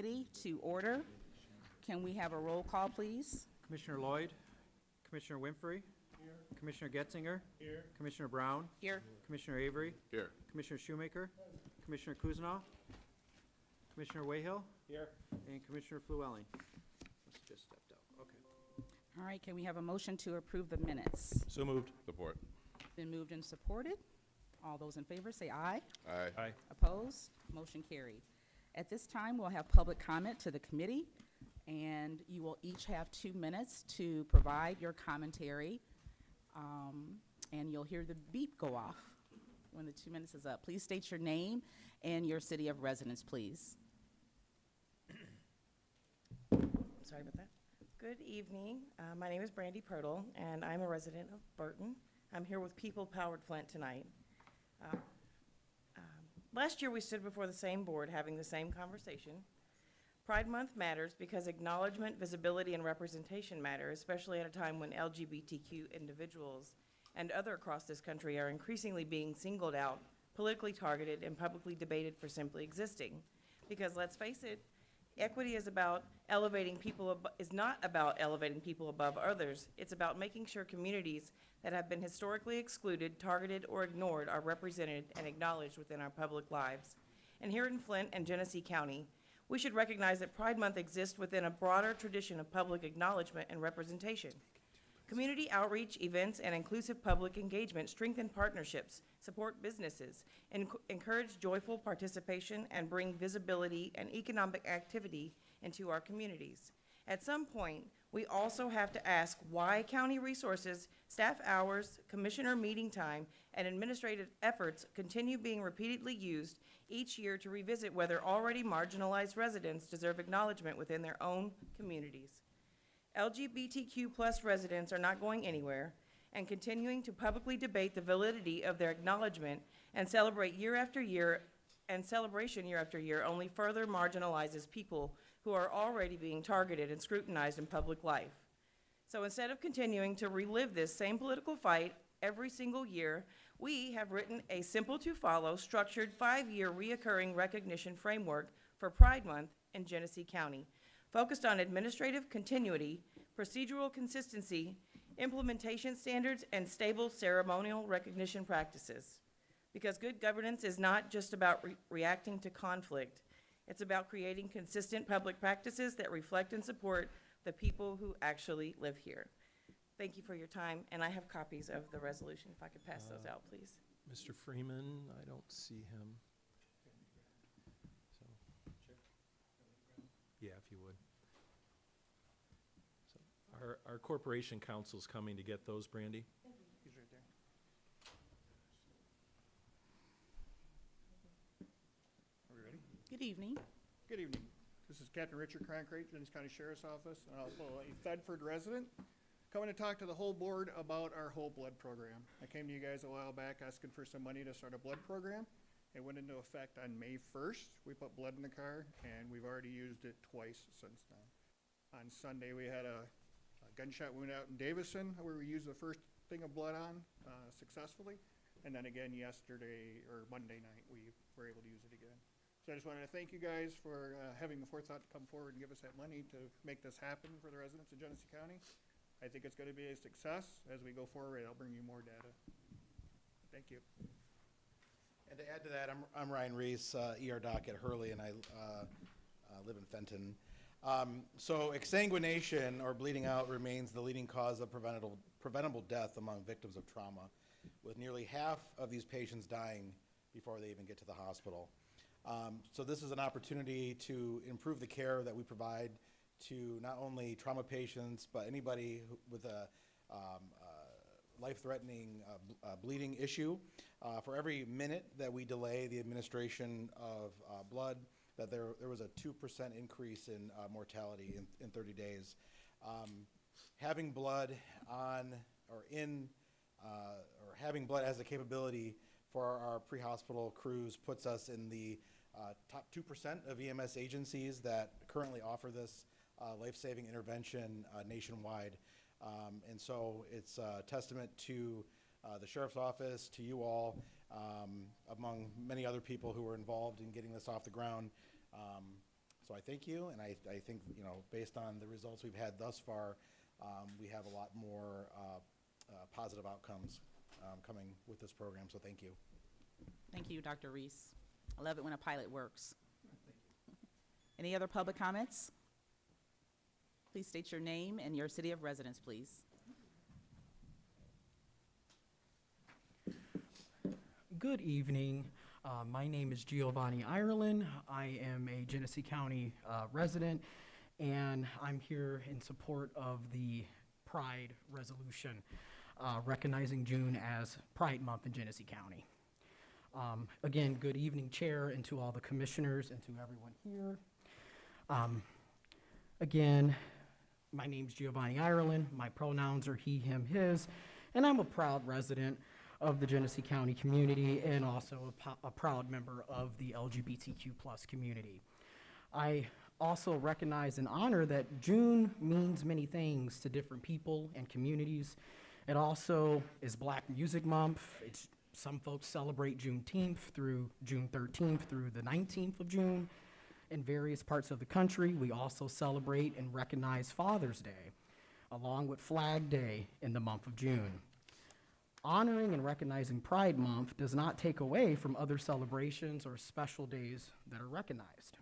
Committee to order. Can we have a roll call, please? Commissioner Lloyd, Commissioner Winfrey, here. Commissioner Getzinger, here. Commissioner Brown, Here. Commissioner Avery, Here. Commissioner Shoemaker, Commissioner Kuznow, Commissioner Wayhill, here. And Commissioner Flewelling. Must have just stepped out. Okay. All right, can we have a motion to approve the minutes? So moved. Support. Been moved and supported. All those in favor say aye. Aye. Aye. Opposed? Motion carried. At this time, we'll have public comment to the committee, and you will each have 2 minutes to provide your commentary. And you'll hear the beep go off when the 2 minutes is up. Please state your name and your city of residence, please. Sorry about that. Good evening. My name is Brandy Pirtle, and I'm a resident of Burton. I'm here with People Powered Flint tonight. Last year, we stood before the same board having the same conversation. Pride Month matters because acknowledgement, visibility, and representation matter, especially at a time when LGBTQ individuals and other across this country are increasingly being singled out, politically targeted, and publicly debated for simply existing. Because let's face it, equity is about elevating people, is not about elevating people above others. It's about making sure communities that have been historically excluded, targeted, or ignored are represented and acknowledged within our public lives. And here in Flint and Genesee County, we should recognize that Pride Month exists within a broader tradition of public acknowledgement and representation. Community outreach, events, and inclusive public engagement strengthen partnerships, support businesses, encourage joyful participation, and bring visibility and economic activity into our communities. At some point, we also have to ask why county resources, staff hours, commissioner meeting time, and administrative efforts continue being repeatedly used each year to revisit whether already marginalized residents deserve acknowledgement within their own communities. LGBTQ+ residents are not going anywhere, and continuing to publicly debate the validity of their acknowledgement and celebrate year after year, and celebration year after year only further marginalizes people who are already being targeted and scrutinized in public life. So instead of continuing to relive this same political fight every single year, we have written a simple to follow, structured 5-year reoccurring recognition framework for Pride Month in Genesee County, focused on administrative continuity, procedural consistency, implementation standards, and stable ceremonial recognition practices. Because good governance is not just about reacting to conflict. It's about creating consistent public practices that reflect and support the people who actually live here. Thank you for your time, and I have copies of the resolution, if I could pass those out, please. Mr. Freeman, I don't see him. So, yeah, if you would. So, our corporation counsel's coming to get those, Brandy. He's right there. Are we ready? Good evening. Good evening. This is Captain Richard Cronkite, Genesee County Sheriff's Office, and also a Thedford resident, coming to talk to the whole board about our whole blood program. I came to you guys a while back asking for some money to start a blood program. It went into effect on May 1st. We put blood in the car, and we've already used it twice since then. On Sunday, we had a gunshot wound out in Davison, where we used the first thing of blood on successfully. And then again yesterday, or Monday night, we were able to use it again. So I just wanted to thank you guys for having the forethought to come forward and give us that money to make this happen for the residents of Genesee County. I think it's going to be a success. As we go forward, I'll bring you more data. Thank you. And to add to that, I'm Ryan Reese, ER Doc at Hurley, and I live in Fenton. So exsanguination, or bleeding out, remains the leading cause of preventable death among victims of trauma, with nearly half of these patients dying before they even get to the hospital. So this is an opportunity to improve the care that we provide to not only trauma patients, but anybody with a life-threatening bleeding issue. For every minute that we delay the administration of blood, that there was a 2% increase in mortality in 30 days. Having blood on or in, or having blood as a capability for our pre-hospital crews puts us in the top 2% of EMS agencies that currently offer this life-saving intervention nationwide. And so it's a testament to the Sheriff's Office, to you all, among many other people who were involved in getting this off the ground. So So I thank you, and I think, you know, based on the results we've had thus far, we have a lot more positive outcomes coming with this program, so thank you. Thank you, Dr. Reese. I love it when a pilot works. Any other public comments? Please state your name and your city of residence, please. Good evening. My name is Giovanni Ireland. I am a Genesee County resident, and I'm here in support of the Pride resolution, recognizing June as Pride Month in Genesee County. Again, good evening, Chair, and to all the commissioners and to everyone here. Again, my name's Giovanni Ireland. My pronouns are he, him, his, and I'm a proud resident of the Genesee County community and also a proud member of the LGBTQ+ community. I also recognize and honor that June means many things to different people and communities. It also is Black Music Month. Some folks celebrate Juneteenth through June 13th through the 19th of June. In various parts of the country, we also celebrate and recognize Father's Day, along with Flag Day in the month of June. Honoring and recognizing Pride Month does not take away from other celebrations or special days that are recognized.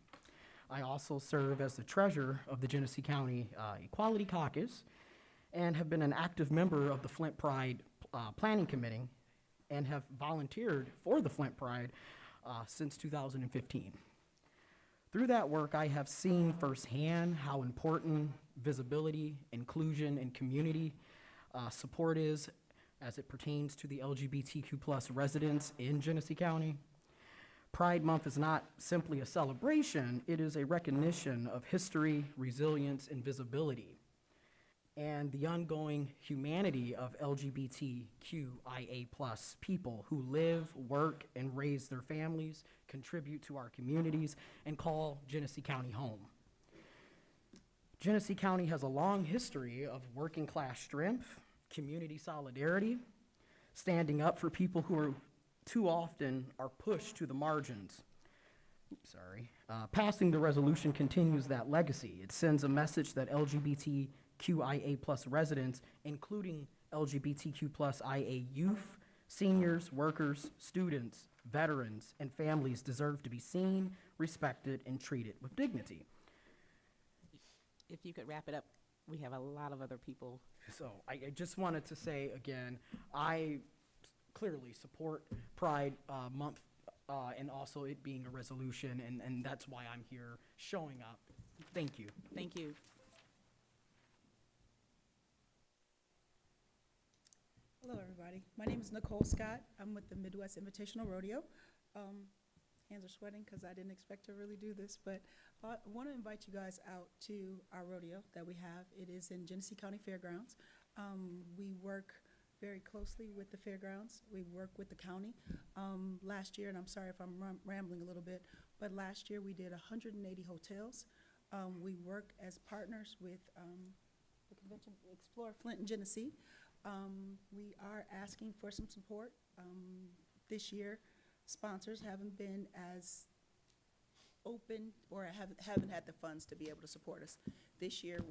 I also serve as the treasurer of the Genesee County Equality Caucus and have been an active member of the Flint Pride Planning Committee and have volunteered for the Flint Pride since 2015. Through that work, I have seen firsthand how important visibility, inclusion, and community support is as it pertains to the LGBTQ+ residents in Genesee County. Pride Month is not simply a celebration, it is a recognition of history, resilience, and visibility, and the ongoing humanity of LGBTQIA+ people who live, work, and raise their families, contribute to our communities, and call Genesee County home. Genesee County has a long history of working class strength, community solidarity, standing up for people who are too often are pushed to the margins. Passing the resolution continues that legacy. It sends a message that LGBTQIA+ residents, including LGBTQ+IA youth, seniors, workers, students, veterans, and families deserve to be seen, respected, and treated with dignity. If you could wrap it up, we have a lot of other people. So I just wanted to say again, I clearly support Pride Month and also it being a resolution, and that's why I'm here showing up. Thank you. Thank you. Hello, everybody. My name is Nicole Scott. I'm with the Midwest Invitational Rodeo. Hands are sweating because I didn't expect to really do this, but I want to invite you guys out to our rodeo that we have. It is in Genesee County Fairgrounds. We work very closely with the fairgrounds. We work with the county. Last year, and I'm sorry if I'm rambling a little bit, but last year we did 180 hotels. We work as partners with the Convention Explore Flint and Genesee. We are asking for some support. This year, sponsors haven't been as open or haven't had the funds to be able to support us. This year,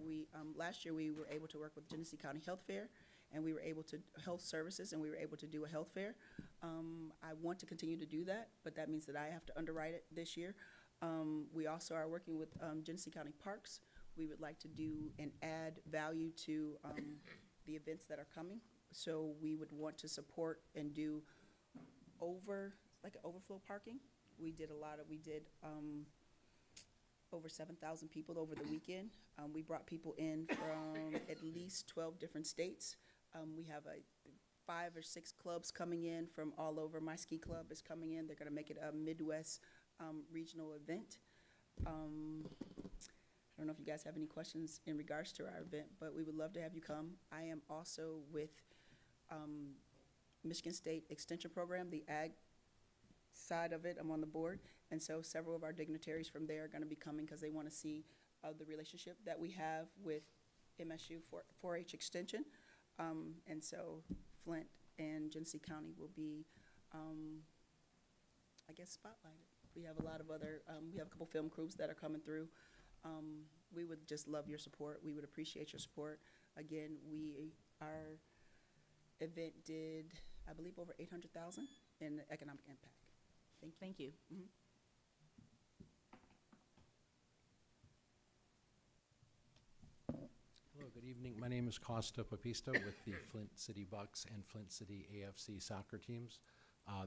last year we were able to work with Genesee County Health Fair, and we were able to health services, and we were able to do a health fair. I want to continue to do that, but that means that I have to underwrite it this year. We also are working with Genesee County Parks. We would like to do and add value to the events that are coming. So we would want to support and do overflow parking. We did over 7,000 people over the weekend. We brought people in from at least 12 different states. We have 5 or 6 clubs coming in from all over. My ski club is coming in. They're gonna make it a Midwest regional event. I don't know if you guys have any questions in regards to our event, but we would love to have you come. I am also with Michigan State Extension Program, the ag side of it. I'm on the board, and so several of our dignitaries from there are going to be coming because they want to see the relationship that we have with MSU 4-H Extension, and so Flint and Genesee County will be, I guess, spotlighted. We have a lot of other, we have a couple film crews that are coming through. We would just love your support. We would appreciate your support. Again, our event did, I believe, over 800,000 in economic impact. Thank you. Thank you. Mhm. Hello, good evening. My name is Costa Papista with the Flint City Bucks and Flint City AFC soccer teams.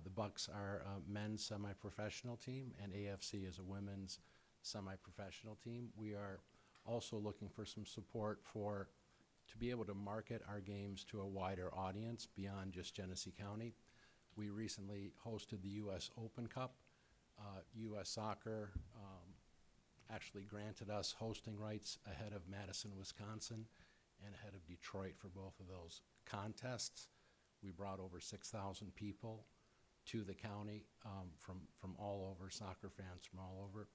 The Bucks are a men's semi-professional team, and AFC is a women's semi-professional team. We are also looking for some support to be able to market our games to a wider audience beyond just Genesee County. We recently hosted the U.S. Open Cup. U.S. Soccer actually granted us hosting rights ahead of Madison, Wisconsin, and ahead of Detroit for both of those contests. We brought over 6,000 people to the county from all over, soccer fans from all over.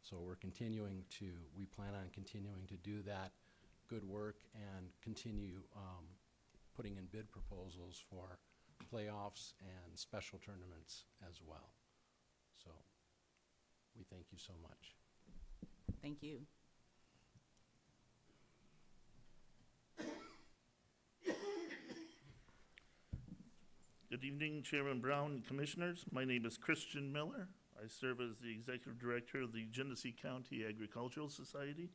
So we plan on continuing to do that good work and continue putting in bid proposals for playoffs and special tournaments as well. So we thank you so much. Thank you. Good evening, Chairman Brown and Commissioners. My name is Christian Miller. I serve as the Executive Director of the Genesee County Agricultural Society,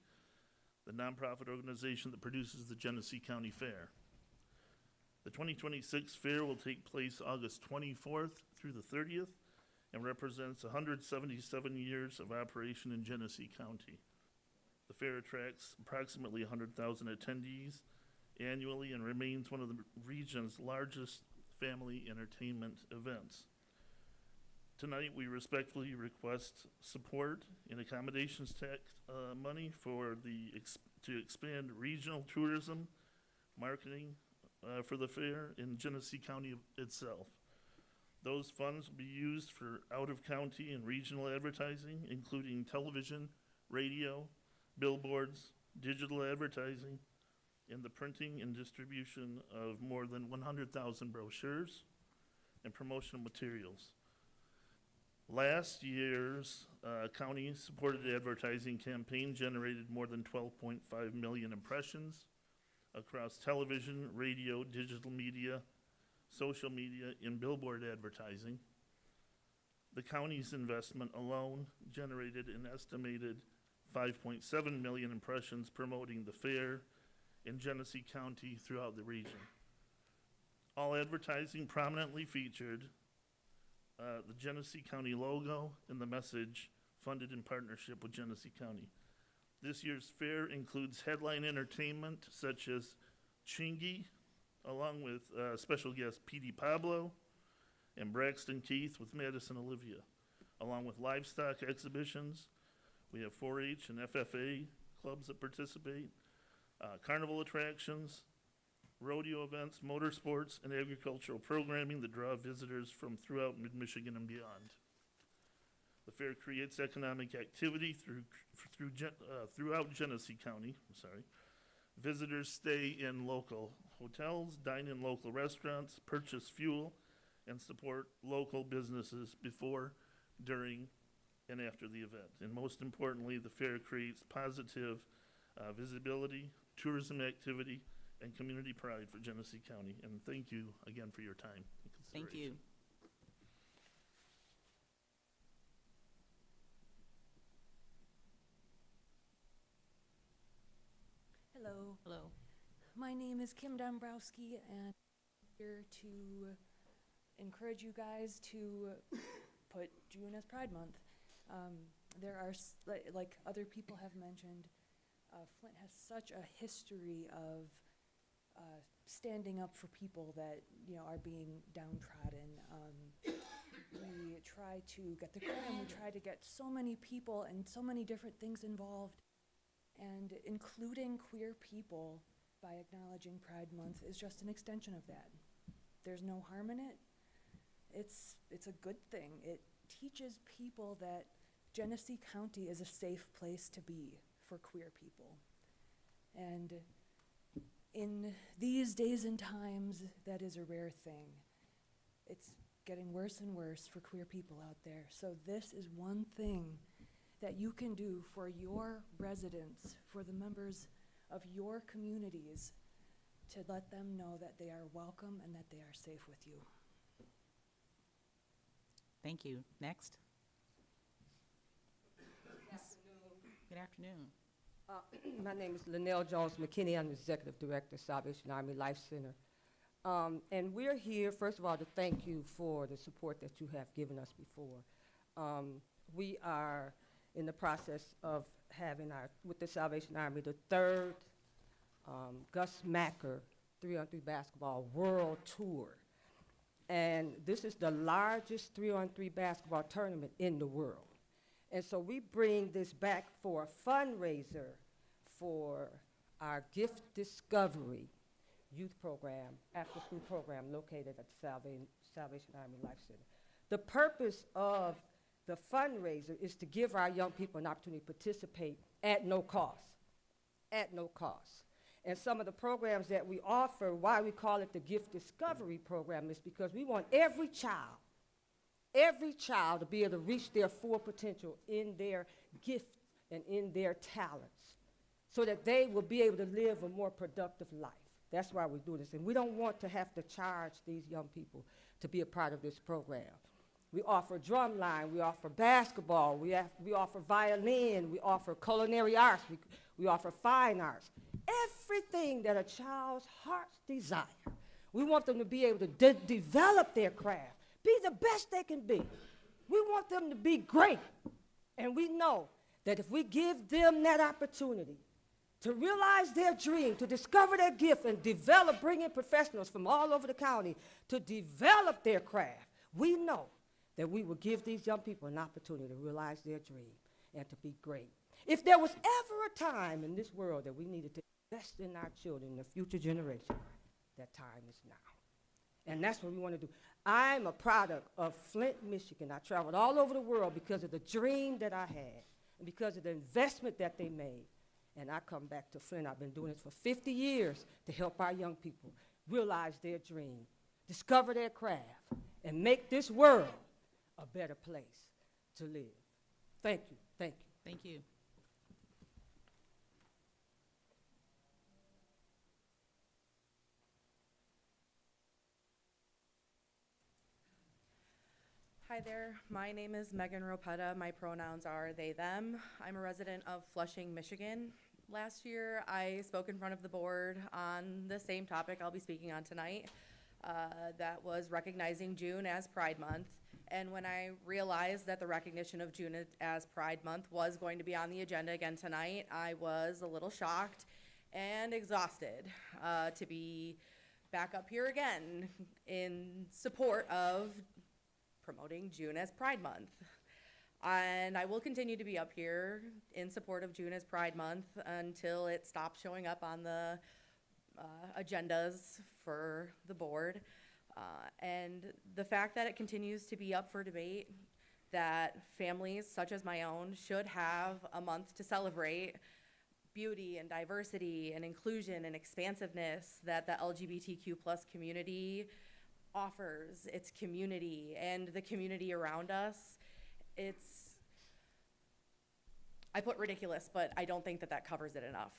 the nonprofit organization that produces the Genesee County Fair. The 2026 fair will take place August 24th through the 30th and represents 177 years of operation in Genesee County. The fair attracts approximately 100,000 attendees annually and remains one of the region's largest family entertainment events. Tonight, we respectfully request support in accommodations tax money to expand regional tourism marketing for the fair in Genesee County itself. Those funds will be used for out-of-county and regional advertising, including television, radio, billboards, digital advertising, and the printing and distribution of more than 100,000 brochures and promotional materials. Last year's county-supported advertising campaign generated more than 12.5 million impressions across television, radio, digital media, social media, and billboard advertising. The county's investment alone generated an estimated 5.7 million impressions promoting the fair in Genesee County throughout the region. All advertising prominently featured the Genesee County logo and the message funded in partnership with Genesee County. This year's fair includes headline entertainment such as Chingy, along with special guest P.D. Pablo and Braxton Keith with Madison Olivia, along with livestock exhibitions. We have 4-H and FFA clubs that participate, carnival attractions, rodeo events, motorsports, and agricultural programming that draw visitors from throughout mid-Michigan and beyond. The fair creates economic activity throughout Genesee County. Visitors stay in local hotels, dine in local restaurants, purchase fuel, and support local businesses before, during, and after the event. And most importantly, the fair creates positive visibility, tourism activity, and community pride for Genesee County. And thank you again for your time and Thank you. consideration. Hello, Hello. my name is Kim Dombrowski, and I'm here to encourage you guys to put June as Pride Month. There are, like other people have mentioned, Flint has such a history of standing up for people that, you know, are being downtrodden. We try to get the crime, we try to get so many people and so many different things involved. And including queer people by acknowledging Pride Month is just an extension of that. There's no harm in it. It's a good thing. It teaches people that Genesee County is a safe place to be for queer people. And in these days and times, that is a rare thing. It's getting worse and worse for queer people out there. So this is one thing that you can do for your residents, for the members of your communities, to let them know that they are welcome and that they are safe with you. Thank you. Next. Good afternoon. My name is Linnell Jones McKinney. I'm the Executive Director, Salvation Army Life Center. And we're here, first of all, to thank you for the support that you have given us before. We are in the process of having with the Salvation Army, the third Gus Macker 3-on-3 basketball world tour. And this is the largest 3-on-3 basketball tournament in the world. And so we bring this back for a fundraiser for our Gift Discovery youth program, after-school program located at Salvation Army Life Center. The purpose of the fundraiser is to give our young people an opportunity to participate at no cost, at no cost. And some of the programs that we offer, why we call it the Gift Discovery Program, is because we want every child to be able to reach their full potential in their gifts and in their talents so that they will be able to live a more productive life. That's why we do this. And we don't want to have to charge these young people to be a part of this program. We offer drumline, we offer basketball, we offer violin, we offer culinary arts, we offer fine arts. Everything that a child's hearts desire. We want them to be able to develop their craft, be the best they can be. We want them to be great. And we know that if we give them that opportunity to realize their dream, to discover their gift and develop, bring in professionals from all over the county to develop their craft, we know that we will give these young people an opportunity to realize their dream and to be great. If there was ever a time in this world that we needed to invest in our children, the future generation, that time is now. And that's what we want to do. I'm a product of Flint, Michigan. I traveled all over the world because of the dream that I had and because of the investment that they made. And I come back to Flint. I've been doing this for 50 years to help our young people realize their dream, discover their craft, and make this world a better place to live. Thank you, thank you. Thank you. Hi there, my name is Megan Ropetta. My pronouns are they, them. I'm a resident of Flushing, Michigan. Last year, I spoke in front of the board on the same topic I'll be speaking on tonight. That was recognizing June as Pride Month. And when I realized that the recognition of June as Pride Month was going to be on the agenda again tonight, I was a little shocked and exhausted to be back up here again in support of promoting June as Pride Month. And I will continue to be up here in support of June as Pride Month until it stops showing up on the agendas for the board. And the fact that it continues to be up for debate, that families such as my own should have a month to celebrate beauty and diversity and inclusion and expansiveness that the LGBTQ+ community offers its community and the community around us. I put ridiculous, but I don't think that that covers it enough.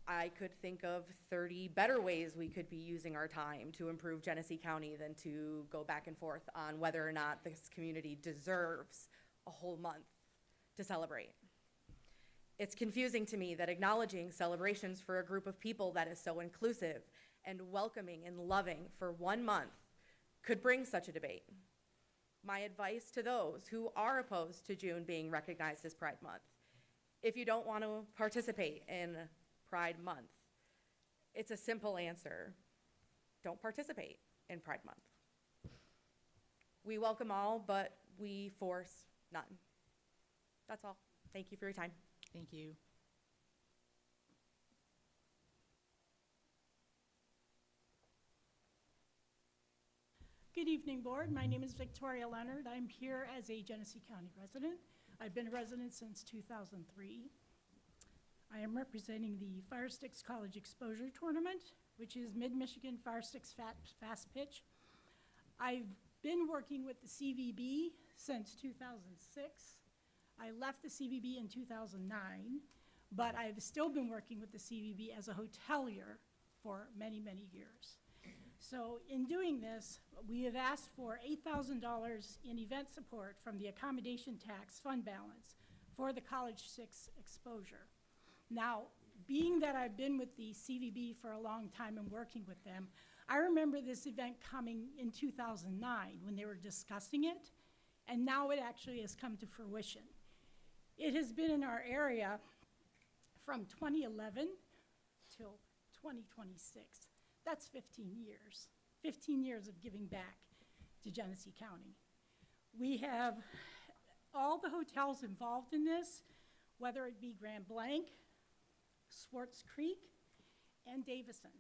I could think of 30 better ways we could be using our time to improve Genesee County than to go back and forth on whether or not this community deserves a whole month to celebrate. It's confusing to me that acknowledging celebrations for a group of people that is so inclusive and welcoming and loving for 1 month could bring such a debate. My advice to those who are opposed to June being recognized as Pride Month: if you don't want to participate in Pride Month, it's a simple answer. Don't participate in Pride Month. We welcome all, but we force none. That's all. Thank you for your time. Thank you. Good evening, Board. My name is Victoria Leonard. I'm here as a Genesee County resident. I've been a resident since 2003. I am representing the Fire Sticks College Exposure Tournament, which is Mid-Michigan Fire Sticks Fast Pitch. I've been working with the CVB since 2006. I left the CVB in 2009, but I've still been working with the CVB as a hotelier for many, many years. So in doing this, we have asked for $8,000 in event support from the accommodation tax fund balance for the College 6 exposure. Now, being that I've been with the CVB for a long time and working with them, I remember this event coming in 2009 when they were discussing it, and now it actually has come to fruition. It has been in our area from 2011 till 2026. That's 15 years. 15 years of giving back to Genesee County. We have all the hotels involved in this, whether it be Grand Blanc, Swartz Creek, and Davison.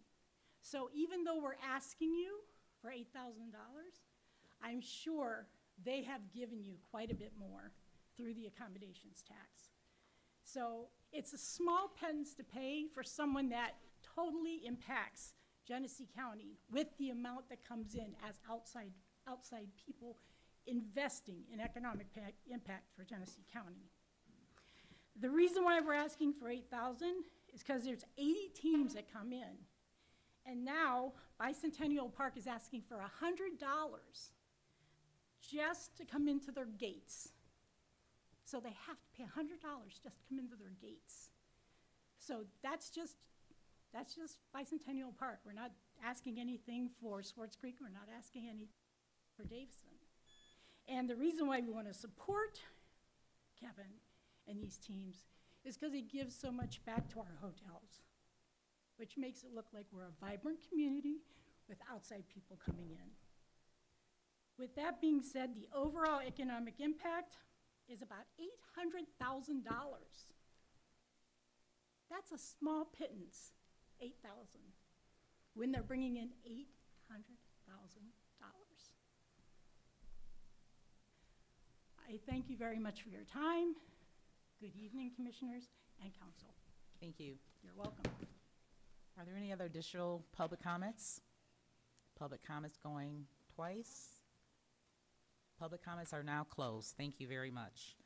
So even though we're asking you for $8,000, I'm sure they have given you quite a bit more through the accommodations tax. So it's a small pittance to pay for someone that totally impacts Genesee County with the amount that comes in as outside people investing in economic impact for Genesee County. The reason why we're asking for $8,000 is because there's 80 teams that come in. And now Bicentennial Park is asking for $100 just to come into their gates. So they have to pay $100 just to come into their gates. So that's just Bicentennial Park. We're not asking anything for Swartz Creek. We're not asking anything for Davison. And the reason why we want to support Kevin and these teams is because it gives so much back to our hotels, which makes it look like we're a vibrant community with outside people coming in. With that being said, the overall economic impact is about $800,000. That's a small pittance, $8,000, when they're bringing in $800,000. I thank you very much for your time. Good evening, commissioners and council. Thank you. You're welcome. Are there any other additional public comments? Public comments going twice. Public comments are now closed. Thank you very much.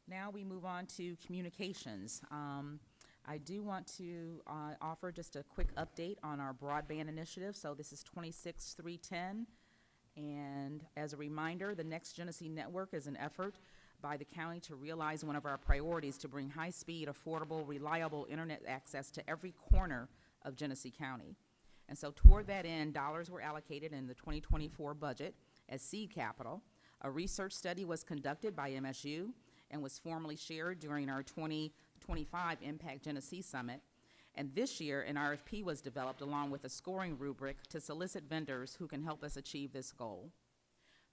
Now we move on to communications. I do want to offer just a quick update on our broadband initiative. So this is 26310. And as a reminder, the Next Genesee Network is an effort by the county to realize one of our priorities to bring high-speed, affordable, reliable internet access to every corner of Genesee County. And so toward that end, dollars were allocated in the 2024 budget as seed capital. A research study was conducted by MSU and was formally shared during our 2025 Impact Genesee Summit. And this year, an RFP was developed along with a scoring rubric to solicit vendors who can help us achieve this goal.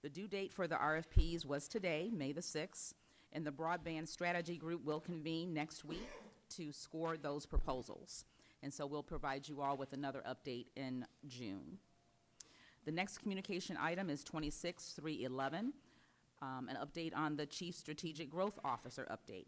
The due date for the RFPs was today, May the 6th, and the Broadband Strategy Group will convene next week to score those proposals. And so we'll provide you all with another update in June. The next communication item is 26311, an update on the Chief Strategic Growth Officer update.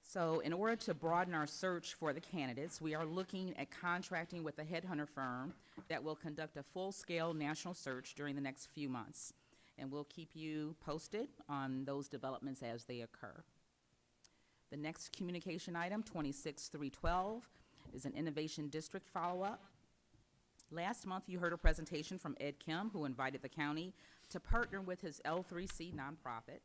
So in order to broaden our search for the candidates, we are looking at contracting with a headhunter firm that will conduct a full-scale national search during the next few months. And we'll keep you posted on those developments as they occur. The next communication item, 26312, is an Innovation District follow-up. Last month, you heard a presentation from Ed Kim, who invited the county to partner with his L3C nonprofit.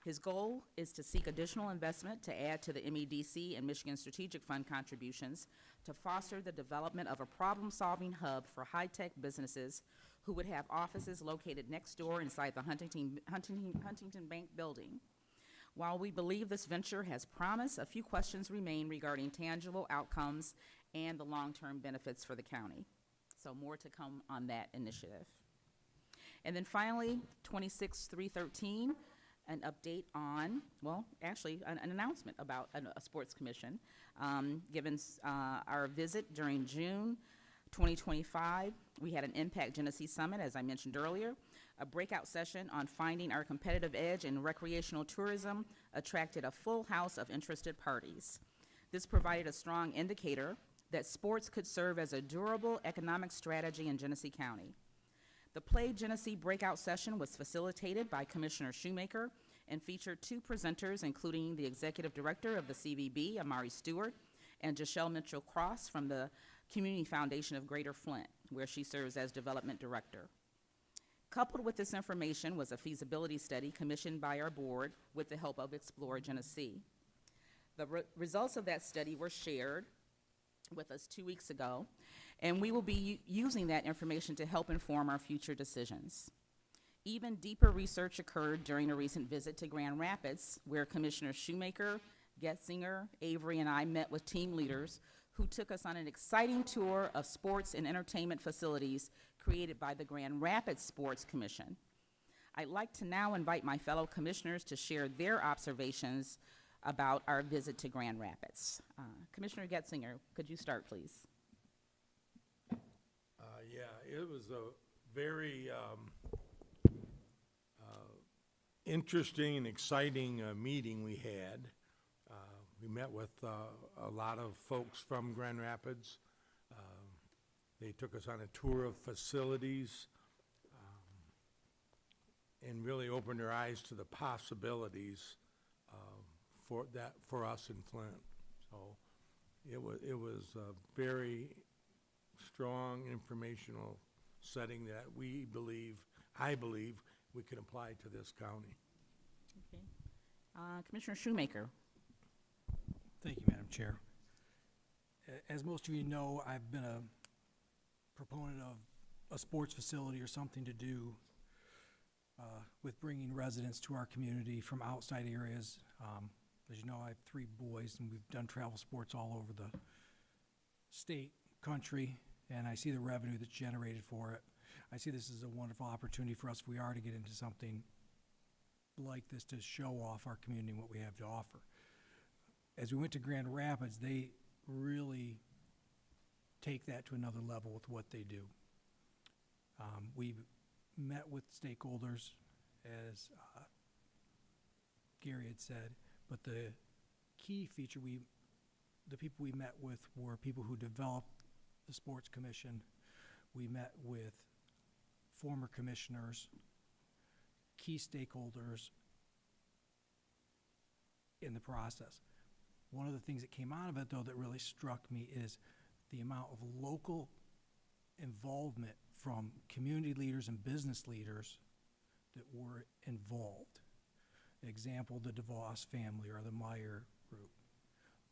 His goal is to seek additional investment to add to the MEDC and Michigan Strategic Fund contributions to foster the development of a problem-solving hub for high-tech businesses who would have offices located next door inside the Huntington Bank building. While we believe this venture has promise, a few questions remain regarding tangible outcomes and the long-term benefits for the county. So more to come on that initiative. And then finally, 26313, an update on, well, actually an announcement about a sports commission. Given our visit during June 2025, we had an Impact Genesee Summit, as I mentioned earlier. A breakout session on finding our competitive edge in recreational tourism attracted a full house of interested parties. This provided a strong indicator that sports could serve as a durable economic strategy in Genesee County. The Play Genesee breakout session was facilitated by Commissioner Shoemaker and featured two presenters, including the Executive Director of the CVB, Amari Stewart, and Jachelle Mitchell-Cross from the Community Foundation of Greater Flint, where she serves as Development Director. Coupled with this information was a feasibility study commissioned by our board with the help of Explore Genesee. The results of that study were shared with us 2 weeks ago, and we will be using that information to help inform our future decisions. Even deeper research occurred during a recent visit to Grand Rapids, where Commissioner Shoemaker, Getzinger, Avery, and I met with team leaders who took us on an exciting tour of sports and entertainment facilities created by the Grand Rapids Sports Commission. I'd like to now invite my fellow commissioners to share their observations about our visit to Grand Rapids. Commissioner Getzinger, could you start, please? Yeah, it was a very interesting and exciting meeting we had. We met with a lot of folks from Grand Rapids. They took us on a tour of facilities and really opened our eyes to the possibilities for us in Flint. So it was a very strong informational setting that I believe we can apply to this county. Okay. Commissioner Shoemaker. Thank you, Madam Chair. As most of you know, I've been a proponent of a sports facility or something to do with bringing residents to our community from outside areas. As you know, I have 3 boys, and we've done travel sports all over the state, country, and I see the revenue that's generated for it. I see this as a wonderful opportunity for us if we are to get into something like this to show off our community and what we have to offer. As we went to Grand Rapids, they really take that to another level with what they do. We met with stakeholders, as Gary had said, but the key feature, the people we met with were people who developed the Sports Commission. We met with former commissioners, key stakeholders in the process. One of the things that came out of it, though, that really struck me is the amount of local involvement from community leaders and business leaders that were involved. Example, the DeVos family or the Meyer group.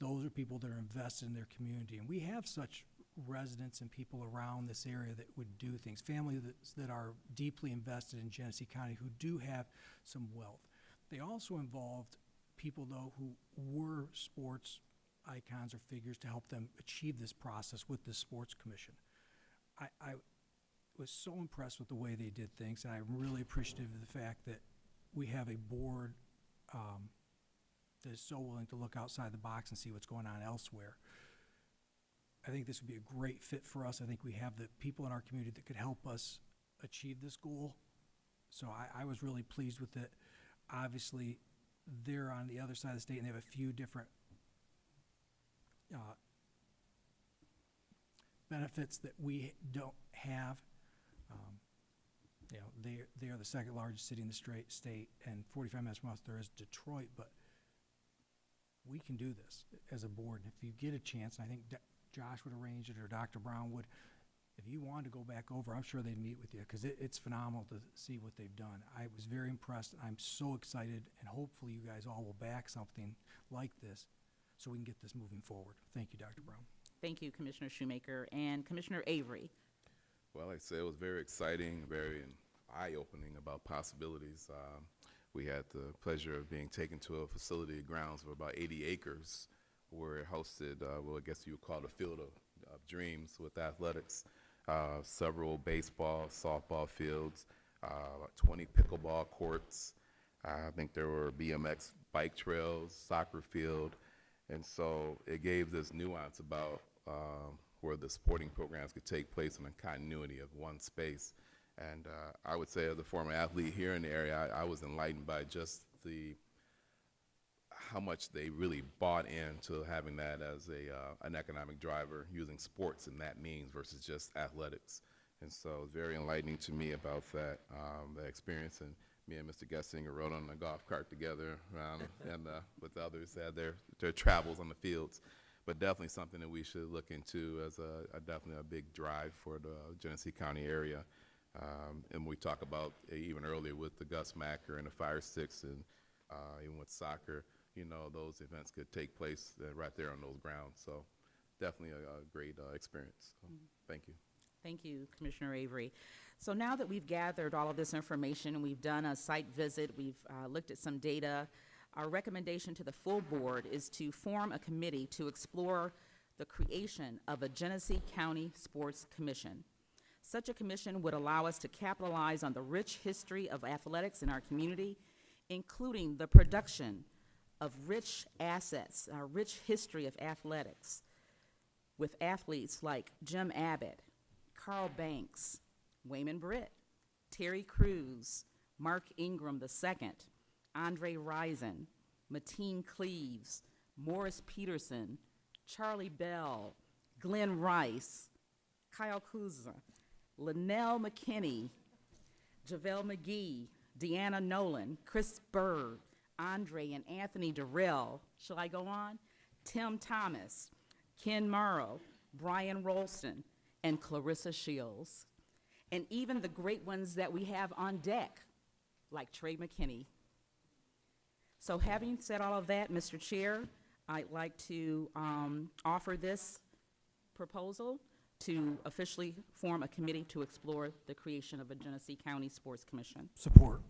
Those are people that are invested in their community. And we have such residents and people around this area that would do things, families that are deeply invested in Genesee County who do have some wealth. They also involved people, though, who were sports icons or figures to help them achieve this process with the Sports Commission. I was so impressed with the way they did things, and I'm really appreciative of the fact that we have a board that is so willing to look outside the box and see what's going on elsewhere. I think this would be a great fit for us. I think we have the people in our community that could help us achieve this goal. So I was really pleased with it. Obviously, they're on the other side of the state, and they have a few different benefits that we don't have. You know, they are the second largest city in the state, and 45 minutes from us there is Detroit, but we can do this as a board. And if you get a chance, and I think Josh would arrange it or Dr. Brown would, if you wanted to go back over, I'm sure they'd meet with you, because it's phenomenal to see what they've done. I was very impressed. I'm so excited, and hopefully you guys all will back something like this so we can get this moving forward. Thank you, Dr. Brown. Thank you, Commissioner Shoemaker. And Commissioner Avery. Well, like I said, it was very exciting, very eye-opening about possibilities. We had the pleasure of being taken to a facility grounds of about 80 acres where it hosted, well, I guess you would call it a field of dreams with athletics, several baseball, softball fields, about 20 pickleball courts. I think there were BMX bike trails, soccer field, and so it gave this nuance about where the sporting programs could take place in a continuity of one space. And I would say, as a former athlete here in the area, I was enlightened by just how much they really bought into having that as an economic driver, using sports in that means versus just athletics. And so it was very enlightening to me about that experience, and me and Mr. Gessinger rode on a golf cart together and with others had their travels on the fields. But definitely something that we should look into as definitely a big drive for the Genesee County area. And we talk about even earlier with the Gus Macker and the Fire Sticks and even with soccer, you know, those events could take place right there on those grounds. So definitely a great experience. So, thank you. Thank you, Commissioner Avery. So now that we've gathered all of this information and we've done a site visit, we've looked at some data, our recommendation to the full board is to form a committee to explore the creation of a Genesee County Sports Commission. Such a commission would allow us to capitalize on the rich history of athletics in our community, including the production of rich assets, our rich history of athletics, with athletes like Jim Abbott, Carl Banks, Wayman Britt, Terry Crews, Mark Ingram II, Andre Rison, Mateen Cleaves, Morris Peterson, Charlie Bell, Glenn Rice, Kyle Kuzma, Linnell McKinney, JaVale McGee, Deanna Nolan, Chris Bird, Andre and Anthony Durrell, shall I go on? Tim Thomas, Ken Morrow, Brian Rolston, and Clarissa Shields. And even the great ones that we have on deck, like Trey McKinney. So having said all of that, Mr. Chair, I'd like to offer this proposal to officially form a committee to explore the creation of a Genesee County Sports Commission. Support.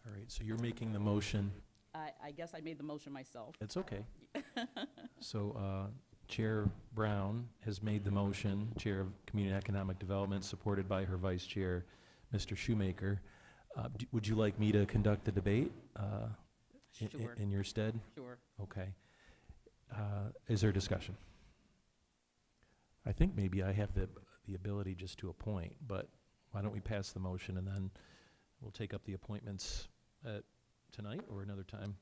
All right, so you're making the motion. I guess I made the motion myself. It's okay. So Chair Brown has made the motion, Chair of Community Economic Development, supported by her Vice Chair, Mr. Shoemaker. Would you like me to conduct the debate Sure. in your stead? Sure. Okay. Is there discussion? I think maybe I have the ability just to appoint, but why don't we pass the motion and then we'll take up the appointments tonight or another time?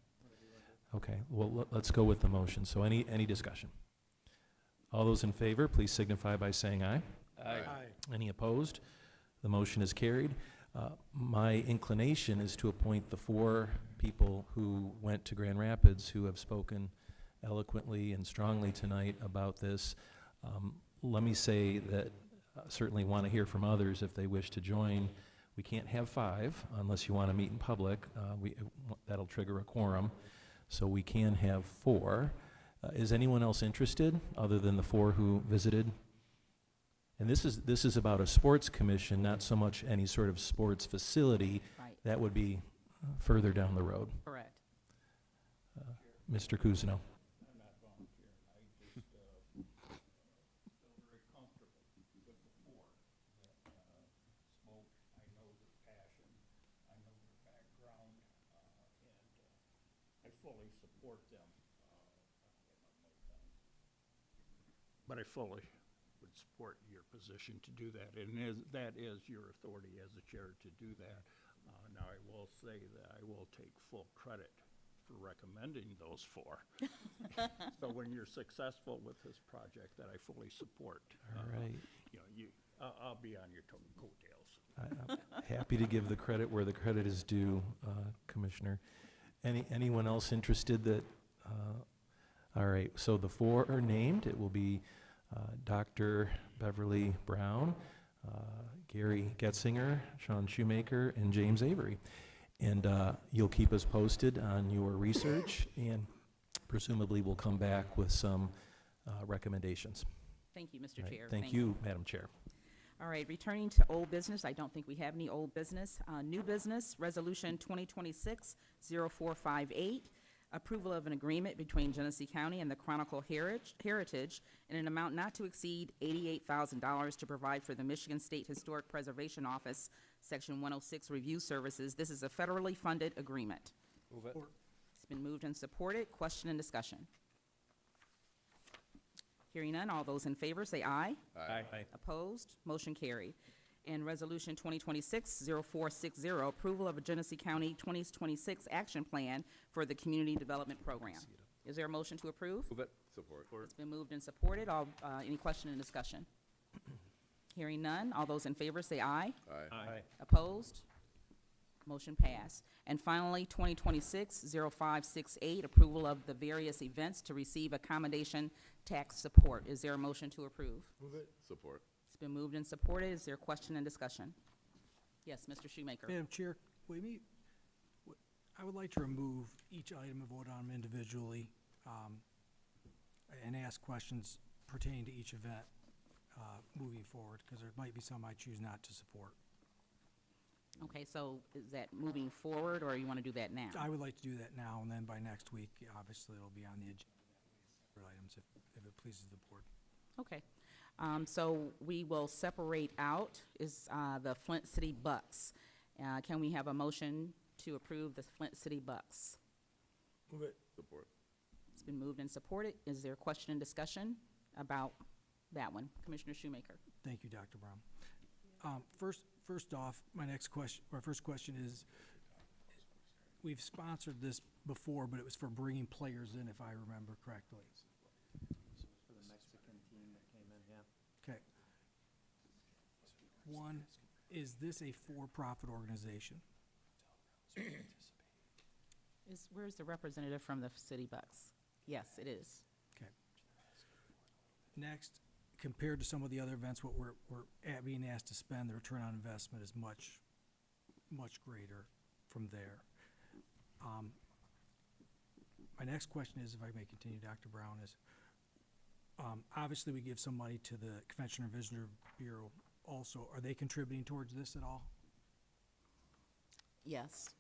Okay, well, let's go with the motion. So any discussion? All those in favor, please signify by saying aye. Aye. Any opposed? The motion is carried. My inclination is to appoint the 4 people who went to Grand Rapids who have spoken eloquently and strongly tonight about this. Let me say that I certainly want to hear from others if they wish to join. We can't have 5 unless you want to meet in public. That'll trigger a quorum. So we can have 4. Is anyone else interested other than the 4 who visited? And this is about a sports commission, not so much any sort of sports facility. Right. That would be further down the road. Correct. Mr. Kuzno. I'm not volunteering. I just feel very comfortable with the 4 that spoke. I know their passion. I know their background, and I fully support them. But I fully would support your position to do that, and that is your authority as a chair to do that. Now, I will say that I will take full credit for recommending those 4. So when you're successful with this project, that I fully support. All right. You know, I'll be on your coattails. I'm happy to give the credit where the credit is due, Commissioner. Anyone else interested that, all right, so the 4 are named. It will be Dr. Beverly Brown, Gary Getzinger, Sean Shoemaker, and James Avery. And you'll keep us posted on your research, and presumably we'll come back with some recommendations. Thank you, Mr. All right, Chair. Thank you, Madam Chair. All right, returning to old business, I don't think we have any old business. New business, Resolution 2026-0458, approval of an agreement between Genesee County and the Chronicle Heritage in an amount not to exceed $88,000 to provide for the Michigan State Historic Preservation Office, Section 106 Review Services. This is a federally funded agreement. Move it. It's been moved and supported. Question and discussion. Hearing none, all those in favor say aye. Aye. Opposed? Motion carried. And Resolution 2026-0460, approval of a Genesee County 2026 Action Plan for the Community Development Program. Is there a motion to approve? Move it. Support. It's been moved and supported. Any question and discussion? Hearing none, all those in favor say aye. Aye. Opposed? Motion passed. And finally, 2026-0568, approval of the various events to receive accommodation tax support. Is there a motion to approve? Move it. Support. It's been moved and supported. Is there question and discussion? Yes, Mr. Shoemaker. Madam Chair, I would like to remove each item and vote on them individually, and ask questions pertaining to each event, moving forward, because there might be some I choose not to support. Okay, so is that moving forward, or you want to do that now? I would like to do that now, and then by next week, obviously, it'll be on the agenda, separate items, if it pleases the board. Okay. So we will separate out the Flint City Bucks. Can we have a motion to approve the Flint City Bucks? Move it. Support. It's been moved and supported. Is there question and discussion about that one? Commissioner Shoemaker. Thank you, Dr. Brown. First off, my first question is, we've sponsored this before, but it was for bringing players in, if I remember correctly. For the Mexican team that came in, yeah. Okay. One, is this a for-profit organization? Where's the representative from the City Bucks? Yes, it is. Okay. Next, compared to some of the other events, what we're being asked to spend, the return on investment is much, much greater from there. My next question is, if I may continue, Dr. Brown, is obviously we give some money to the Convention and Visitor Bureau also. Are they contributing towards this at all? Yes.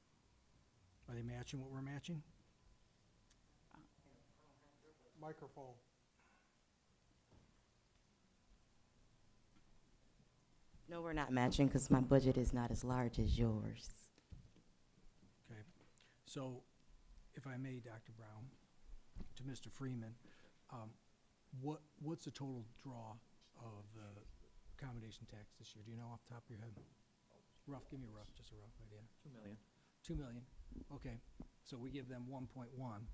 Are they matching what we're matching? Microphone. No, we're not matching because my budget is not as large as yours. Okay. So, if I may, Dr. Brown, to Mr. Freeman, what's the total draw of the accommodation tax this year? Do you know off the top of your head? Rough, give me a rough, just a rough idea. 2 million. 2 million, okay. So we give them 1.1.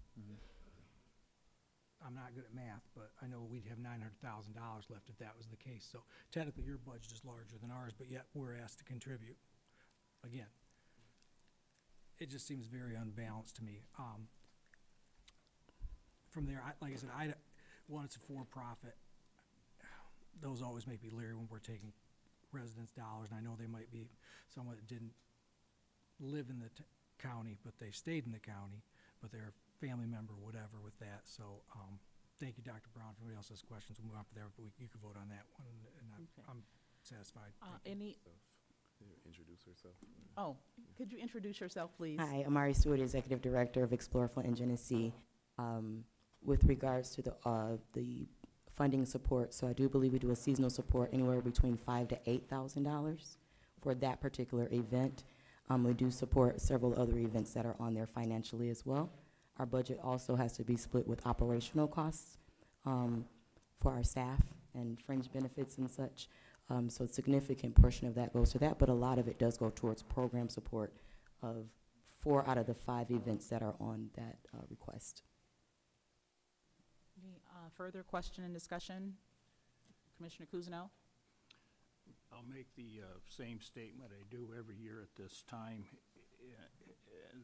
I'm not good at math, but I know we'd have $900,000 left if that was the case. So technically, your budget is larger than ours, but yet we're asked to contribute. Again, it just seems very unbalanced to me. From there, like I said, one, it's a for-profit. Those always make me leery when we're taking residents' dollars, and I know they might be someone that didn't live in the county, but they stayed in the county, but they're a family member, whatever, with that. So, thank you, Dr. Brown. If anybody else has questions, we'll move on from there, but you can vote on that one, and I'm satisfied. Thank you. Introduce herself. Oh, could you introduce yourself, please? Hi, Amari Stewart, Executive Director of Explore Flint and Genesee. With regards to the funding support, so I do believe we do a seasonal support anywhere between $5,000 to $8,000 for that particular event. We do support several other events that are on there financially as well. Our budget also has to be split with operational costs for our staff and fringe benefits and such. So a significant portion of that goes to that, but a lot of it does go towards program support of 4 out of the 5 events that are on that request. Any further question and discussion? Commissioner Kuzno? I'll make the same statement I do every year at this time.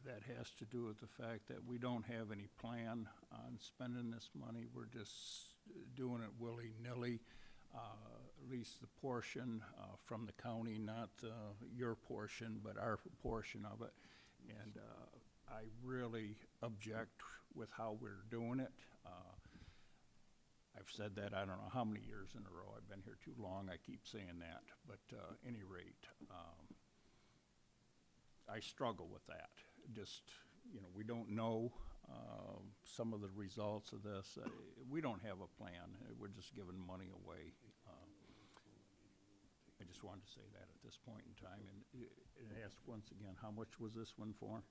That has to do with the fact that we don't have any plan on spending this money. We're just doing it willy-nilly, at least the portion from the county, not your portion, but our portion of it. And I really object with how we're doing it. I've said that I don't know how many years in a row. I've been here too long. I keep saying that. But any rate, I struggle with that. Just, we don't know some of the results of this. We don't have a plan. We're just giving money away. I just wanted to say that at this point in time. And ask once again, how much was this one for?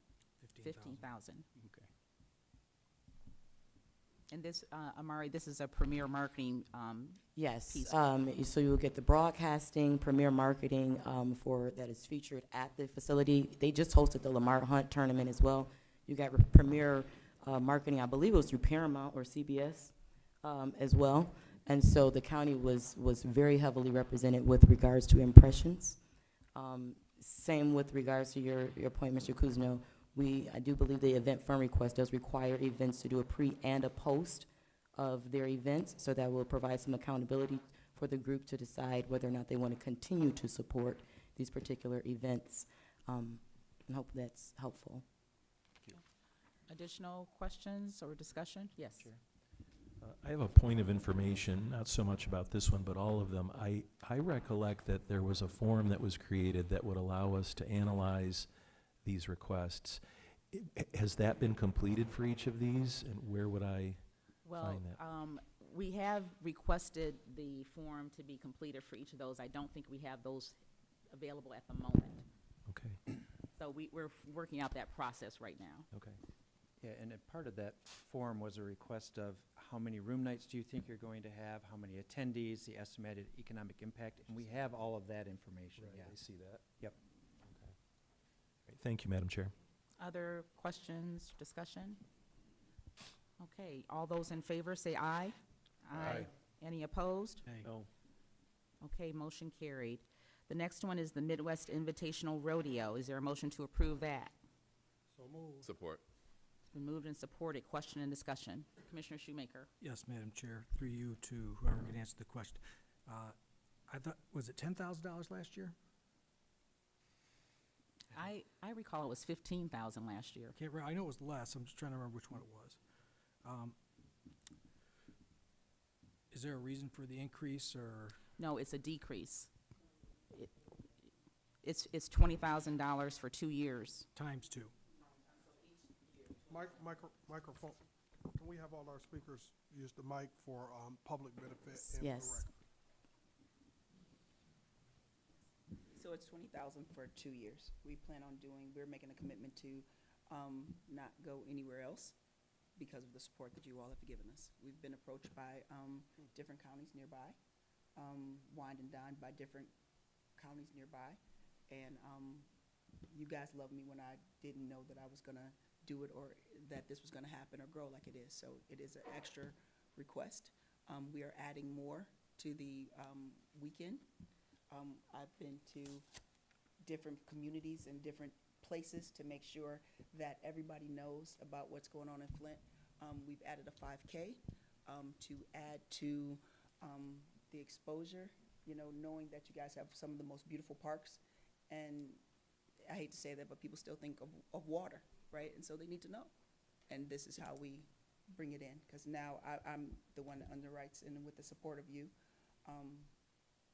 $15,000. Okay. And this, Amari, this is a Premier Marketing Yes, piece. so you'll get the broadcasting, Premier Marketing that is featured at the facility. They just hosted the Lamar Hunt tournament as well. You got Premier Marketing, I believe it was through Paramount or CBS as well. And so the county was very heavily represented with regards to impressions. Same with regards to your point, Mr. Kuzno. I do believe the event fund request does require events to do a pre and a post of their events, so that will provide some accountability for the group to decide whether or not they want to continue to support these particular events. And hope that's helpful. Additional questions or discussion? Yes. Sure. I have a point of information, not so much about this one, but all of them. I recollect that there was a form that was created that would allow us to analyze these requests. Has that been completed for each of these, and where would I find that? We have requested the form to be completed for each of those. I don't think we have those available at the moment. Okay. So we're working out that process right now. Okay. Yeah, and a part of that form was a request of how many room nights do you think you're going to have, how many attendees, the estimated economic impact, and we have all of that information, Right, yeah. I see that. Yep. Okay. Great. Thank you, Madam Chair. Other questions, discussion? Okay, all those in favor say aye. Aye. Any opposed? No. Okay, motion carried. The next one is the Midwest Invitational Rodeo. Is there a motion to approve that? So moved. Support. It's been moved and supported. Question and discussion. Commissioner Shoemaker. Yes, Madam Chair, through you to whoever can answer the question. I thought, was it $10,000 last year? I recall it was 15,000 last year. I know it was less, I'm just trying to remember which one it was. Is there a reason for the increase, or? No, it's a decrease. It's $20,000 for 2 years. Times 2. Microphone, can we have all our speakers use the mic for public benefit? Yes. So it's 20,000 for 2 years. We're making a commitment to not go anywhere else because of the support that you all have given us. We've been approached by different counties nearby, wined and dined by different counties nearby. And you guys loved me when I didn't know that I was gonna do it, or that this was gonna happen or grow like it is. So it is an extra request. We are adding more to the weekend. I've been to different communities and different places to make sure that everybody knows about what's going on in Flint. We've added a 5K to add to the exposure, knowing that you guys have some of the most beautiful parks. And I hate to say that, but people still think of water, right? And so they need to know. And this is how we bring it in, because now I'm the one that underwrites, and with the support of you,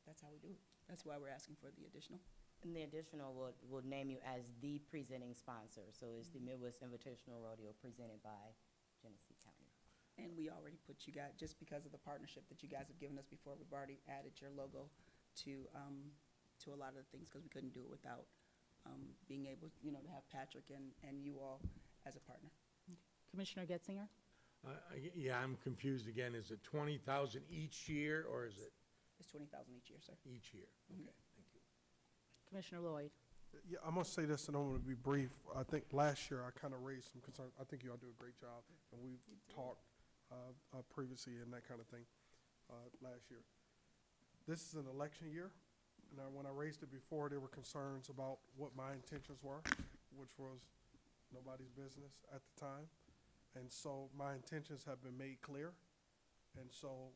that's how we do it. That's why we're asking for the additional. And the additional will name you as the presenting sponsor. So it's the Midwest Invitational Rodeo presented by Genesee County. And we already put you guys, just because of the partnership that you guys have given us before, we've already added your logo to a lot of the things, because we couldn't do it without being able, to have Patrick and you all as a partner. Commissioner Getzinger? Yeah, I'm confused again. Is it 20,000 each year, or is it It's 20,000 each year, sir. each year? Okay, thank you. Commissioner Lloyd? Yeah, I must say this, and I'm going to be brief. I think last year I kind of raised some concerns. I think you all do a great job, and we've talked previously and that kind of thing last year. This is an election year. Now, when I raised it before, there were concerns about what my intentions were, which was nobody's business at the time. And so my intentions have been made clear. And so,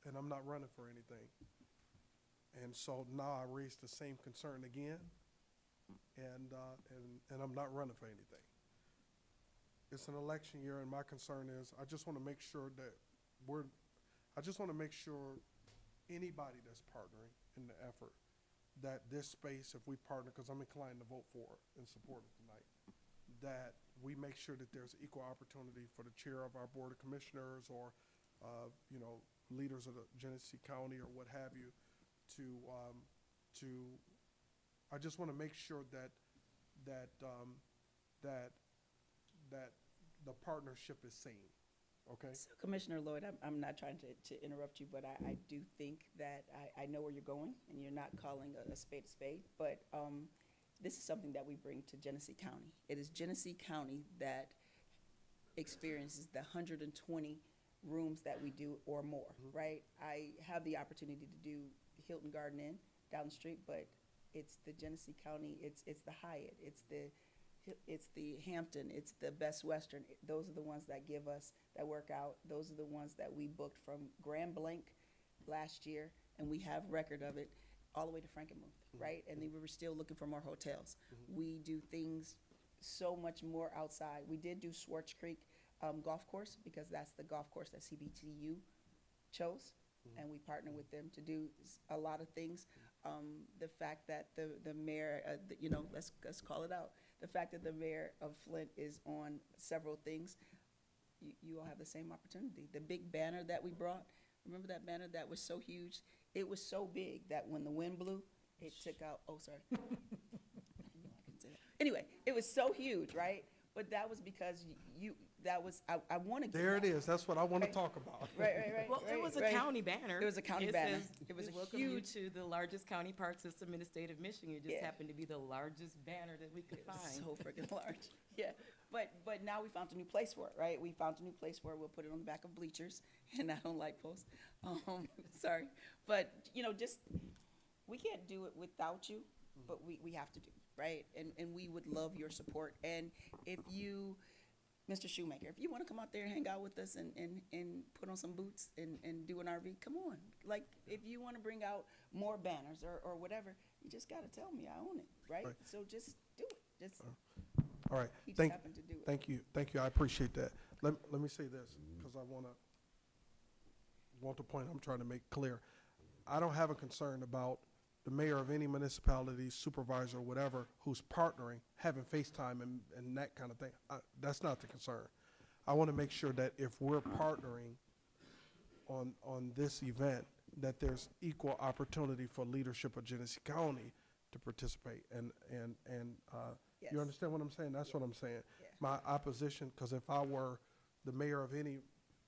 and I'm not running for anything. And so now I raised the same concern again, and I'm not running for anything. It's an election year, and my concern is I just want to make sure that anybody that's partnering in the effort, that this space, if we partner, because I'm inclined to vote for it and support it tonight, that we make sure that there's equal opportunity for the chair of our Board of Commissioners or, leaders of the Genesee County or what have you, I just want to make sure that the partnership is seen. Okay. So Commissioner Lloyd, I'm not trying to interrupt you, but I do think that I know where you're going, and you're not calling a spade a spade, but this is something that we bring to Genesee County. It is Genesee County that experiences the 120 rooms that we do or more, right? I have the opportunity to do Hilton Garden Inn down the street, but it's the Genesee County, it's the Hyatt, it's the Hampton, it's the Best Western. Those are the ones that give us, that work out. Those are the ones that we booked from Grand Blanc last year, and we have record of it, all the way to Frankenmuth, right? And then we were still looking for more hotels. We do things so much more outside. We did do Swartz Creek Golf Course, because that's the golf course that CBTU chose, and we partner with them to do a lot of things. The fact that the mayor, you know, let's call it out. The fact that the mayor of Flint is on several things, you all have the same opportunity. The big banner that we brought, remember that banner that was so huge? It was so big that when the wind blew, it took out, oh, sorry. I knew I couldn't say that. Anyway, it was so huge, right? But that was because I wanted to. There it is. That's what I want to talk about. Right. Well, it was a right. county banner. It was a county It banner. says, It was "We a welcome you huge. to the largest county park system in the state of Michigan." It just Yeah. happened to be the largest banner that we could find. So freaking large. Yeah. But now we found a new place for it, right? We found a new place for it. We'll put it on the back of bleachers, and I don't like posts. Sorry. But, you know, just, we can't do it without you, but we have to do, right? And we would love your support. And if you, Mr. Shoemaker, if you want to come out there and hang out with us and put on some boots and do an RV, come on. Like, if you want to bring out more banners or whatever, you just got to tell me. I own it, right? Right. So just do it. Just. All right. He just happened to do it. Thank you. I appreciate that. Let me say this, because I want the point I'm trying to make clear. I don't have a concern about the mayor of any municipality, supervisor, whatever, who's partnering, having FaceTime and that kind of thing. That's not the concern. I want to make sure that if we're partnering on this event, that there's equal opportunity for leadership of Genesee County to participate. And Yes. you understand what I'm saying? That's what I'm saying. Yeah. My opposition, because if I were the mayor of any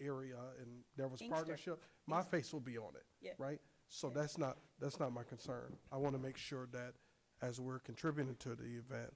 area and there was Inkster. partnership, my face will be on it, Yeah. right? So Yeah. that's not my concern. I want to make sure that as we're contributing to the event,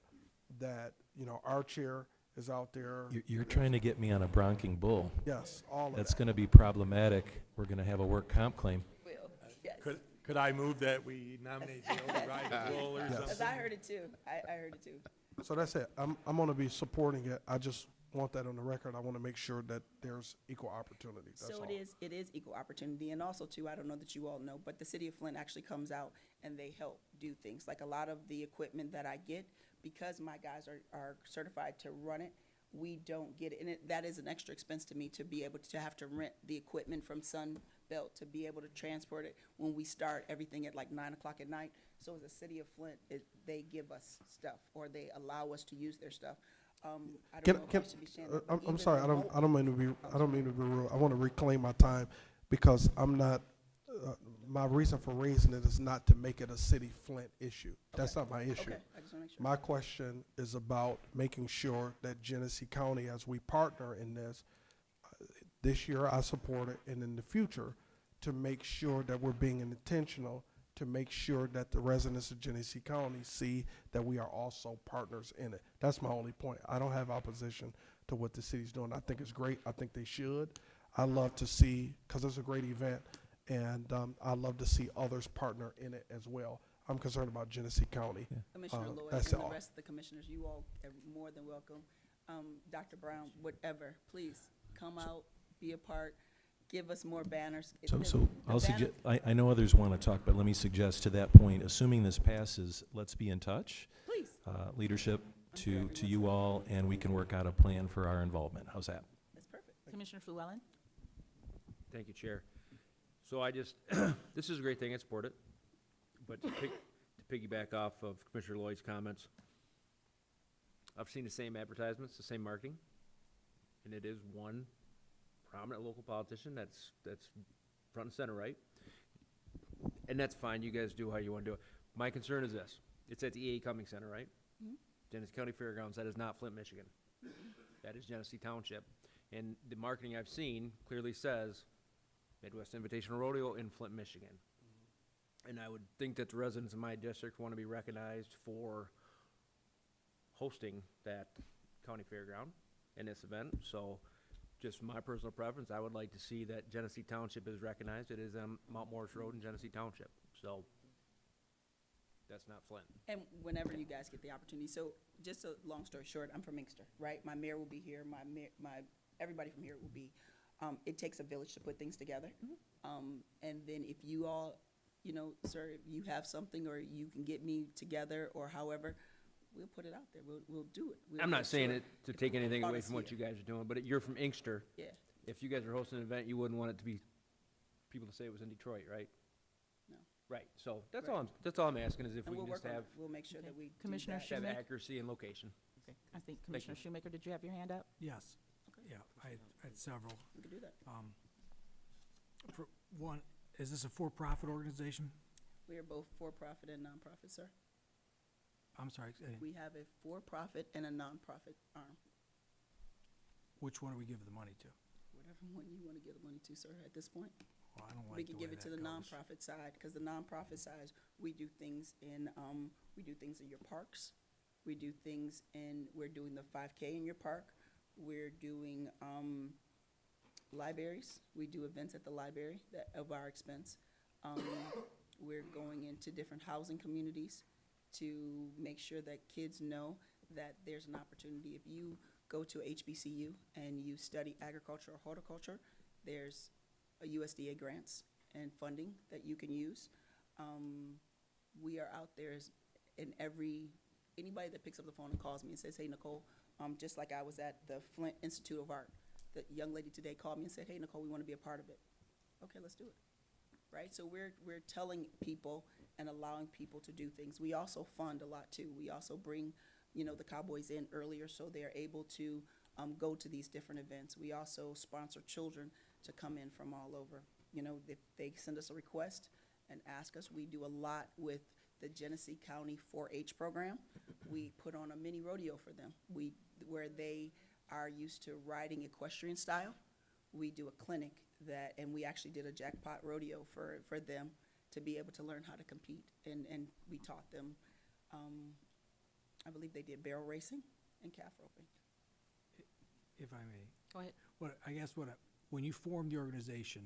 that, you know, our chair is out there. You're trying to get me on a bronking bull. Yes, all of That's that. going to be problematic. We're going to have a work comp claim. Will, yes. Could I move that we nominate Jill to ride the bull or Yes. Because something? I heard it too. I heard it too. So that's it. I'm going to be supporting it. I just want that on the record. I want to make sure that there's equal opportunity. That's So all. it is equal opportunity. And also too, I don't know that you all know, but the city of Flint actually comes out and they help do things. Like a lot of the equipment that I get, because my guys are certified to run it, we don't get it. And that is an extra expense to me to be able to have to rent the equipment from Sunbelt to be able to transport it when we start everything at like 9 o'clock at night. So as a city of Flint, they give us stuff or they allow us to use their stuff. I don't know if I should be sharing that, but I'm even sorry. I remote- don't mean to be rude. I want to reclaim my time because I'm not. My reason for raising it is not to make it a city Flint issue. That's not my issue. Okay, I just want to make sure. My question is about making sure that Genesee County, as we partner in this year I support it, and in the future, to make sure that we're being intentional, to make sure that the residents of Genesee County see that we are also partners in it. That's my only point. I don't have opposition to what the city's doing. I think it's great. I think they should. I love to see, because it's a great event, and I love to see others partner in it as well. I'm concerned about Genesee County. Commissioner Lloyd and That's the all. rest of the commissioners, you all are more than welcome. Dr. Brown, whatever, please come out, be a part, give us more banners. So I'll banner- suggest, I know others want to talk, but let me suggest to that point, assuming this passes, let's be in touch. Please. Leadership to you all, and we can work out a plan for our involvement. How's that? That's perfect. Commissioner Flewellen? Thank you, Chair. So I just, this is a great thing, I support it, but to piggyback off of Commissioner Lloyd's comments, I've seen the same advertisements, the same marketing, and it is one prominent local politician that's front and center, right? And that's fine, you guys do how you want to do it. My concern is this, it's at the EA Cummings Center, right? Genesee County Fairgrounds, that is not Flint, Michigan. That is Genesee Township. And the marketing I've seen clearly says Midwest Invitational Rodeo in Flint, Michigan. And I would think that the residents in my district want to be recognized for hosting that county fairground in this event. So just my personal preference, I would like to see that Genesee Township is recognized. It is on Mount Morris Road in Genesee Township, so that's not Flint. And whenever you guys get the opportunity, so just a long story short, I'm from Inkster, right? My mayor will be here, everybody from here will be. It takes a village to put things together. And then if you all, you know, sir, if you have something or you can get me together or however, we'll put it out there. We'll do it. We'll I'm make not saying sure it to take anything away from what honestly, you guys are doing, but you're from Inkster. Yeah, If you guys are hosting an event, you wouldn't want it to be, people to say it was in Detroit, right? no. Right, so that's Right. all I'm asking is if And we we'll can just work on have, it. We'll make sure Okay. that we do Commissioner that. have Schmidt? accuracy and location. Okay, I think you. Commissioner Shoemaker, did you have your hand up? Yes, Okay. yeah, I had several. We can do that. For one, is this a for-profit organization? We are both for-profit and nonprofit, sir. I'm sorry, We have a for-profit and a nonprofit arm. which one do we give the money to? Whatever one you want to give the money to, sir, at this point. Well, I don't We like can the give way it to that the goes. nonprofit side, because the nonprofit side, we do things in your parks. We do things we're doing the 5K in your park. We're doing, libraries. We do events at the library of our expense. We're going into different housing communities to make sure that kids know that there's an opportunity. If you go to HBCU and you study agriculture or horticulture, there's a USDA grants and funding that you can use. We are out there in anybody that picks up the phone and calls me and says, hey, Nicole, just like I was at the Flint Institute of Art, the young lady today called me and said, hey, Nicole, we want to be a part of it. Okay, let's do it. Right? So we're telling people and allowing people to do things. We also fund a lot too. We also bring, the Cowboys in earlier so they're able to go to these different events. We also sponsor children to come in from all over. If they send us a request and ask us, we do a lot with the Genesee County 4-H program. We put on a mini rodeo for them. Where they are used to riding equestrian style. We do a clinic and we actually did a jackpot rodeo for them to be able to learn how to compete. And we taught them, I believe they did barrel racing and calf roping. If I may. Go ahead. When you formed the organization,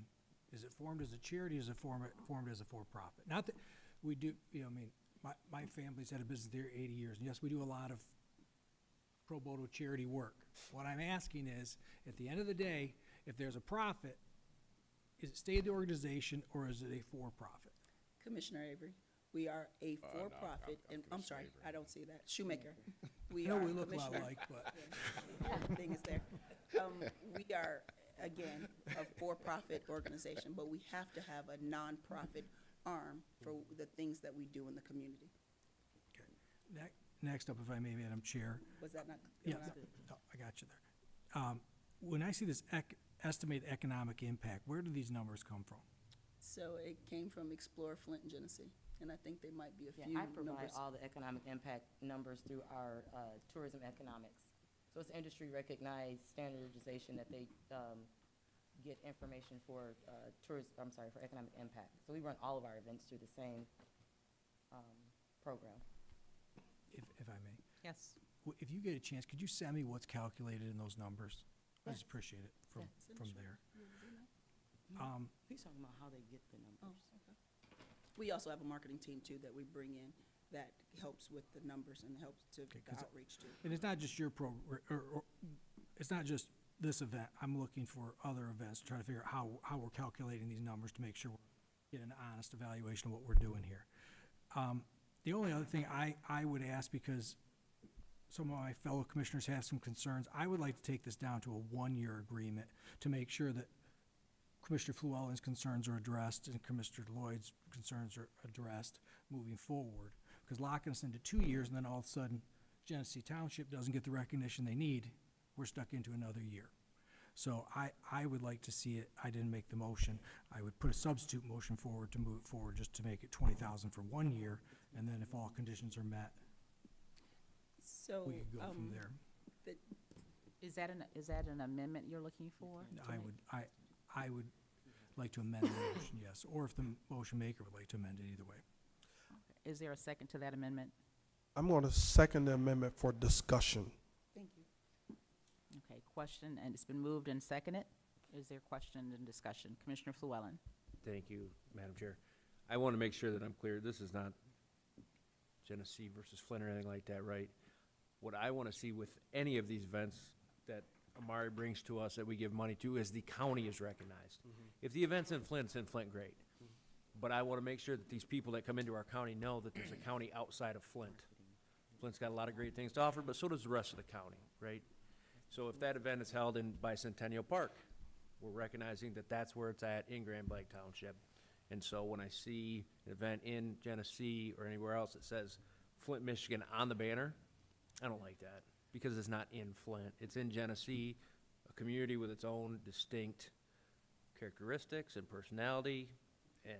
is it formed as a charity, or is it formed as a for-profit? Not that we do, my family's had a business there 80 years, and yes, we do a lot of pro bono charity work. What I'm asking is, at the end of the day, if there's a profit, is it stay the organization, or is it a for-profit? Commissioner Avery, we are a No, for-profit, I'm and I'm sorry, Commissioner I don't see that. Shoemaker. I know we look a lot alike, but. Thing is there. We are, again, a for-profit organization, but we have to have a nonprofit arm for the things that we do in the community. Next up, if I may, Madam Chair. Was that not? Yeah, not- no, I got you there. When I see this estimated economic impact, where do these numbers come from? So it came from Explore Flint and Genesee, and I think there might be a Yeah, few I provide numbers. all the economic impact numbers through our tourism economics. So it's industry recognized standardization that they get information for for economic impact. So we run all of our events through the same program. If I may. Yes. If you get a chance, could you send me what's calculated in those numbers? I just Yes. appreciate it from there. He's talking about how they get the numbers. We also have a marketing team too that we bring in that helps with the numbers and helps to the 'cause outreach too. And it's not just your or it's not just this event. I'm looking for other events, to try to figure out how we're calculating these numbers to make sure we're getting an honest evaluation of what we're doing here. The only other thing I would ask, because some of my fellow commissioners have some concerns, I would like to take this down to a one-year agreement to make sure that Commissioner Flewellen's concerns are addressed and Commissioner Lloyd's concerns are addressed moving forward. Because locking us into 2 years and then all of a sudden Genesee Township doesn't get the recognition they need, we're stuck into another year. So I would like to see it, I didn't make the motion, I would put a substitute motion forward to move it forward, just to make it 20,000 for 1 year, and then if all conditions are met, So, we could go from there. Is that an amendment you're looking for? I would like to amend the motion, yes, or if the motion maker would like to amend it, either way. Is there a second to that amendment? I'm going to second the amendment for discussion. Thank you. Okay, question, and it's been moved and seconded. Is there question and discussion? Commissioner Flewellen. Thank you, Madam Chair. I want to make sure that I'm clear. This is not Genesee versus Flint or anything like that, right? What I want to see with any of these events that Amari brings to us that we give money to is the county is recognized. If the event's in Flint, it's in Flint, great. But I want to make sure that these people that come into our county know that there's a county outside of Flint. Flint's got a lot of great things to offer, but so does the rest of the county, right? So if that event is held in Bicentennial Park, we're recognizing that that's where it's at in Grand Blanc Township. And so when I see an event in Genesee or anywhere else that says Flint, Michigan on the banner, I don't like that because it's not in Flint. It's in Genesee, a community with its own distinct characteristics and personality and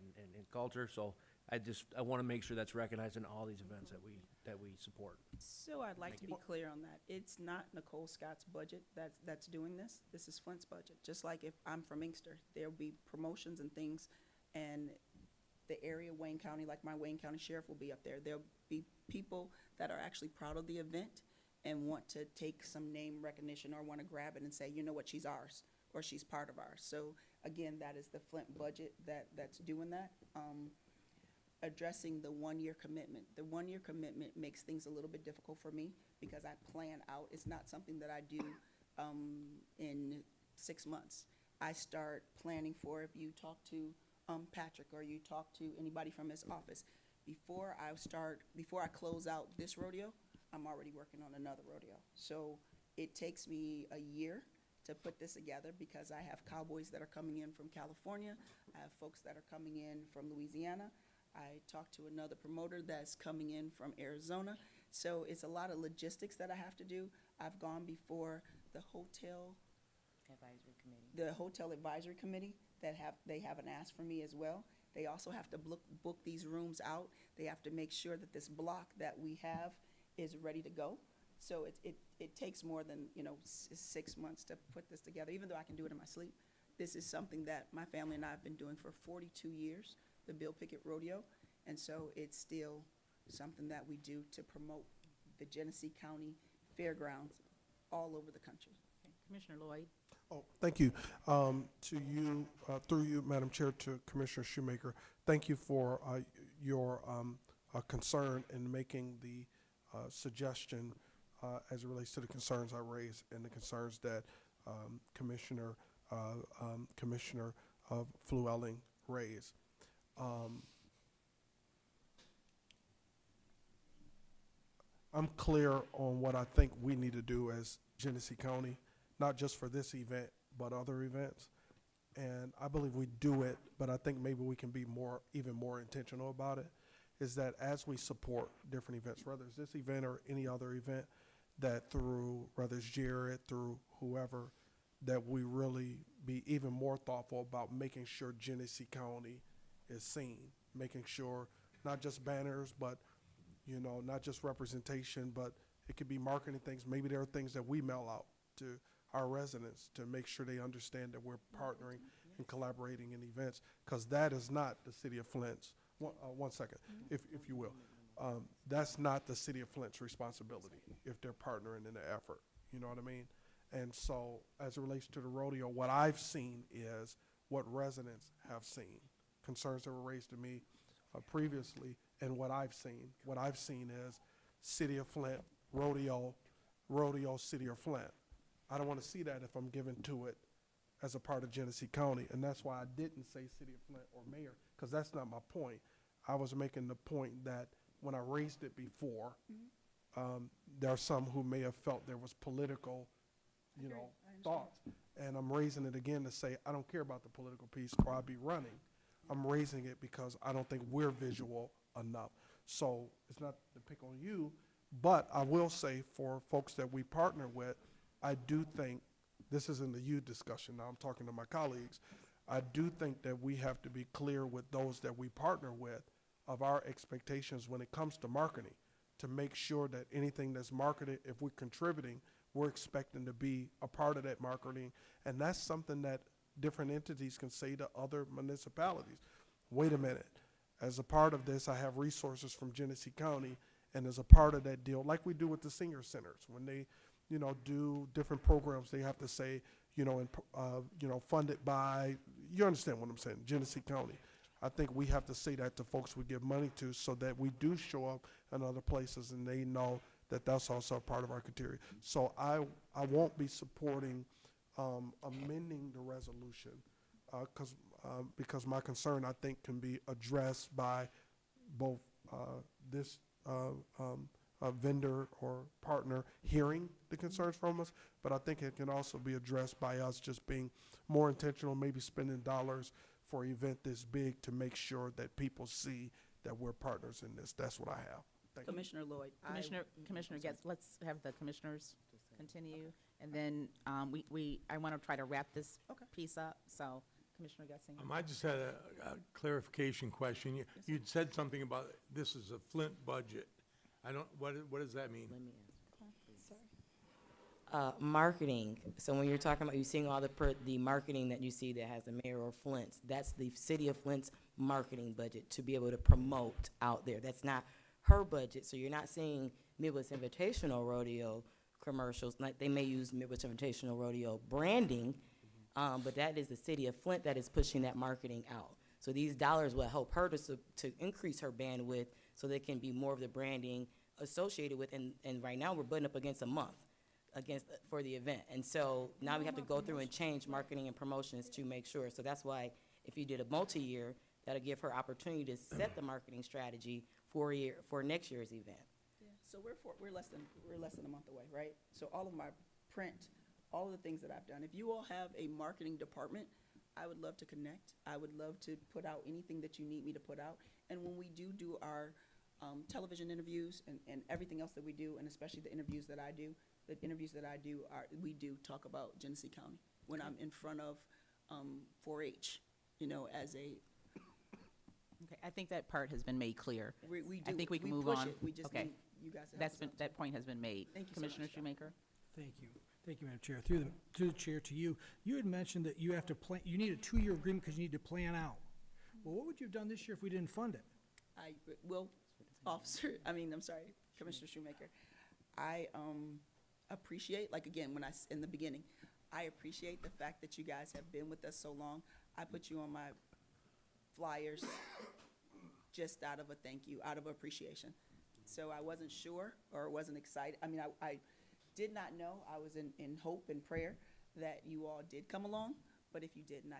culture. So I want to make sure that's recognized in all these events that we support. So I'd like to be clear on that. It's not Nicole Scott's budget that's doing this. This is Flint's budget. Just like if I'm from Inkster, there'll be promotions and things, and the area, Wayne County, like my Wayne County Sheriff will be up there. There'll be people that are actually proud of the event and want to take some name recognition or want to grab it and say, you know what, she's ours, or she's part of ours. So again, that is the Flint budget that's doing that. Addressing the one-year commitment. The one-year commitment makes things a little bit difficult for me because I plan out. It's not something that I do in 6 months. I start planning for, if you talk to Patrick or you talk to anybody from his office, before I close out this rodeo, I'm already working on another rodeo. So it takes me a year to put this together because I have cowboys that are coming in from California. I have folks that are coming in from Louisiana. I talked to another promoter that's coming in from Arizona. So it's a lot of logistics that I have to do. I've gone before the hotel advisory committee they haven't asked for me as well. They also have to book these rooms out. They have to make sure that this block that we have is ready to go. So it takes more than 6 months to put this together, even though I can do it in my sleep. This is something that my family and I have been doing for 42 years. The Bill Pickett Rodeo, and so it's still something that we do to promote the Genesee County Fairgrounds all over the country. Okay. Commissioner Lloyd. Oh, thank you. To you, through you, Madam Chair, to Commissioner Shoemaker, thank you for your concern in making the suggestion as it relates to the concerns I raised and the concerns that Commissioner Flewellen raised. I'm clear on what I think we need to do as Genesee County, not just for this event, but other events. And I believe we do it, but I think maybe we can be even more intentional about it, is that as we support different events, whether it's this event or any other event, that through, whether it's Jared, through whoever, that we really be even more thoughtful about making sure Genesee County is seen, making sure not just banners, but not just representation, but it could be marketing things. Maybe there are things that we mail out to our residents to make sure they understand that we're partnering and collaborating in events, because that is not the city of Flint's. One second, if you will. That's not the city of Flint's responsibility if they're partnering in the effort. You know what I mean? And so as it relates to the rodeo, what I've seen is what residents have seen, concerns that were raised to me previously, and what I've seen is City of Flint, rodeo, City of Flint. I don't want to see that if I'm given to it as a part of Genesee County, and that's why I didn't say City of Flint or mayor, because that's not my point. I was making the point that when I raised it before, there are some who may have felt there was political, thoughts. And I'm raising it again to say, I don't care about the political piece or I'll be running. I'm raising it because I don't think we're visual enough. So it's not to pick on you, but I will say for folks that we partner with, I do think, this isn't the you discussion now, I'm talking to my colleagues, I do think that we have to be clear with those that we partner with of our expectations when it comes to marketing, to make sure that anything that's marketed, if we're contributing, we're expecting to be a part of that marketing. And that's something that different entities can say to other municipalities. Wait a minute, as a part of this, I have resources from Genesee County, and as a part of that deal, like we do with the senior centers, when they do different programs, they have to say, funded by, you understand what I'm saying, Genesee County. I think we have to say that to folks we give money to so that we do show up in other places and they know that that's also a part of our criteria. So I won't be supporting amending the resolution because my concern, I think, can be addressed by both this vendor or partner hearing the concerns from us, but I think it can also be addressed by us just being more intentional, maybe spending dollars for an event this big to make sure that people see that we're partners in this. That's what I have. Thank you. Commissioner Lloyd, Commissioner Getz, let's have the commissioners continue, and then I want to try to wrap this piece up, so Commissioner Getzinger. I just had a clarification question. You'd said something about this is a Flint budget. What does that mean? Let me answer. Marketing. So when you're talking about, you're seeing all the marketing that you see that has the mayor of Flint, that's the city of Flint's marketing budget to be able to promote out there. That's not her budget. So you're not seeing Midwest Invitational Rodeo commercials. Like they may use Midwest Invitational Rodeo branding, but that is the city of Flint that is pushing that marketing out. So these dollars will help her to increase her bandwidth so there can be more of the branding associated with, and right now we're butting up against a month for the event. And so now we have to go through and change marketing and promotions to make sure. So that's why if you did a multi-year, that'll give her opportunity to set the marketing strategy for next year's event. Yeah. So we're less than a month away, right? So all of my print, all of the things that I've done, if you all have a marketing department, I would love to connect. I would love to put out anything that you need me to put out. And when we do our television interviews and everything else that we do, and especially the interviews that I do, we do talk about Genesee County when I'm in front of 4-H, as a. Okay, I think that part has been made clear. We do. I think we can move push on. it. We just Okay. need you guys to help us out. That point has been made. Thank you so Commissioner much, Scott. Shoemaker? Thank you. Thank you, Madam Chair. Through the chair to you, you had mentioned that you have to plan, you need a 2-year agreement because you need to plan out. Well, what would you have done this year if we didn't fund it? Commissioner Shoemaker, I appreciate, like again, in the beginning, I appreciate the fact that you guys have been with us so long. I put you on my flyers just out of a thank you, out of appreciation. So I wasn't sure or wasn't excited. I mean, I did not know. I was in hope and prayer that you all did come along, but if you didn't,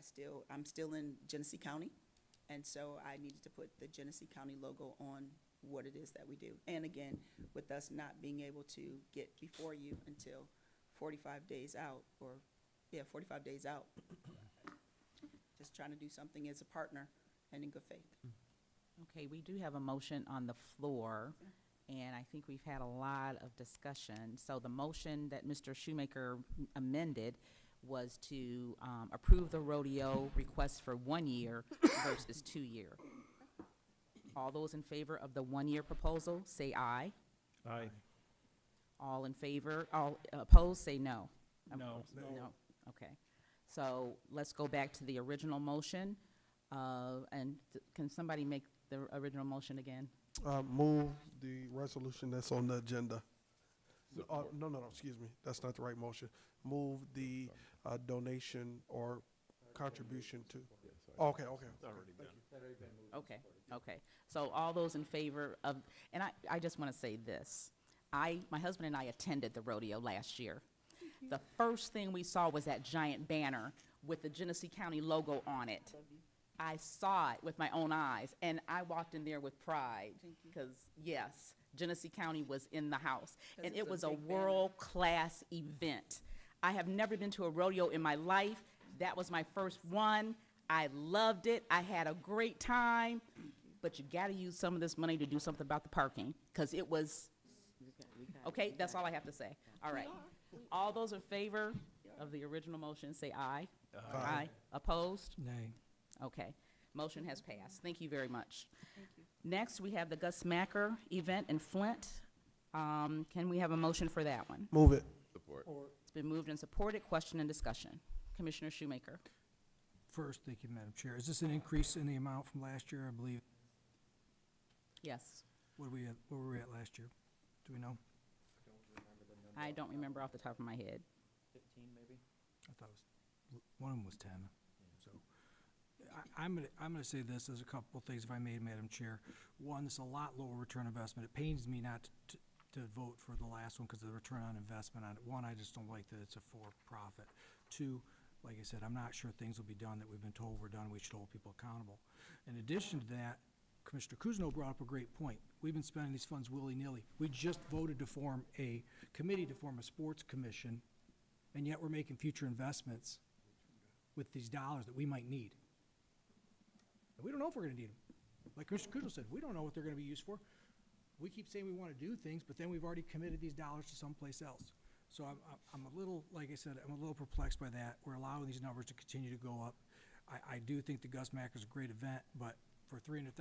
I'm still in Genesee County, and so I needed to put the Genesee County logo on what it is that we do. And again, with us not being able to get before you until 45 days out, 45 days out, just trying to do something as a partner and in good faith. Okay, we do have a motion on the floor, and I think we've had a lot of discussion. So the motion that Mr. Shoemaker amended was to approve the rodeo request for 1 year versus 2 year. All those in favor of the 1 year proposal, say aye. Aye. All in favor, all opposed, say no. No. No, okay. So let's go back to the original motion, and can somebody make the original motion again? Move the resolution that's on the agenda. No, excuse me. That's not the right motion. Move the donation or contribution to. Okay. Okay. So all those in favor of, and I just want to say this. My husband and I attended the rodeo last year. The first thing we saw was that giant banner with the Genesee County logo on it. I saw it with my own eyes, and I walked in there with pride because, yes, Genesee County was in the house, and it was a world-class event. I have never been to a rodeo in my life. That was my first one. I loved it. I had a great time, but you got to use some of this money to do something about the parking because it was, okay, that's all I have to say. All right. All those in favor of the original motion, say aye. Aye. Opposed? Nay. Okay, motion has passed. Thank you very much. Next, we have the Gus Macker event in Flint. Can we have a motion for that one? Move it. Support. It's been moved and supported. Question and discussion. Commissioner Shoemaker. First, thank you, Madam Chair. Is this an increase in the amount from last year, I believe? Yes. Where were we at last year? Do we know? I don't remember off the top of my head. 15 maybe? I thought one of them was 10. So I'm gonna say this, there's a couple things if I may, Madam Chair. One, it's a lot lower return investment. It pains me not to vote for the last one because of the return on investment on it. One, I just don't like that it's a for-profit. Two, like I said, I'm not sure things will be done that we've been told were done. We should hold people accountable. In addition to that, Commissioner Kuzno brought up a great point. We've been spending these funds willy-nilly. We just voted to form a committee to form a sports commission, and yet we're making future investments with these dollars that we might need. And we don't know if we're gonna need them. Like Commissioner Kuzno said, we don't know what they're gonna be used for. We keep saying we wanna do things, but then we've already committed these dollars to someplace else. So I'm a little, like I said, I'm a little perplexed by that. We're allowing these numbers to continue to go up. I do think the Gus Macker's a great event, but for $300,000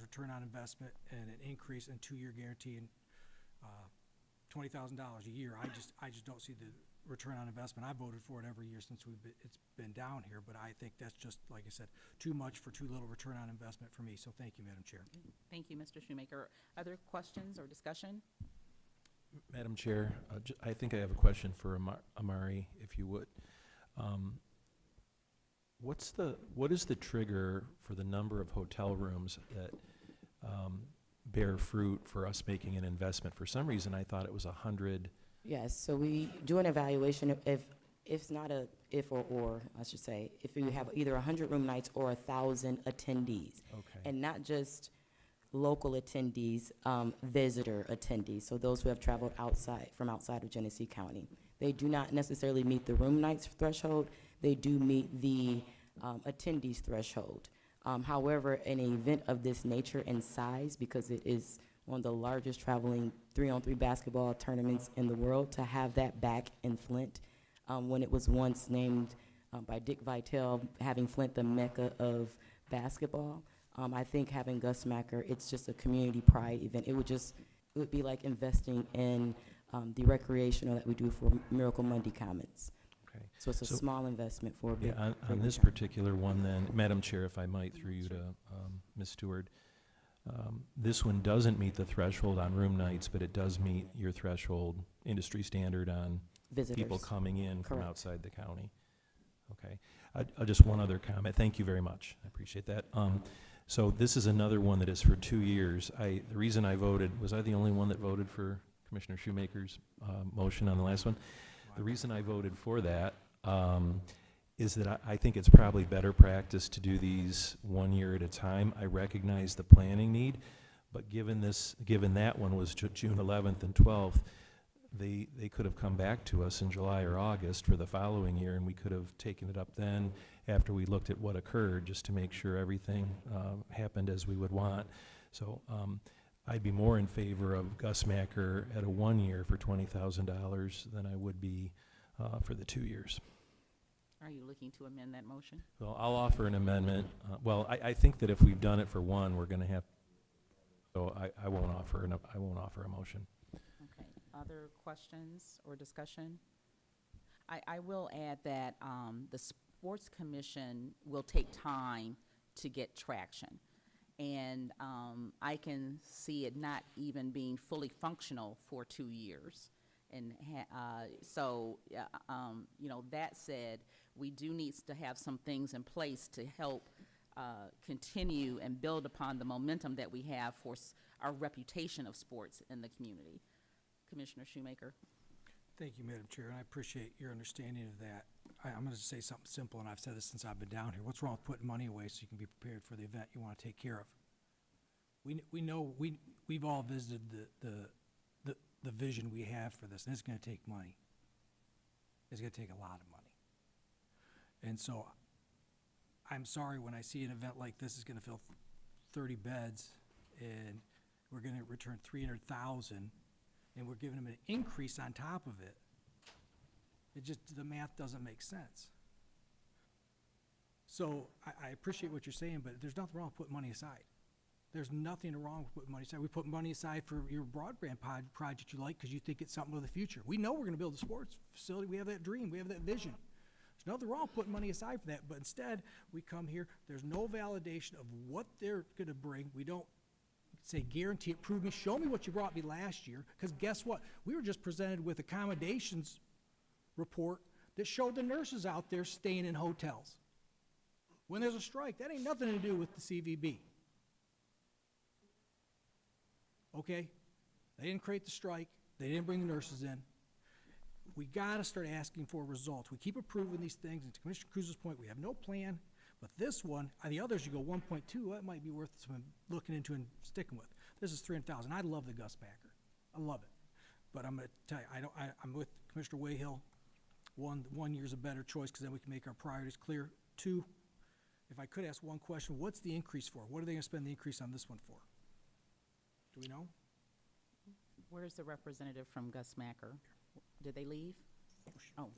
return on investment and an increase in 2-year guarantee and $20,000 a year, I just don't see the return on investment. I voted for it every year since it's been down here, but I think that's just, like I said, too much for too little return on investment for me. So thank you, Madam Chair. Thank you, Mr. Shoemaker. Other questions or discussion? Madam Chair, I think I have a question for Amari, if you would. What is the trigger for the number of hotel rooms that bear fruit for us making an investment? For some reason, I thought it was 100. Yes, so we do an evaluation if it's not a if or I should say, if you have either 100 room nights or 1,000 attendees. Okay. And not just local attendees, visitor attendees, so those who have traveled from outside of Genesee County. They do not necessarily meet the room nights threshold. They do meet the attendees threshold. However, an event of this nature and size, because it is one of the largest traveling 3-on-3 basketball tournaments in the world, to have that back in Flint, when it was once named by Dick Vitale, having Flint the mecca of basketball, I think having Gus Macker, it's just a community pride event. It would be like investing in the recreational that we do for Miracle Monday Commons. Okay. So it's a small investment for a big. Yeah, on big this return. particular one then, Madam Chair, if I might, through you to Ms. Stewart, this one doesn't meet the threshold on room nights, but it does meet your threshold industry standard on Visitors. people coming in from Correct. outside the county. Okay. Just one other comment. Thank you very much. I appreciate that. So this is another one that is for 2 years. The reason I voted, was I the only one that voted for Commissioner Shoemaker's motion on the last one? The reason I voted for that is that I think it's probably better practice to do these 1 year at a time. I recognize the planning need, but given that one was June 11th and 12th, they could have come back to us in July or August for the following year, and we could have taken it up then after we looked at what occurred, just to make sure everything happened as we would want. So I'd be more in favor of Gus Macker at a 1 year for $20,000 than I would be for the 2 years. Are you looking to amend that motion? Well, I'll offer an amendment. I think that if we've done it for one, we're going to have, so I won't offer a motion. Okay. Other questions or discussion? I will add that the Sports Commission will take time to get traction. And I can see it not even being fully functional for 2 years. And that said, we do need to have some things in place to help continue and build upon the momentum that we have for our reputation of sports in the community. Commissioner Shoemaker. Thank you, Madam Chair, and I appreciate your understanding of that. I'm going to say something simple, and I've said this since I've been down here. What's wrong with putting money away so you can be prepared for the event you want to take care of? We know we've all visited the vision we have for this, and it's going to take money. It's going to take a lot of money. And so I'm sorry when I see an event like this is going to fill 30 beds, and we're going to return $300,000, and we're giving them an increase on top of it. The math doesn't make sense. So I appreciate what you're saying, but there's nothing wrong with putting money aside. There's nothing wrong with putting money aside. We put money aside for your broadband project you like because you think it's something of the future. We know we're going to build a sports facility. We have that dream. We have that vision. There's nothing wrong with putting money aside for that, but instead we come here. There's no validation of what they're going to bring. We don't say guarantee it, prove me, show me what you brought me last year, because guess what? We were just presented with accommodations report that showed the nurses out there staying in hotels. When there's a strike, that ain't nothing to do with the CVB. Okay? They didn't create the strike. They didn't bring the nurses in. We gotta start asking for results. We keep approving these things, and to Commissioner Cruz's point, we have no plan, but this one, on the others, you go 1.2, that might be worth some looking into and sticking with. This is 300,000. I love the Gus Packer. I love it. But I'm gonna tell you, I'm with Commissioner Wayhill. One year's a better choice, because then we can make our priorities clear. Two, if I could ask one question, what's the increase for? What are they gonna spend the increase on this one for? Do we know? Where's the representative from Gus Macker? Did they leave? Oh.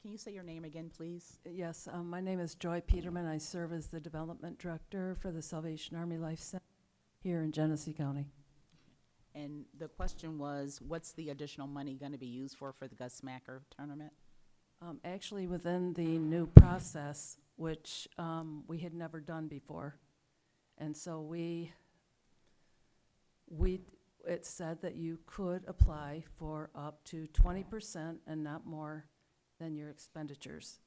Can you say your name again, please? Yes, my name is Joy Peterman. I serve as the Development Director for the Salvation Army Life Center here in Genesee County. And the question was, what's the additional money going to be used for the Gus Macker tournament? Actually, within the new process, which we had never done before. And so it said that you could apply for up to 20% and not more than your expenditures.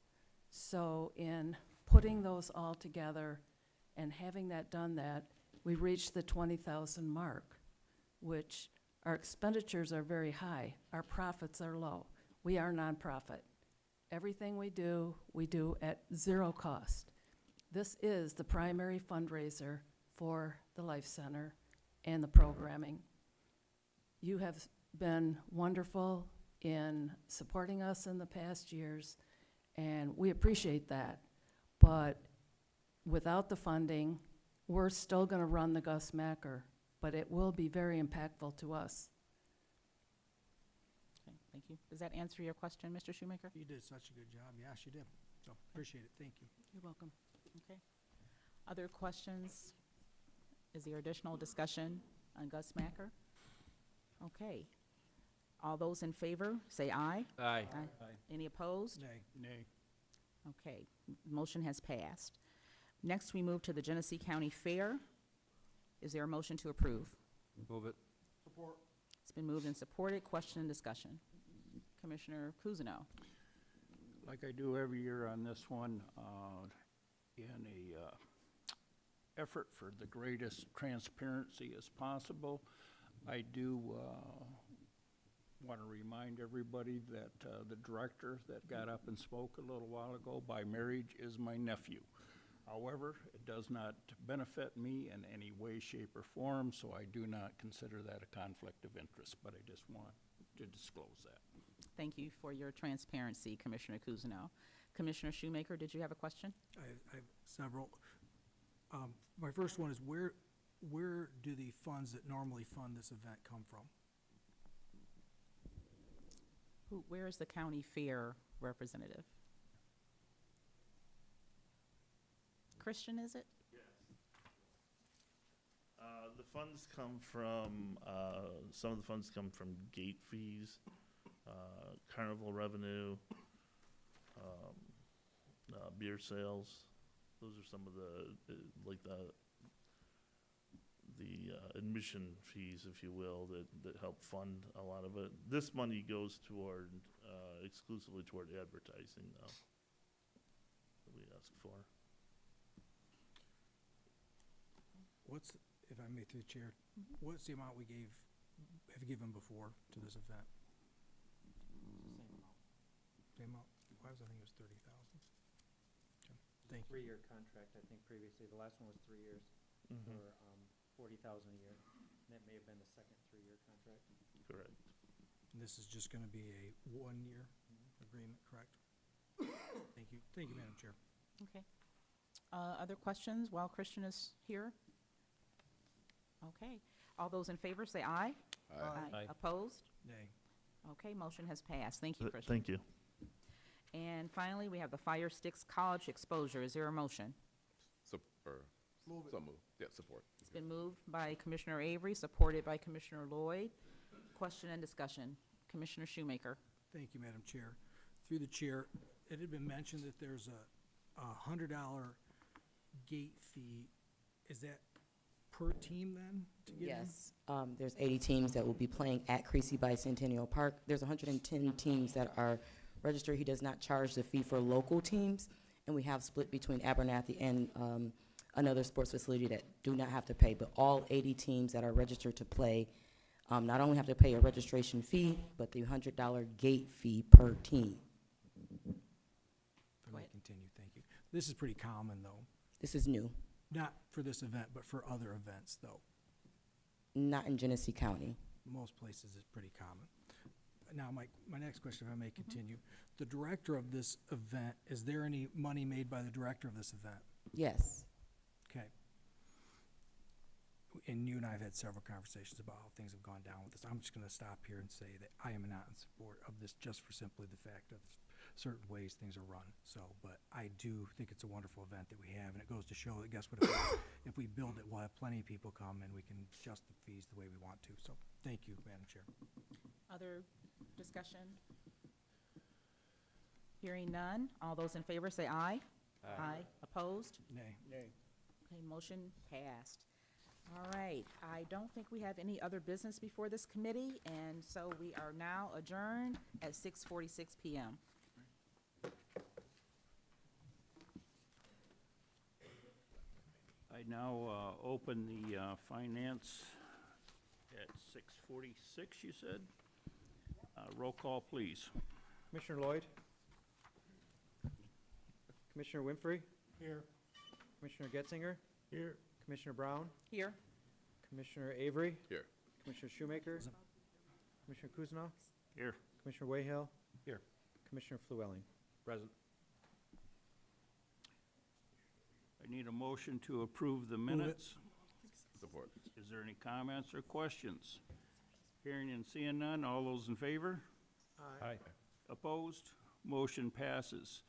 So in putting those all together and having that done, we reached the 20,000 mark, which our expenditures are very high. Our profits are low. We are nonprofit. Everything we do at zero cost. This is the primary fundraiser for the Life Center and the programming. You have been wonderful in supporting us in the past years, and we appreciate that. But without the funding, we're still going to run the Gus Macker, but it will be very impactful to us. Okay, thank you. Does that answer your question, Mr. Shoemaker? You did such a good job. Yes, you did. So appreciate it. Thank you. You're welcome. Okay. Other questions? Is there additional discussion on Gus Macker? Okay. All those in favor, say aye. Aye. Any opposed? Nay. Nay. Okay, motion has passed. Next, we move to the Genesee County Fair. Is there a motion to approve? Move it. Support. It's been moved and supported. Question and discussion. Commissioner Cousineau. Like I do every year on this one, in a effort for the greatest transparency as possible, I do want to remind everybody that the director that got up and spoke a little while ago by marriage is my nephew. However, it does not benefit me in any way, shape, or form, so I do not consider that a conflict of interest, but I just want to disclose that. Thank you for your transparency, Commissioner Cousineau. Commissioner Shoemaker, did you have a question? I have several. My first one is where do the funds that normally fund this event come from? Where is the county fair representative? Christian, is it? Yes. The funds come from, some of the funds come from gate fees, carnival revenue, beer sales. Those are some of the, like the admission fees, if you will, that help fund a lot of it. This money goes toward, exclusively toward advertising, though, that we ask for. What's, if I may through the chair, what's the amount we have given before to this event? Same amount? Why was I think it was 30,000? Okay. Thank you. 3-year contract, I think previously. The last one was 3 years for 40,000 a year. And that may have been the second 3-year contract. Correct. And this is just going to be a 1-year agreement, correct? Thank you. Thank you, Madam Chair. Okay. Other questions while Christian is here? Okay. All those in favor say aye. Aye. Aye. Opposed? Nay. Okay, motion has passed. Thank you, Christian. Thank you. And finally, we have the Fire Sticks College exposure. Is there a motion? Move it. So moved. Yeah, support. It's been moved by Commissioner Avery, supported by Commissioner Lloyd. Question and discussion. Commissioner Shoemaker. Thank you, Madam Chair. Through the chair, it had been mentioned that there's a $100 gate fee. Is that per team then to get in? Yes, there's 80 teams that will be playing at Creasy Bicentennial Park. There's 110 teams that are registered. He does not charge the fee for local teams, and we have split between Abernathy and another sports facility that do not have to pay. But all 80 teams that are registered to play not only have to pay a registration fee, but the $100 gate fee per team. If I may continue, thank you. This is pretty common, though. This is new, Not for this event, but for other events, though. not in Genesee County. Most places it's pretty common. Now, my next question, if I may continue. The director of this event, is there any money made by the director of this event? Yes. Okay. And you and I have had several conversations about how things have gone down with this. I'm just gonna stop here and say that I am not in support of this just for simply the fact of certain ways things are run. So, but I do think it's a wonderful event that we have, and it goes to show that guess what, if we build it, we'll have plenty of people come and we can adjust the fees the way we want to. So, thank you, Madam Chair. Other discussion? Hearing none. All those in favor say aye. Aye. Opposed? Nay. Nay. Okay, motion passed. All right, I don't think we have any other business before this committee, and so we are now adjourned at 6:46 PM. I now open the finance at 6:46, you said? Roll call, please. Commissioner Lloyd? Commissioner Winfrey? Here. Commissioner Getzinger? Here. Commissioner Brown? Here. Commissioner Avery? Here. Commissioner Shoemaker? Commissioner Kuzma? Here. Commissioner Wayhill? Here. Commissioner Flewelling? Present. I need a motion to approve the minutes. Support. Is there any comments or questions? Hearing and seeing none, all those in favor? Aye. Opposed? Motion passes.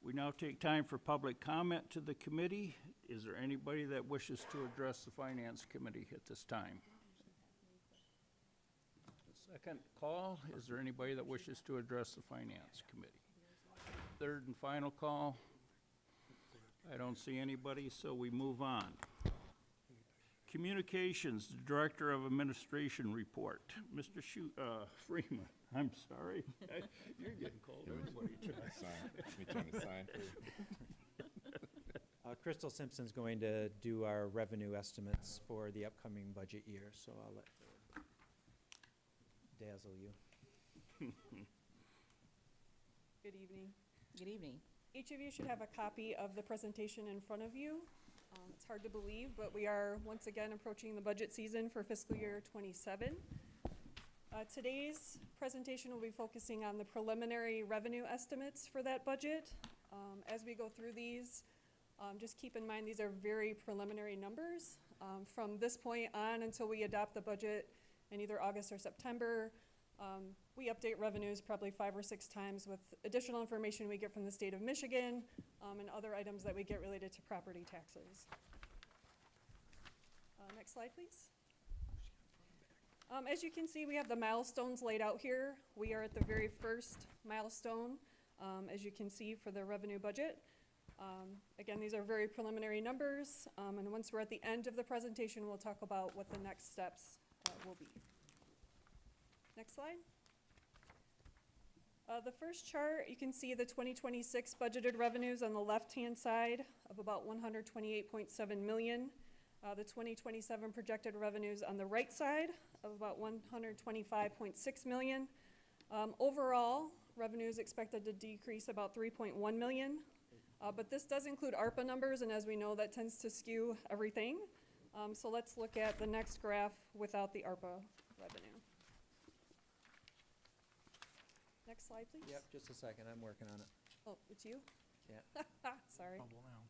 We now take time for public comment to the committee. Is there anybody that wishes to address the Finance Committee at this time? Second call, is there anybody that wishes to address the Finance Committee? Third and final call. I don't see anybody, so we move on. Communications, Director of Administration report. Mr. Freeman, I'm sorry. You're getting called everybody tonight. Let me turn the sign for you. Crystal Simpson's going to do our revenue estimates for the upcoming budget year, so I'll let her dazzle you. Good evening. Good evening. Each of you should have a copy of the presentation in front of you. It's hard to believe, but we are once again approaching the budget season for fiscal year '27. Today's presentation will be focusing on the preliminary revenue estimates for that budget. As we go through these, just keep in mind these are very preliminary numbers. From this point on until we adopt the budget in either August or September, we update revenues probably 5 or 6 times with additional information we get from the state of Michigan and other items that we get related to property taxes. Next slide, please. As you can see, we have the milestones laid out here. We are at the very first milestone, as you can see, for the revenue budget. Again, these are very preliminary numbers, and once we're at the end of the presentation, we'll talk about what the next steps will be. Next slide. The first chart, you can see the 2026 budgeted revenues on the left-hand side of about 128.7 million. The 2027 projected revenues on the right side of about 125.6 million. Overall, revenue is expected to decrease about 3.1 million. But this does include ARPA numbers, and as we know, that tends to skew everything. So let's look at the next graph without the ARPA revenue. Next slide, please. Yep, just a second, I'm working on it. Oh, it's you? Yeah. Sorry. Bubble now.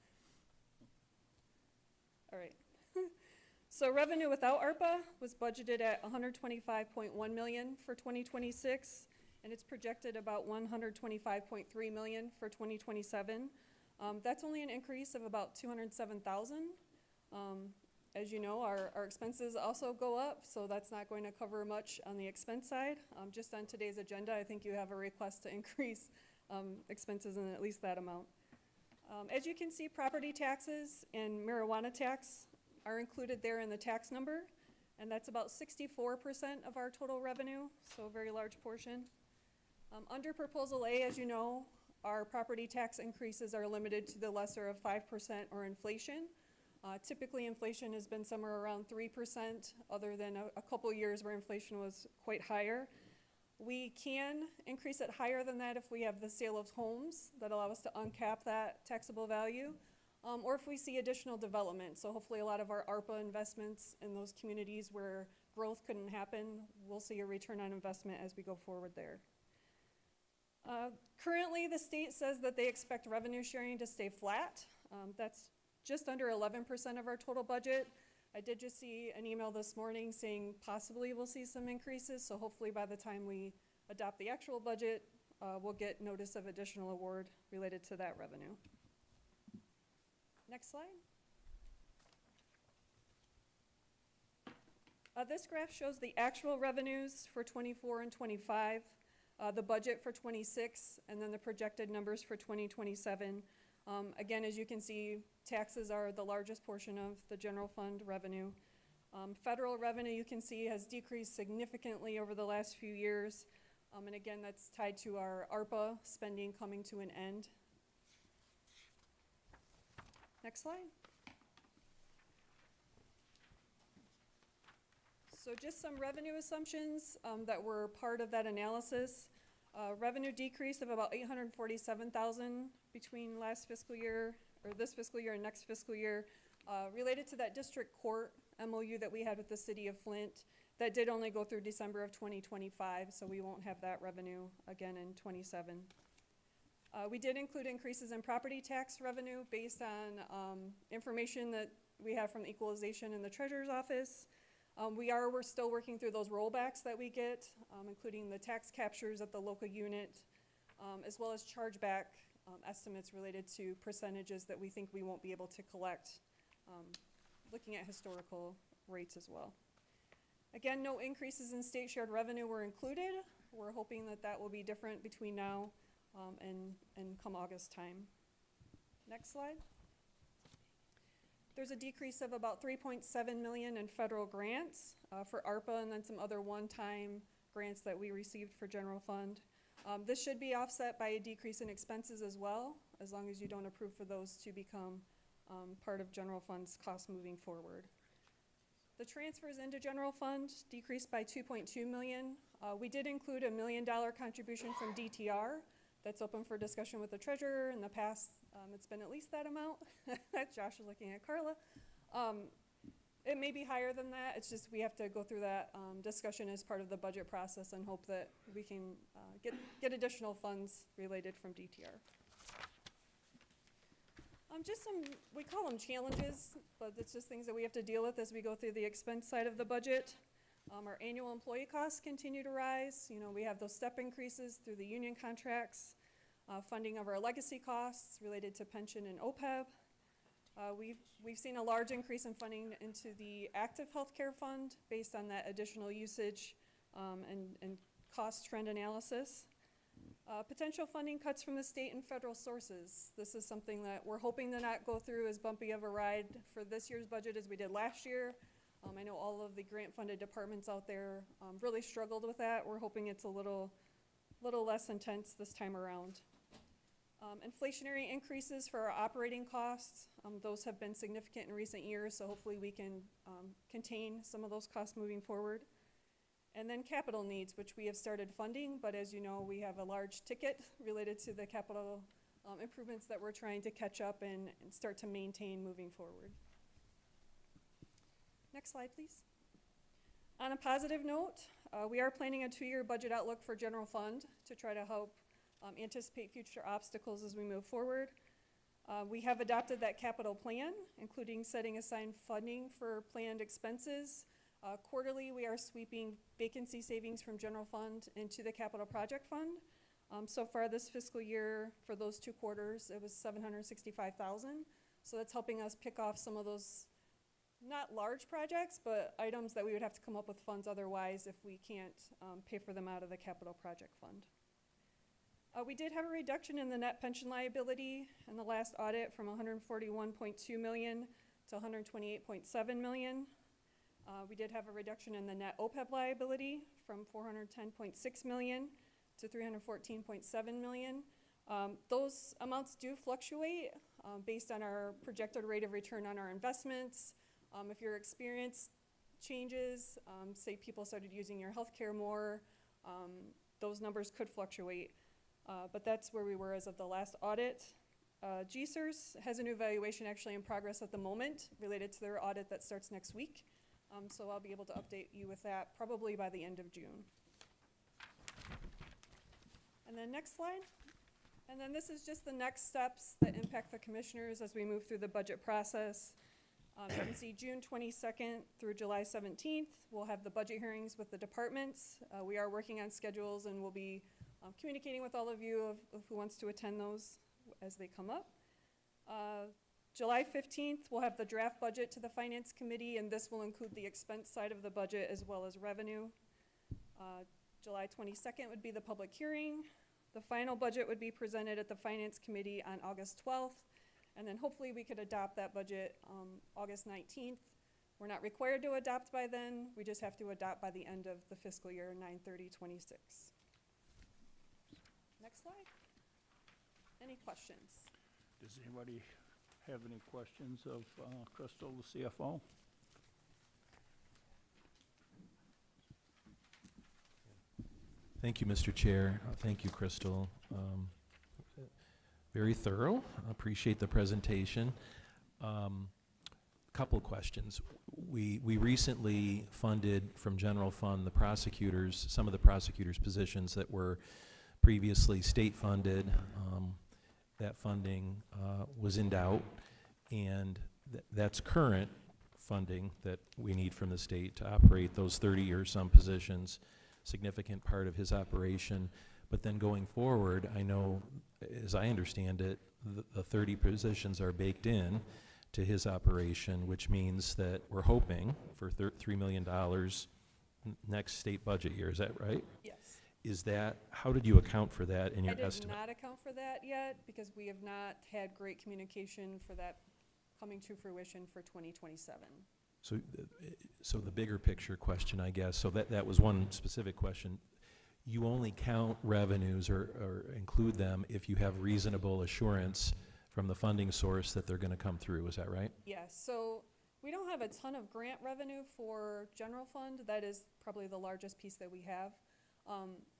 All right. So revenue without ARPA was budgeted at 125.1 million for 2026, and it's projected about 125.3 million for 2027. That's only an increase of about 207,000. As you know, our expenses also go up, so that's not going to cover much on the expense side. Just on today's agenda, I think you have a request to increase expenses in at least that amount. As you can see, property taxes and marijuana tax are included there in the tax number, and that's about 64% of our total revenue, so a very large portion. Under Proposal A, as you know, our property tax increases are limited to the lesser of 5% or inflation. Typically, inflation has been somewhere around 3%, other than a couple years where inflation was quite higher. We can increase it higher than that if we have the sale of homes that allow us to uncap that taxable value, or if we see additional development. So hopefully a lot of our ARPA investments in those communities where growth couldn't happen, we'll see a return on investment as we go forward there. Currently, the state says that they expect revenue sharing to stay flat. That's just under 11% of our total budget. I did just see an email this morning saying possibly we'll see some increases, so hopefully by the time we adopt the actual budget, we'll get notice of additional award related to that revenue. Next slide. This graph shows the actual revenues for 24 and 25, the budget for 26, and then the projected numbers for 2027. Again, as you can see, taxes are the largest portion of the general fund revenue. Federal revenue, you can see, has decreased significantly over the last few years. And again, that's tied to our ARPA spending coming to an end. Next slide. So just some revenue assumptions that were part of that analysis. Revenue decrease of about $847,000 between last fiscal year, or this fiscal year and next fiscal year, related to that district court MOU that we had with the city of Flint. That did only go through December of 2025, so we won't have that revenue again in 27. We did include increases in property tax revenue based on information that we have from the equalization in the treasurer's office. We're still working through those rollbacks that we get, including the tax captures at the local unit, as well as chargeback estimates related to percentages that we think we won't be able to collect, looking at historical rates as well. Again, no increases in state shared revenue were included. We're hoping that that will be different between now and come August time. Next slide. There's a decrease of about $3.7 million in federal grants for ARPA and then some other one-time grants that we received for general fund. This should be offset by a decrease in expenses as well, as long as you don't approve for those to become part of general fund's costs moving forward. The transfers into general fund decreased by $2.2 million. We did include a $1 million contribution from DTR. That's open for discussion with the treasurer. In the past, it's been at least that amount. Josh is looking at Carla. It may be higher than that. It's just we have to go through that discussion as part of the budget process and hope that we can get additional funds related from DTR. Just some, we call them challenges, but it's just things that we have to deal with as we go through the expense side of the budget. Our annual employee costs continue to rise. You know, we have those step increases through the union contracts, funding of our legacy costs related to pension and OPEB. We've seen a large increase in funding into the active healthcare fund based on that additional usage and cost trend analysis. Potential funding cuts from the state and federal sources. This is something that we're hoping to not go through as bumpy of a ride for this year's budget as we did last year. I know all of the grant-funded departments out there really struggled with that. We're hoping it's a little less intense this time around. Inflationary increases for our operating costs. Those have been significant in recent years, so hopefully we can contain some of those costs moving forward. And then capital needs, which we have started funding, but as you know, we have a large ticket related to the capital improvements that we're trying to catch up and start to maintain moving forward. Next slide, please. On a positive note, we are planning a 2-year budget outlook for general fund to try to help anticipate future obstacles as we move forward. We have adopted that capital plan, including setting aside funding for planned expenses. Quarterly, we are sweeping vacancy savings from general fund into the capital project fund. So far this fiscal year, for those 2 quarters, it was $765,000. So that's helping us pick off some of those, not large projects, but items that we would have to come up with funds otherwise if we can't pay for them out of the capital project fund. We did have a reduction in the net pension liability in the last audit from $141.2 million to 128.7 million. We did have a reduction in the net OPEB liability from 410.6 million to 314.7 million. Those amounts do fluctuate based on our projected rate of return on our investments. If your experience changes, say people started using your healthcare more, those numbers could fluctuate. But that's where we were as of the last audit. GSERS has a new valuation actually in progress at the moment related to their audit that starts next week. So I'll be able to update you with that probably by the end of June. And then next slide. And then this is just the next steps that impact the commissioners as we move through the budget process. You can see June 22nd through July 17th, we'll have the budget hearings with the departments. We are working on schedules and we'll be communicating with all of you of who wants to attend those as they come up. July 15th, we'll have the draft budget to the Finance Committee, and this will include the expense side of the budget as well as revenue. July 22nd would be the public hearing. The final budget would be presented at the Finance Committee on August 12th, and then hopefully we could adopt that budget August 19th. We're not required to adopt by then, we just have to adopt by the end of the fiscal year, 9/30/26. Next slide. Any questions? Does anybody have any questions of Crystal, the CFO? Thank you, Mr. Chair. Thank you, Crystal. Very thorough. I appreciate the presentation. Couple questions. We recently funded from general fund the prosecutors, some of the prosecutors' positions that were previously state funded. That funding was in doubt, and that's current funding that we need from the state to operate those 30 or some positions, significant part of his operation. But then going forward, I know, as I understand it, the 30 positions are baked in to his operation, which means that we're hoping for $3 million next state budget year. Is that right? Yes. Is that, how did you account for that in your I did estimate? not account for that yet because we have not had great communication for that coming to fruition for 2027. So the bigger picture question, I guess, so that was one specific question. You only count revenues or include them if you have reasonable assurance from the funding source that they're going to come through. Is that right? Yes, so we don't have a ton of grant revenue for general fund. That is probably the largest piece that we have.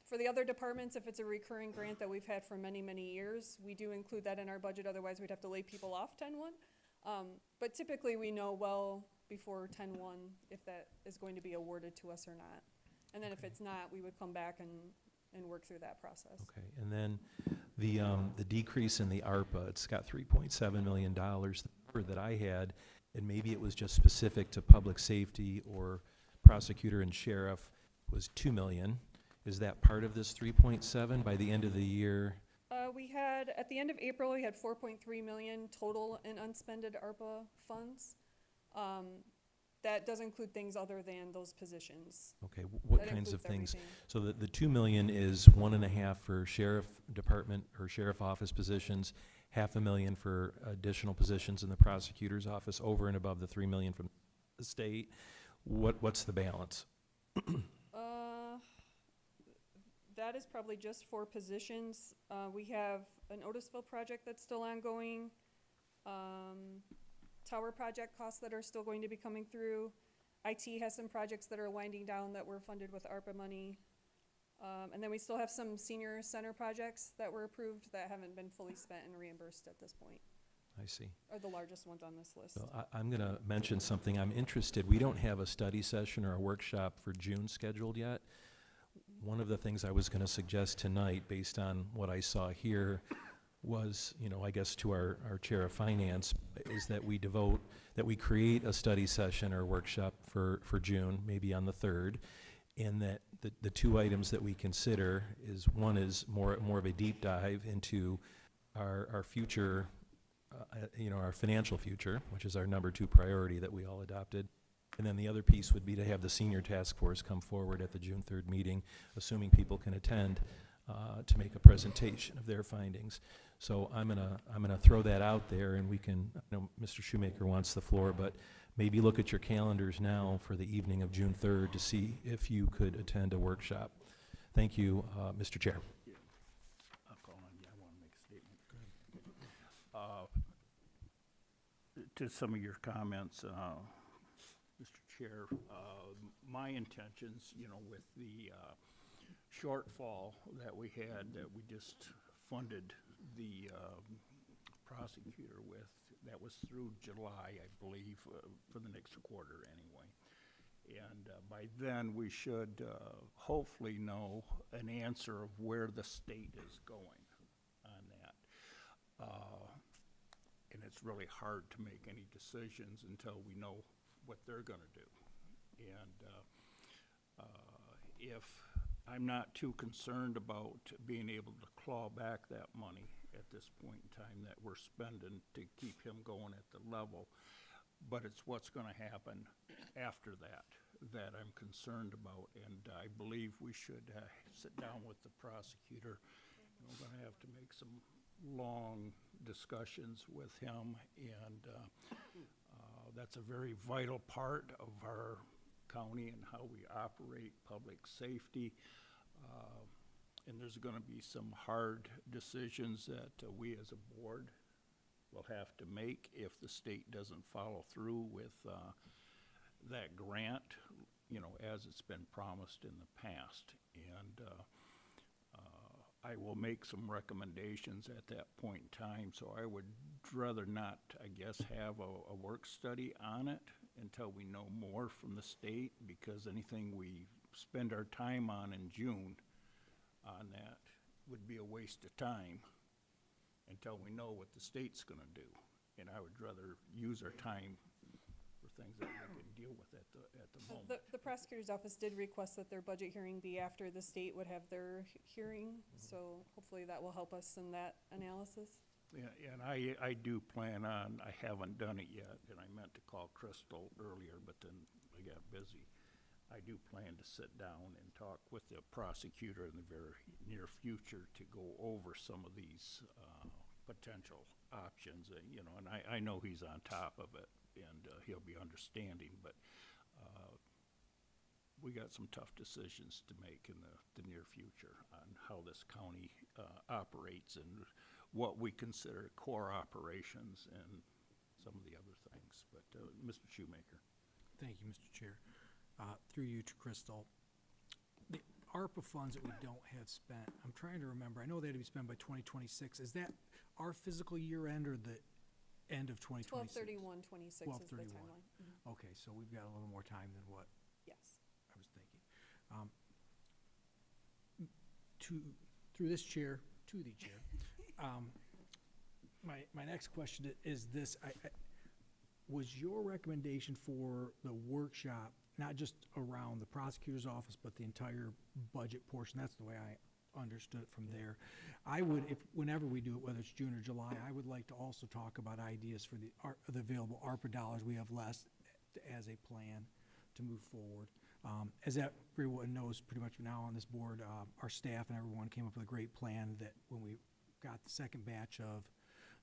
For the other departments, if it's a recurring grant that we've had for many, many years, we do include that in our budget. Otherwise, we'd have to lay people off 10/1. But typically, we know well before 10/1 if that is going to be awarded to us or not. And then if it's not, we would come back and work through that process. Okay, and then the decrease in the ARPA, it's got $3.7 million. The number that I had, and maybe it was just specific to public safety or prosecutor and sheriff, was $2 million. Is that part of this 3.7 by the end of the year? We had, at the end of April, we had 4.3 million total in unspended ARPA funds. That does include things other than those positions. Okay, what That kinds of includes things? everything. So the 2 million is 1.5 for sheriff department or sheriff office positions, $500,000 for additional positions in the prosecutor's office, over and above the 3 million from the state. What's the balance? That is probably just for positions. We have an Otisville project that's still ongoing. Tower project costs that are still going to be coming through. IT has some projects that are winding down that were funded with ARPA money. And then we still have some senior center projects that were approved that haven't been fully spent and reimbursed at this point. I see. Are the largest ones on this list. So I'm going to mention something. I'm interested. We don't have a study session or a workshop for June scheduled yet. One of the things I was going to suggest tonight, based on what I saw here, was, I guess to our chair of finance, is that we create a study session or workshop for June, maybe on the 3rd, and that the two items that we consider is, one is more of a deep dive into our future, our financial future, which is our number 2 priority that we all adopted. And then the other piece would be to have the senior task force come forward at the June 3rd meeting, assuming people can attend, to make a presentation of their findings. So I'm gonna throw that out there, and we can, I know Mr. Shoemaker wants the floor, but maybe look at your calendars now for the evening of June 3rd to see if you could attend a workshop. Thank you, Mr. Chair. I'll call on you. I want to make a statement. To some of your comments, Mr. Chair, my intentions, you know, with the shortfall that we had, that we just funded the prosecutor with, that was through July, I believe, for the next quarter anyway. And by then, we should hopefully know an answer of where the state is going on that. And it's really hard to make any decisions until we know what they're gonna do. And if I'm not too concerned about being able to claw back that money at this point in time that we're spending to keep him going at the level, but it's what's gonna happen after that that I'm concerned about, and I believe we should sit down with the prosecutor. We're gonna have to make some long discussions with him, and that's a very vital part of our county and how we operate public safety. And there's gonna be some hard decisions that we as a board will have to make if the state doesn't follow through with that grant, you know, as it's been promised in the past. And I will make some recommendations at that point in time, so I would rather not, I guess, have a work study on it until we know more from the state, because anything we spend our time on in June on that would be a waste of time until we know what the state's gonna do. And I would rather use our time for things that we can deal with at the moment. The prosecutor's office did request that their budget hearing be after the state would have their hearing, so hopefully that will help us in that analysis. Yeah, and I do plan on, I haven't done it yet, and I meant to call Crystal earlier, but then I got busy. I do plan to sit down and talk with the prosecutor in the very near future to go over some of these potential options, you know, and I know he's on top of it, and he'll be understanding, but we got some tough decisions to make in the near future on how this county operates and what we consider core operations and some of the other things. But Mr. Shoemaker. Thank you, Mr. Chair. Through you to Crystal. The ARPA funds that we don't have spent, I'm trying to remember, I know they had to be spent by 2026. Is that our physical year end or the end of 2026? 12/31/26 is the 12/31. timeline. Mhm. Okay, so we've got a little more time than what Yes. I was thinking. Through this chair, to the chair, my next question is this. Was your recommendation for the workshop, not just around the prosecutor's office, but the entire budget portion? That's the way I understood it from there. I would, whenever we do it, whether it's June or July, I would like to also talk about ideas for the available ARPA dollars we have less as a plan to move forward. As everyone knows pretty much now on this board, our staff and everyone came up with a great plan that when we got the second batch of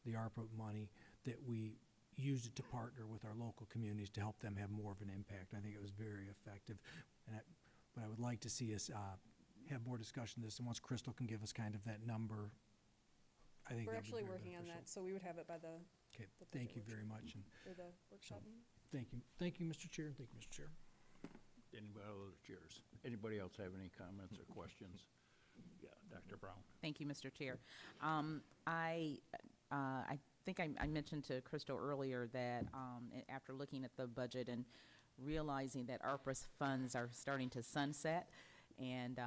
the ARPA money, that we used it to partner with our local communities to help them have more of an impact. I think it was very effective. But I would like to see us have more discussion on this, and once Crystal can give us kind of that number, I think We're that'd be actually very working on beneficial. that, so we would have it by the. Okay, the budget thank you very workshop. much. And Or the workshop meeting. thank you, Mr. Chair, and thank you, Mr. Chair. Anybody other chairs? Anybody else have any comments or questions? Yeah, Dr. Brown. Thank you, Mr. Chair. I think I mentioned to Crystal earlier that after looking at the budget and realizing that ARPA funds are starting to sunset, and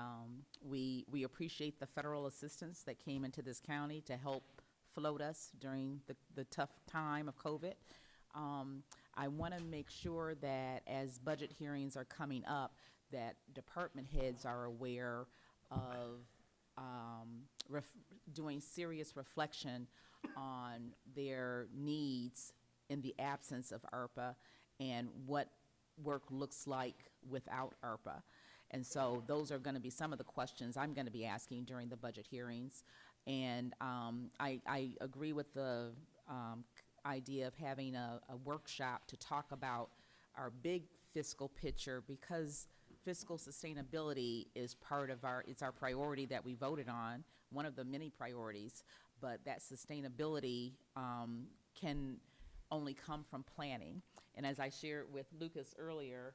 we appreciate the federal assistance that came into this county to help float us during the tough time of COVID. I want to make sure that as budget hearings are coming up, that department heads are aware of doing serious reflection on their needs in the absence of ARPA and what work looks like without ARPA. And so those are going to be some of the questions I'm going to be asking during the budget hearings. And I agree with the idea of having a workshop to talk about our big fiscal picture, because fiscal sustainability is part of it's our priority that we voted on, one of the many priorities, but that sustainability can only come from planning. And as I shared with Lucas earlier,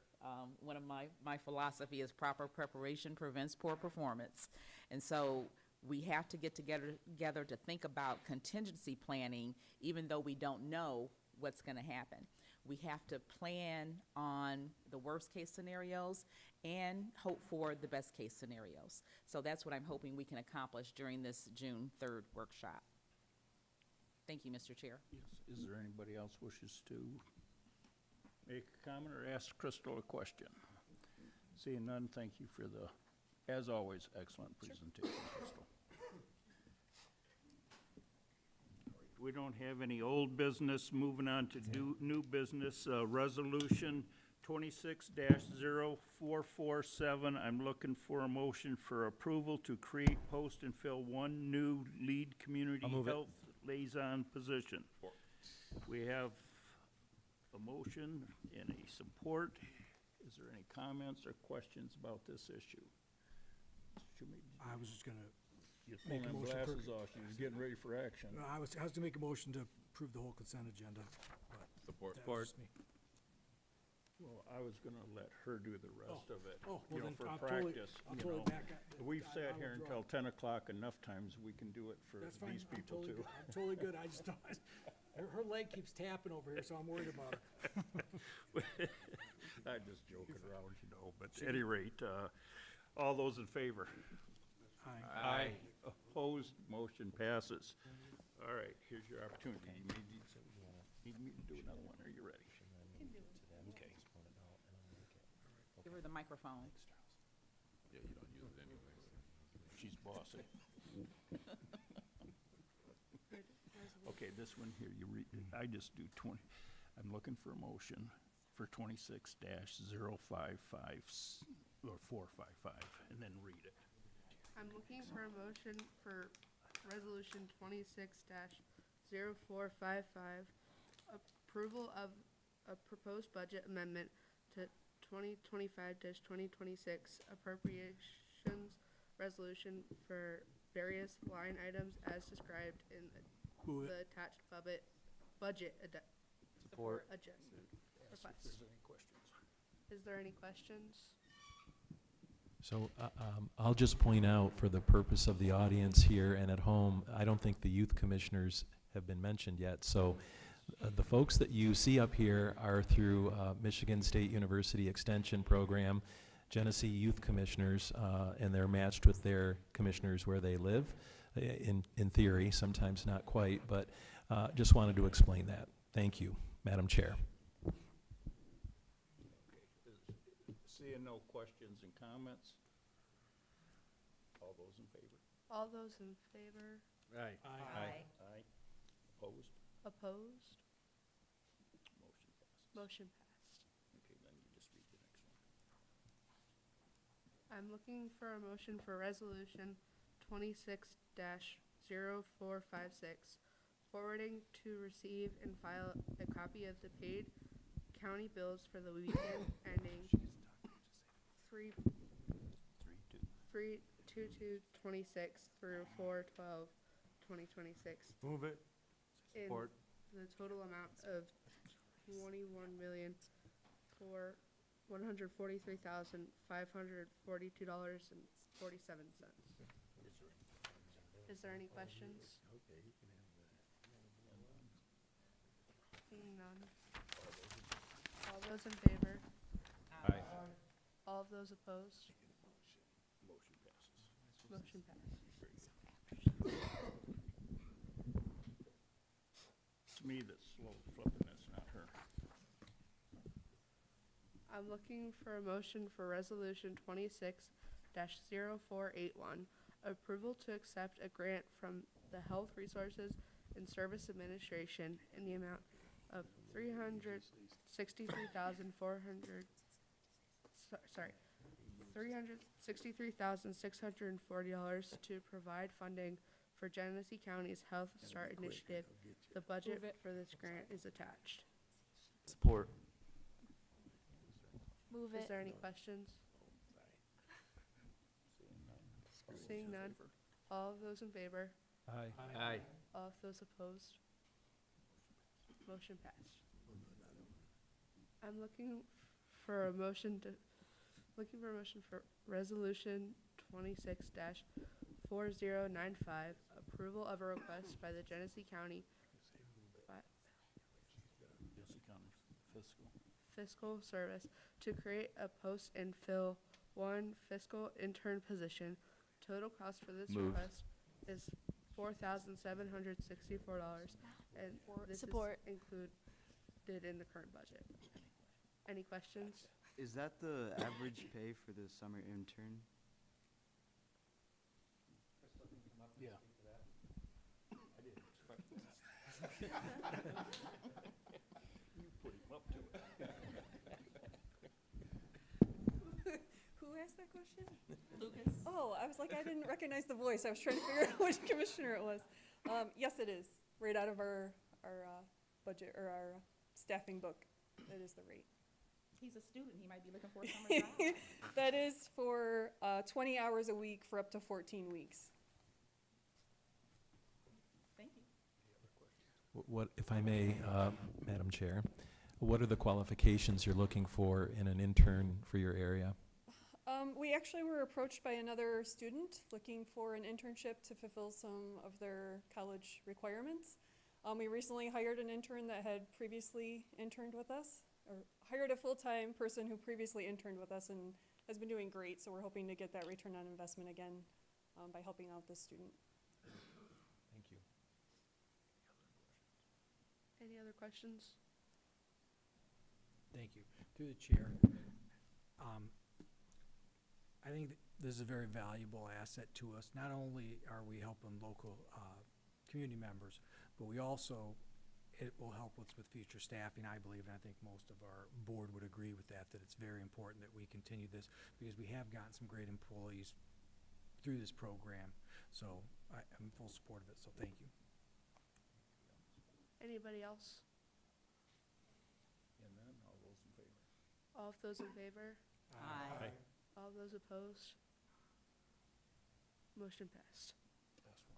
one of my philosophy is proper preparation prevents poor performance. And so we have to get together to think about contingency planning, even though we don't know what's going to happen. We have to plan on the worst case scenarios and hope for the best case scenarios. So that's what I'm hoping we can accomplish during this June 3rd workshop. Thank you, Mr. Chair. Yes, is there anybody else wishes to make a comment or ask Crystal a question? Seeing none, thank you for the, as always, excellent presentation, Crystal. We don't have any old business. Moving on to new business, resolution 26-0447. I'm looking for a motion for approval to create, post, and fill one new lead community health liaison position. We have a motion and a support. Is there any comments or questions about this issue? I was just gonna You're make pulling a motion glasses for. off, you're getting ready for action. I was gonna make a motion to approve the whole consent agenda, but. Support. that was just me. Well, I was gonna let her do the rest of it, Oh, well you know, then for I'll totally- practice, I'll you totally know. back up. We've I sat here withdraw. until 10 o'clock enough times, we can do it for That's fine. these I'm people totally too. good. I'm totally good. I just don't, her leg keeps tapping over here, so I'm worried about her. I'm just joking around, you know, but at any rate, all those in favor? Aye. Aye. Opposed, motion passes. All right, here's your opportunity. You need me to do another one, are you ready? Okay. Give her the microphone. Yeah, you don't use it anyway. She's bossy. Okay, this one here, you read, I just do 20, I'm looking for a motion for 26-055, or 455, and then read it. I'm looking for a motion for resolution 26-0455, approval of a proposed budget amendment to 2025-2026 appropriations resolution for various line items as described in Move the it. attached budget Support. adjustment Ask request. if there's any questions. Is there any questions? So I'll just point out, for the purpose of the audience here and at home, I don't think the youth commissioners have been mentioned yet. So the folks that you see up here are through Michigan State University Extension Program, Genesee Youth Commissioners, and they're matched with their commissioners where they live, in theory, sometimes not quite, but just wanted to explain that. Thank you, Madam Chair. Seeing no questions and comments, all those in favor? All those in favor? Aye. Aye. Aye. Opposed? Opposed? Motion passes. Motion passed. Okay, then you just read the next one. I'm looking for a motion for resolution 26-0456, forwarding to receive and file a copy of the paid county bills for the weekend ending 3/2/26 through 4/12/2026. Move it. In Support. the total amount of $21,143,542.47. Is there any questions? Seeing none. All those in favor? Aye. All of those opposed? Motion passes. Motion passed. It's me that's slow flipping this, not her. I'm looking for a motion for resolution 26-0481, approval to accept a grant from the Health Resources and Service Administration in the amount of $363,400, $363,640 to provide funding for Genesee County's Health Start Initiative. The budget for this grant is attached. Support. Move it. Is there any questions? Seeing none. All of those in favor? Aye. Aye. All of those opposed? Motion passed. I'm looking for a motion for resolution 26-4095, approval of a request by the Genesee County Genesee County Fiscal Service to create a post and fill one fiscal intern position. Total cost for this Move. request is $4,764, and this is Support. included in the current budget. Any questions? Is that the average pay for the summer intern? Yeah. I didn't expect that. You put him up to it. Who asked that question? Lucas. Oh, I was like, I didn't recognize the voice. I was trying to figure out which commissioner it was. Yes, it is. Right out of our budget, or our staffing book. That is the rate. He's a student, he might be looking for a summer job. That is for 20 hours a week for up to 14 weeks. Thank you. What, if I may, Madam Chair, what are the qualifications you're looking for in an intern for your area? We actually were approached by another student looking for an internship to fulfill some of their college requirements. We recently hired an intern that had previously interned with us, or hired a full-time person who previously interned with us and has been doing great, so we're hoping to get that return on investment again by helping out this student. Thank you. Any other questions? Thank you. Through the chair, I think this is a very valuable asset to us. Not only are we helping local community members, but we also, it will help us with future staffing, I believe, and I think most of our board would agree with that, that it's very important that we continue this, because we have gotten some great employees through this program. So I'm in full support of it, so thank you. Anybody else? And then all those in favor. All of those in favor? Aye. All those opposed? Motion passed. Last one.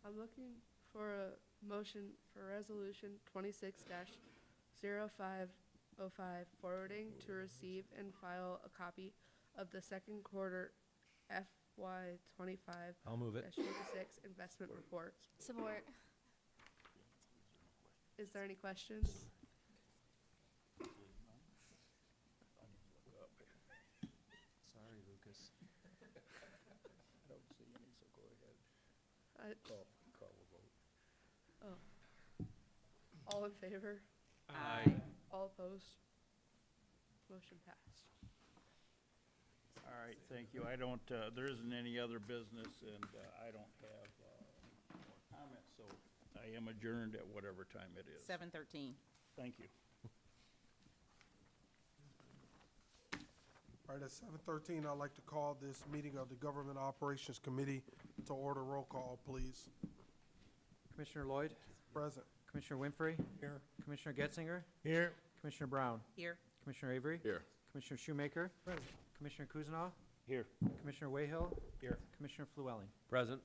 I'm looking for a motion for resolution 26-0505, forwarding to receive and file a copy of the second quarter FY 25 I'll move it. 26 investment report. Support. Is there any questions? Sorry, Lucas. I don't see any, so go ahead. Call the vote. Oh. All in favor? Aye. All opposed? Motion passed. All right, thank you. I don't, there isn't any other business, and I don't have more comments, so I am adjourned at whatever time it is. 7:13. Thank you. All right, at 7:13, I'd like to call this meeting of the Government Operations Committee to order. Roll call, please. Commissioner Lloyd, Present. Commissioner Winfrey, Here. Commissioner Getzinger, Here. Commissioner Brown, Here. Commissioner Avery, Here. Commissioner Shoemaker, Present. Commissioner Kuznow, Here. Commissioner Wayhill, Here. Commissioner Flewelling. Present.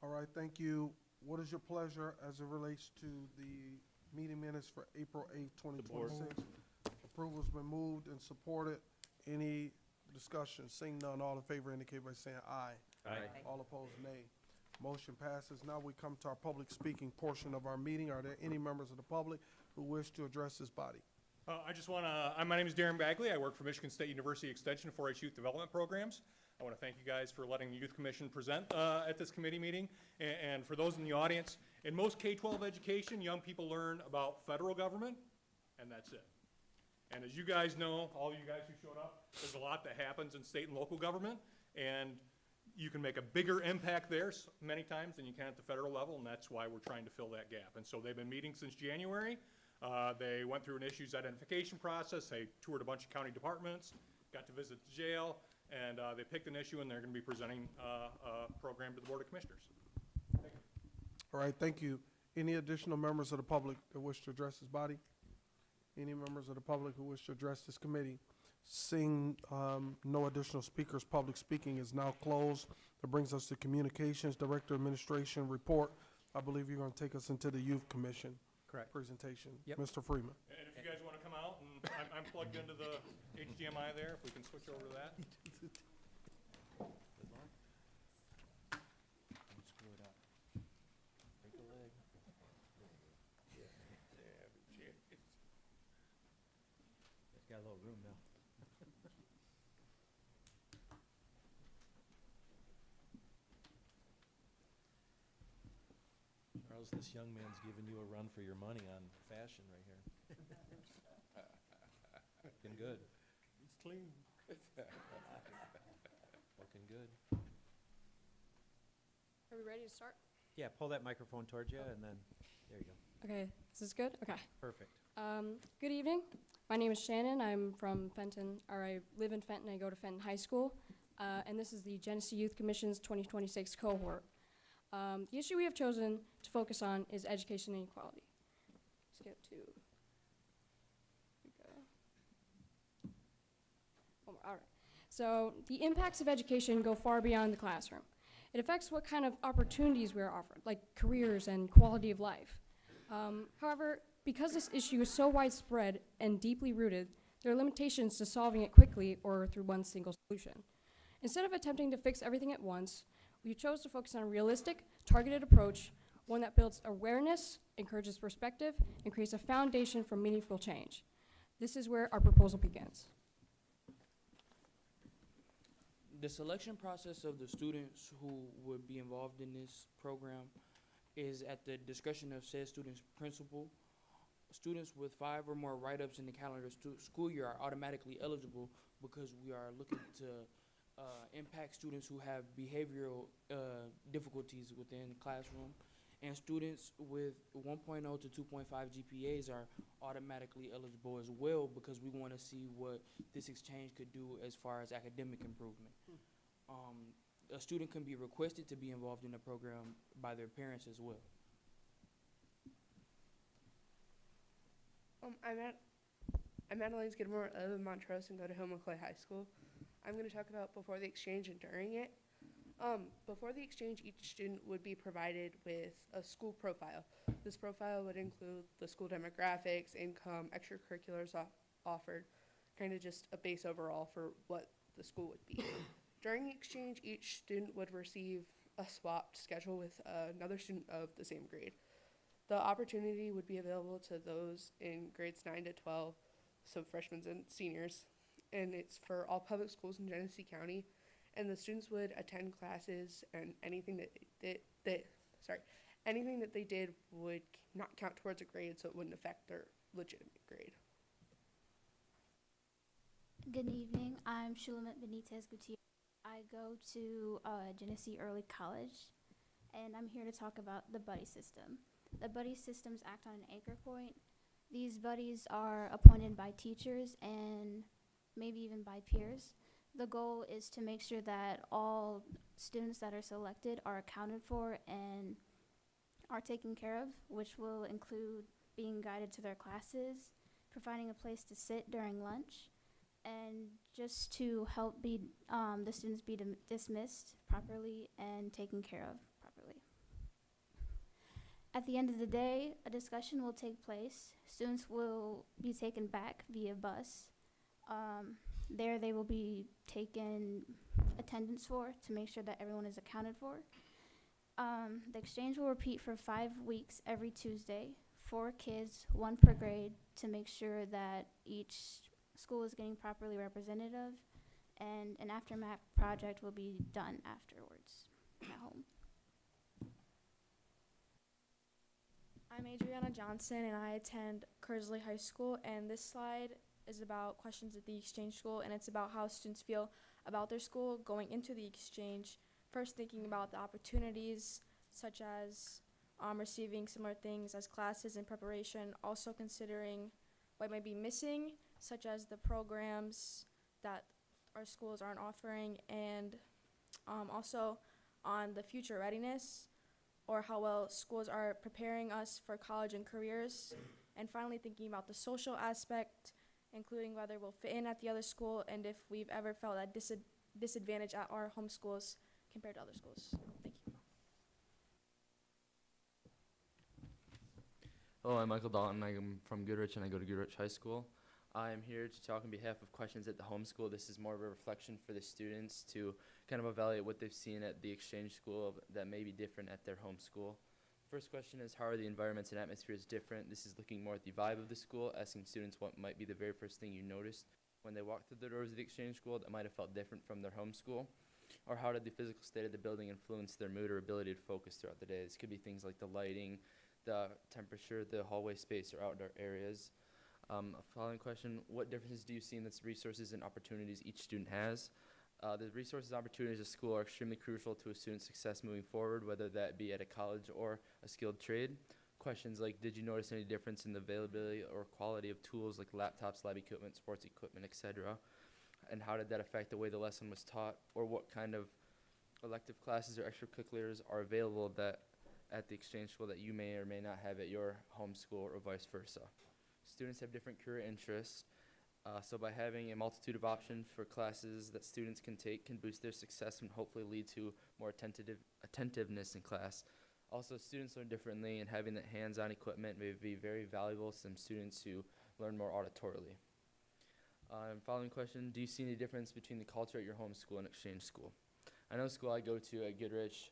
All right, thank you. What is your pleasure as it relates to the meeting minutes for April 8th, 2026? Approval's been moved and supported. Any discussion? Seeing none, all in favor indicate by saying aye. Aye. All opposed, nay. Motion passes. Now we come to our public speaking portion of our meeting. Are there any members of the public who wish to address this body? I just want to, my name is Darren Bagley. I work for Michigan State University Extension 4-H Youth Development Programs. I want to thank you guys for letting the Youth Commission present at this committee meeting. And for those in the audience, in most K-12 education, young people learn about federal government, and that's it. And as you guys know, all you guys who showed up, there's a lot that happens in state and local government, and you can make a bigger impact there many times than you can at the federal level, and that's why we're trying to fill that gap. And so they've been meeting since January. They went through an issues identification process. They toured a bunch of county departments, got to visit the jail, and they picked an issue, and they're going to be presenting a program to the Board of Commissioners. All right, thank you. Any additional members of the public that wish to address this body? Any members of the public who wish to address this committee? Seeing no additional speakers, public speaking is now closed. That brings us to Communications Director Administration Report. I believe you're going to take us into the Youth Commission Correct. presentation. Yep. Mr. Freeman. And if you guys want to come out, and I'm plugged into the HDMI there, if we can switch over to that. Don't screw it up. Break a leg. It's got a little room now. Charles, this young man's giving you a run for your money on fashion right here. Looking good. It's clean. Looking good. Are we ready to start? Yeah, pull that microphone towards you, and then, there you go. Okay, is this good? Okay. Perfect. Good evening. My name is Shannon. I'm from Fenton, or I live in Fenton. I go to Fenton High School. And this is the Genesee Youth Commission's 2026 cohort. The issue we have chosen to focus on is education inequality. Let's get to, here we go. One more, all right. So the impacts of education go far beyond the classroom. It affects what kind of opportunities we are offered, like careers and quality of life. However, because this issue is so widespread and deeply rooted, there are limitations to solving it quickly or through one single solution. Instead of attempting to fix everything at once, we chose to focus on a realistic, targeted approach, one that builds awareness, encourages perspective, and creates a foundation for meaningful change. This is where our proposal begins. The selection process of the students who would be involved in this program is at the discretion of said student's principal. Students with 5 or more write-ups in the calendar school year are automatically eligible because we are looking to impact students who have behavioral difficulties within classroom, and students with 1.0 to 2.5 GPAs are automatically eligible as well because we want to see what this exchange could do as far as academic improvement. A student can be requested to be involved in the program by their parents as well. I'm Adeline Skidmore. I live in Montrose and go to Hillman Clay High School. I'm going to talk about before the exchange and during it. Before the exchange, each student would be provided with a school profile. This profile would include the school demographics, income, extracurriculars offered, kind of just a base overall for what the school would be. During the exchange, each student would receive a swapped schedule with another student of the same grade. The opportunity would be available to those in grades 9 to 12, so freshmen and seniors, and it's for all public schools in Genesee County. And the students would attend classes, and anything that they did would not count towards a grade, so it wouldn't affect their legitimate grade. Good evening. I'm Shulamet Benitez Gutierrez. I go to Genesee Early College, and I'm here to talk about the buddy system. The buddy systems act on an anchor point. These buddies are appointed by teachers and maybe even by peers. The goal is to make sure that all students that are selected are accounted for and are taken care of, which will include being guided to their classes, providing a place to sit during lunch, and just to help the students be dismissed properly and taken care of properly. At the end of the day, a discussion will take place. Students will be taken back via bus. There they will be taken attendance for to make sure that everyone is accounted for. The exchange will repeat for 5 weeks every Tuesday, 4 kids, 1 per grade, to make sure that each school is getting properly representative, and an aftermath project will be done afterwards at home. I'm Adriana Johnson, and I attend Kersley High School, and this slide is about questions at the exchange school, and it's about how students feel about their school going into the exchange. First, thinking about the opportunities, such as receiving similar things as classes and preparation, also considering what might be missing, such as the programs that our schools aren't offering, and also on the future readiness, or how well schools are preparing us for college and careers, and finally thinking about the social aspect, including whether we'll fit in at the other school and if we've ever felt at disadvantage at our home schools compared to other schools. Thank you. Hello, I'm Michael Dalton. I'm from Goodrich and I go to Goodrich High School. I am here to talk on behalf of questions at the home school. This is more of a reflection for the students to kind of evaluate what they've seen at the exchange school that may be different at their home school. First question is, how are the environments and atmospheres different? This is looking more at the vibe of the school, asking students what might be the very first thing you noticed when they walked through the doors of the exchange school that might have felt different from their home school. Or how did the physical state of the building influence their mood or ability to focus throughout the day? This could be things like the lighting, the temperature, the hallway space, or outdoor areas. A following question, what differences do you see in the resources and opportunities each student has? The resources and opportunities of school are extremely crucial to a student's success moving forward, whether that be at a college or a skilled trade. Questions like, did you notice any difference in the availability or quality of tools like laptops, lab equipment, sports equipment, etc.? And how did that affect the way the lesson was taught? Or what kind of elective classes or extracurriculars are available that at the exchange school that you may or may not have at your home school, or vice versa? Students have different career interests, so by having a multitude of options for classes that students can take can boost their success and hopefully lead to more attentiveness in class. Also, students learn differently, and having that hands-on equipment may be very valuable to some students who learn more auditorily. Following question, do you see any difference between the culture at your home school and exchange school? I know the school I go to at Goodrich,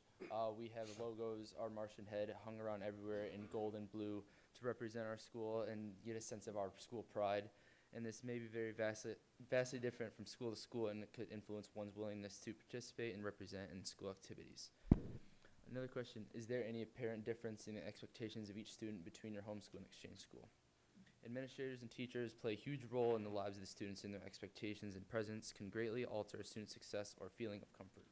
we have logos, our Martian head hung around everywhere in gold and blue to represent our school and get a sense of our school pride. And this may be very vastly different from school to school, and it could influence one's willingness to participate and represent in school activities. Another question, is there any apparent difference in the expectations of each student between your home school and exchange school? Administrators and teachers play a huge role in the lives of the students, and their expectations and presence can greatly alter a student's success or feeling of comfort.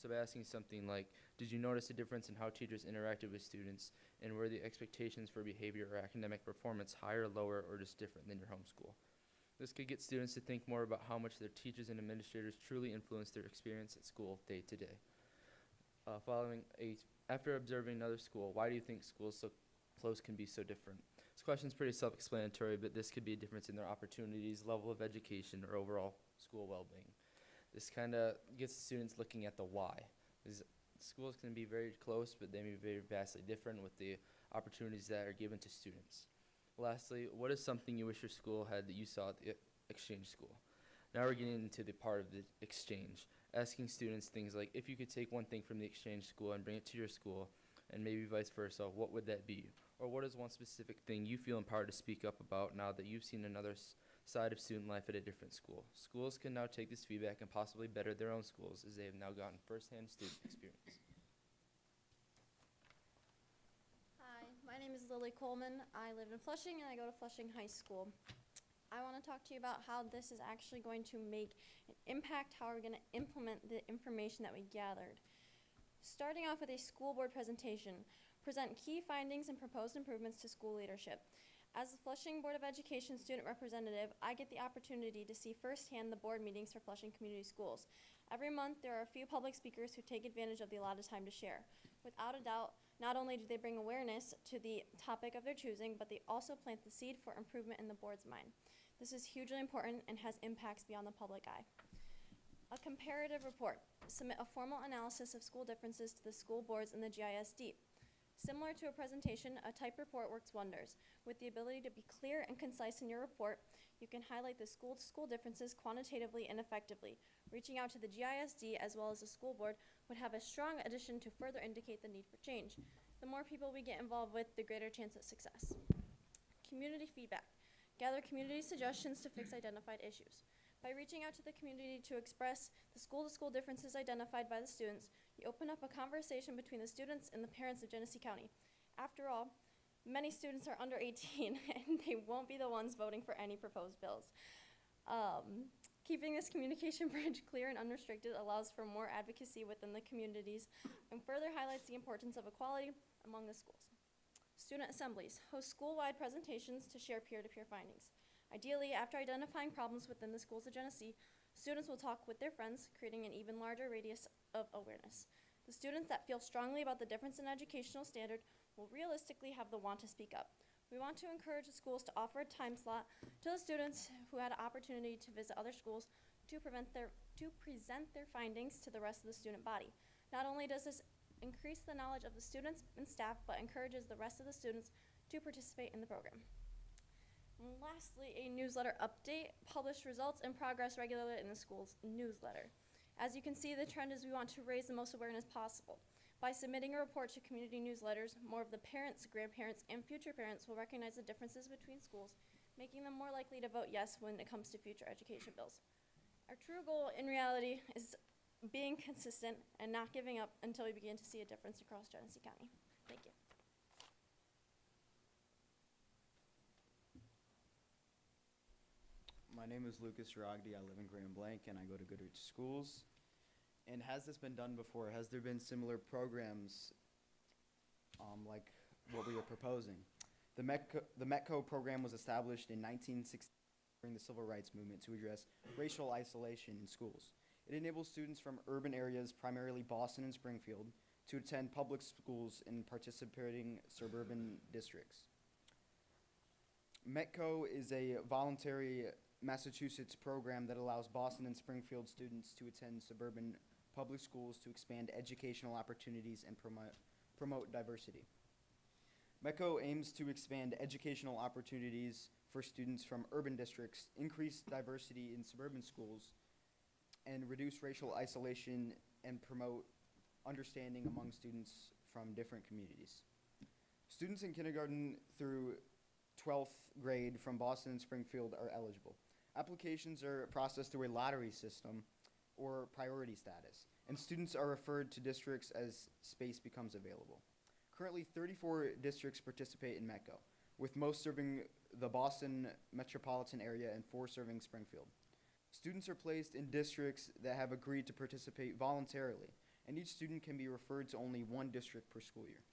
So by asking something like, did you notice a difference in how teachers interacted with students, and were the expectations for behavior or academic performance higher, lower, or just different than your home school? This could get students to think more about how much their teachers and administrators truly influence their experience at school day to day. After observing another school, why do you think schools so close can be so different? This question is pretty self-explanatory, but this could be a difference in their opportunities, level of education, or overall school well-being. This kind of gets the students looking at the why. Schools can be very close, but they may be very vastly different with the opportunities that are given to students. Lastly, what is something you wish your school had that you saw at the exchange school? Now we're getting into the part of the exchange, asking students things like, if you could take one thing from the exchange school and bring it to your school, and maybe vice versa, what would that be? Or what is one specific thing you feel empowered to speak up about now that you've seen another side of student life at a different school? Schools can now take this feedback and possibly better their own schools, as they have now gotten firsthand student experience. Hi, my name is Lily Coleman. I live in Flushing and I go to Flushing High School. I want to talk to you about how this is actually going to make an impact, how we're going to implement the information that we gathered. Starting off with a school board presentation, present key findings and proposed improvements to school leadership. As the Flushing Board of Education student representative, I get the opportunity to see firsthand the board meetings for Flushing Community Schools. Every month, there are a few public speakers who take advantage of the allotted time to share. Without a doubt, not only do they bring awareness to the topic of their choosing, but they also plant the seed for improvement in the board's mind. This is hugely important and has impacts beyond the public eye. A comparative report. Submit a formal analysis of school differences to the school boards and the GISD. Similar to a presentation, a typed report works wonders. With the ability to be clear and concise in your report, you can highlight the school-to-school differences quantitatively and effectively. Reaching out to the GISD as well as the school board would have a strong addition to further indicate the need for change. The more people we get involved with, the greater chance of success. Community feedback. Gather community suggestions to fix identified issues. By reaching out to the community to express the school-to-school differences identified by the students, you open up a conversation between the students and the parents of Genesee County. After all, many students are under 18 and they won't be the ones voting for any proposed bills. Keeping this communication bridge clear and unrestricted allows for more advocacy within the communities and further highlights the importance of equality among the schools. Student assemblies host school-wide presentations to share peer-to-peer findings. Ideally, after identifying problems within the schools of Genesee, Students will talk with their friends, creating an even larger radius of awareness. The students that feel strongly about the difference in educational standard will realistically have the want to speak up. We want to encourage the schools to offer a time slot to the students who had an opportunity to visit other schools to present their findings to the rest of the student body. Not only does this increase the knowledge of the students and staff, but encourages the rest of the students to participate in the program. And lastly, a newsletter update. Publish results and progress regularly in the school's newsletter. As you can see, the trend is we want to raise the most awareness possible. By submitting a report to community newsletters, more of the parents, grandparents, and future parents will recognize the differences between schools, making them more likely to vote yes when it comes to future education bills. Our true goal in reality is being consistent and not giving up until we begin to see a difference across Genesee County. Thank you. My name is Lucas Rogdi. I live in Grand Blanc and I go to Goodrich Schools. And has this been done before? Has there been similar programs like what we are proposing? The METCO program was established in 1960 during the Civil Rights Movement to address racial isolation in schools. It enables students from urban areas, primarily Boston and Springfield, to attend public schools in participating suburban districts. METCO is a voluntary Massachusetts program that allows Boston and Springfield students to attend suburban public schools to expand educational opportunities and promote diversity. METCO aims to expand educational opportunities for students from urban districts, increase diversity in suburban schools, and reduce racial isolation and promote understanding among students from different communities. Students in kindergarten through 12th grade from Boston and Springfield are eligible. Applications are processed through a lottery system or priority status, and students are referred to districts as space becomes available. Currently, 34 districts participate in METCO, with most serving the Boston metropolitan area and 4 serving Springfield. Students are placed in districts that have agreed to participate voluntarily, and each student can be referred to only one district per school year.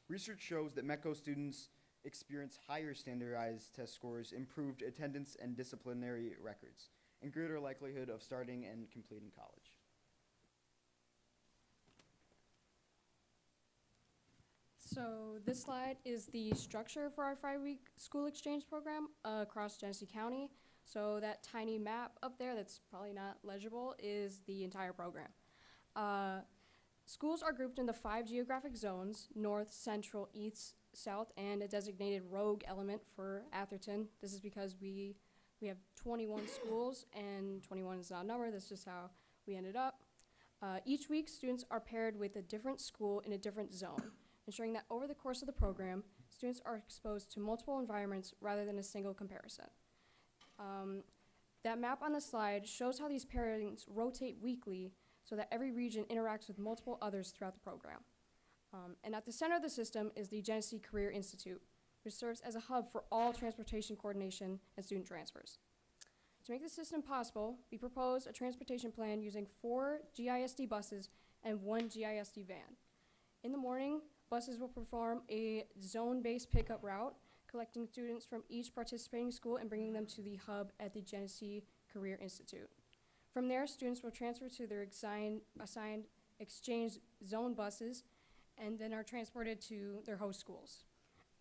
Research shows that METCO students experience higher standardized test scores, improved attendance and disciplinary records, and greater likelihood of starting and completing college. So this slide is the structure for our 5-week school exchange program across Genesee County. So that tiny map up there that's probably not legible is the entire program. Schools are grouped into 5 geographic zones: north, central, east, south, and a designated rogue element for Atherton. This is because we have 21 schools, and 21 is not a number. That's just how we ended up. Each week, students are paired with a different school in a different zone, ensuring that over the course of the program, students are exposed to multiple environments rather than a single comparison. That map on the slide shows how these pairings rotate weekly so that every region interacts with multiple others throughout the program. And at the center of the system is the Genesee Career Institute, which serves as a hub for all transportation coordination and student transfers. To make the system possible, we propose a transportation plan using 4 GISD buses and 1 GISD van. In the morning, buses will perform a zone-based pickup route, collecting students from each participating school and bringing them to the hub at the Genesee Career Institute. From there, students will transfer to their assigned exchange zone buses and then are transported to their host schools,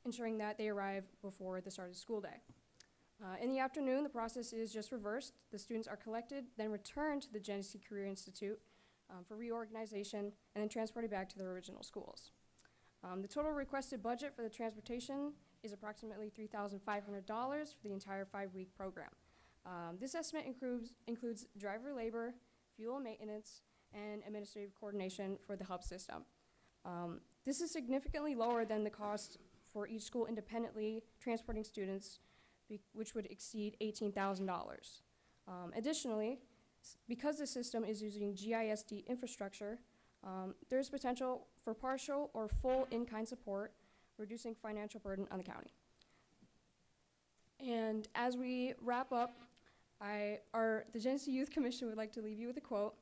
ensuring that they arrive before the start of the school day. In the afternoon, the process is just reversed. The students are collected, then returned to the Genesee Career Institute for reorganization, and then transported back to their original schools. The total requested budget for the transportation is approximately $3,500 for the entire 5-week program. This estimate includes driver labor, fuel maintenance, and administrative coordination for the hub system. This is significantly lower than the cost for each school independently transporting students, which would exceed $18,000. Additionally, because the system is using GISD infrastructure, there's potential for partial or full in-kind support, reducing financial burden on the county. And as we wrap up, the Genesee Youth Commission would like to leave you with a quote: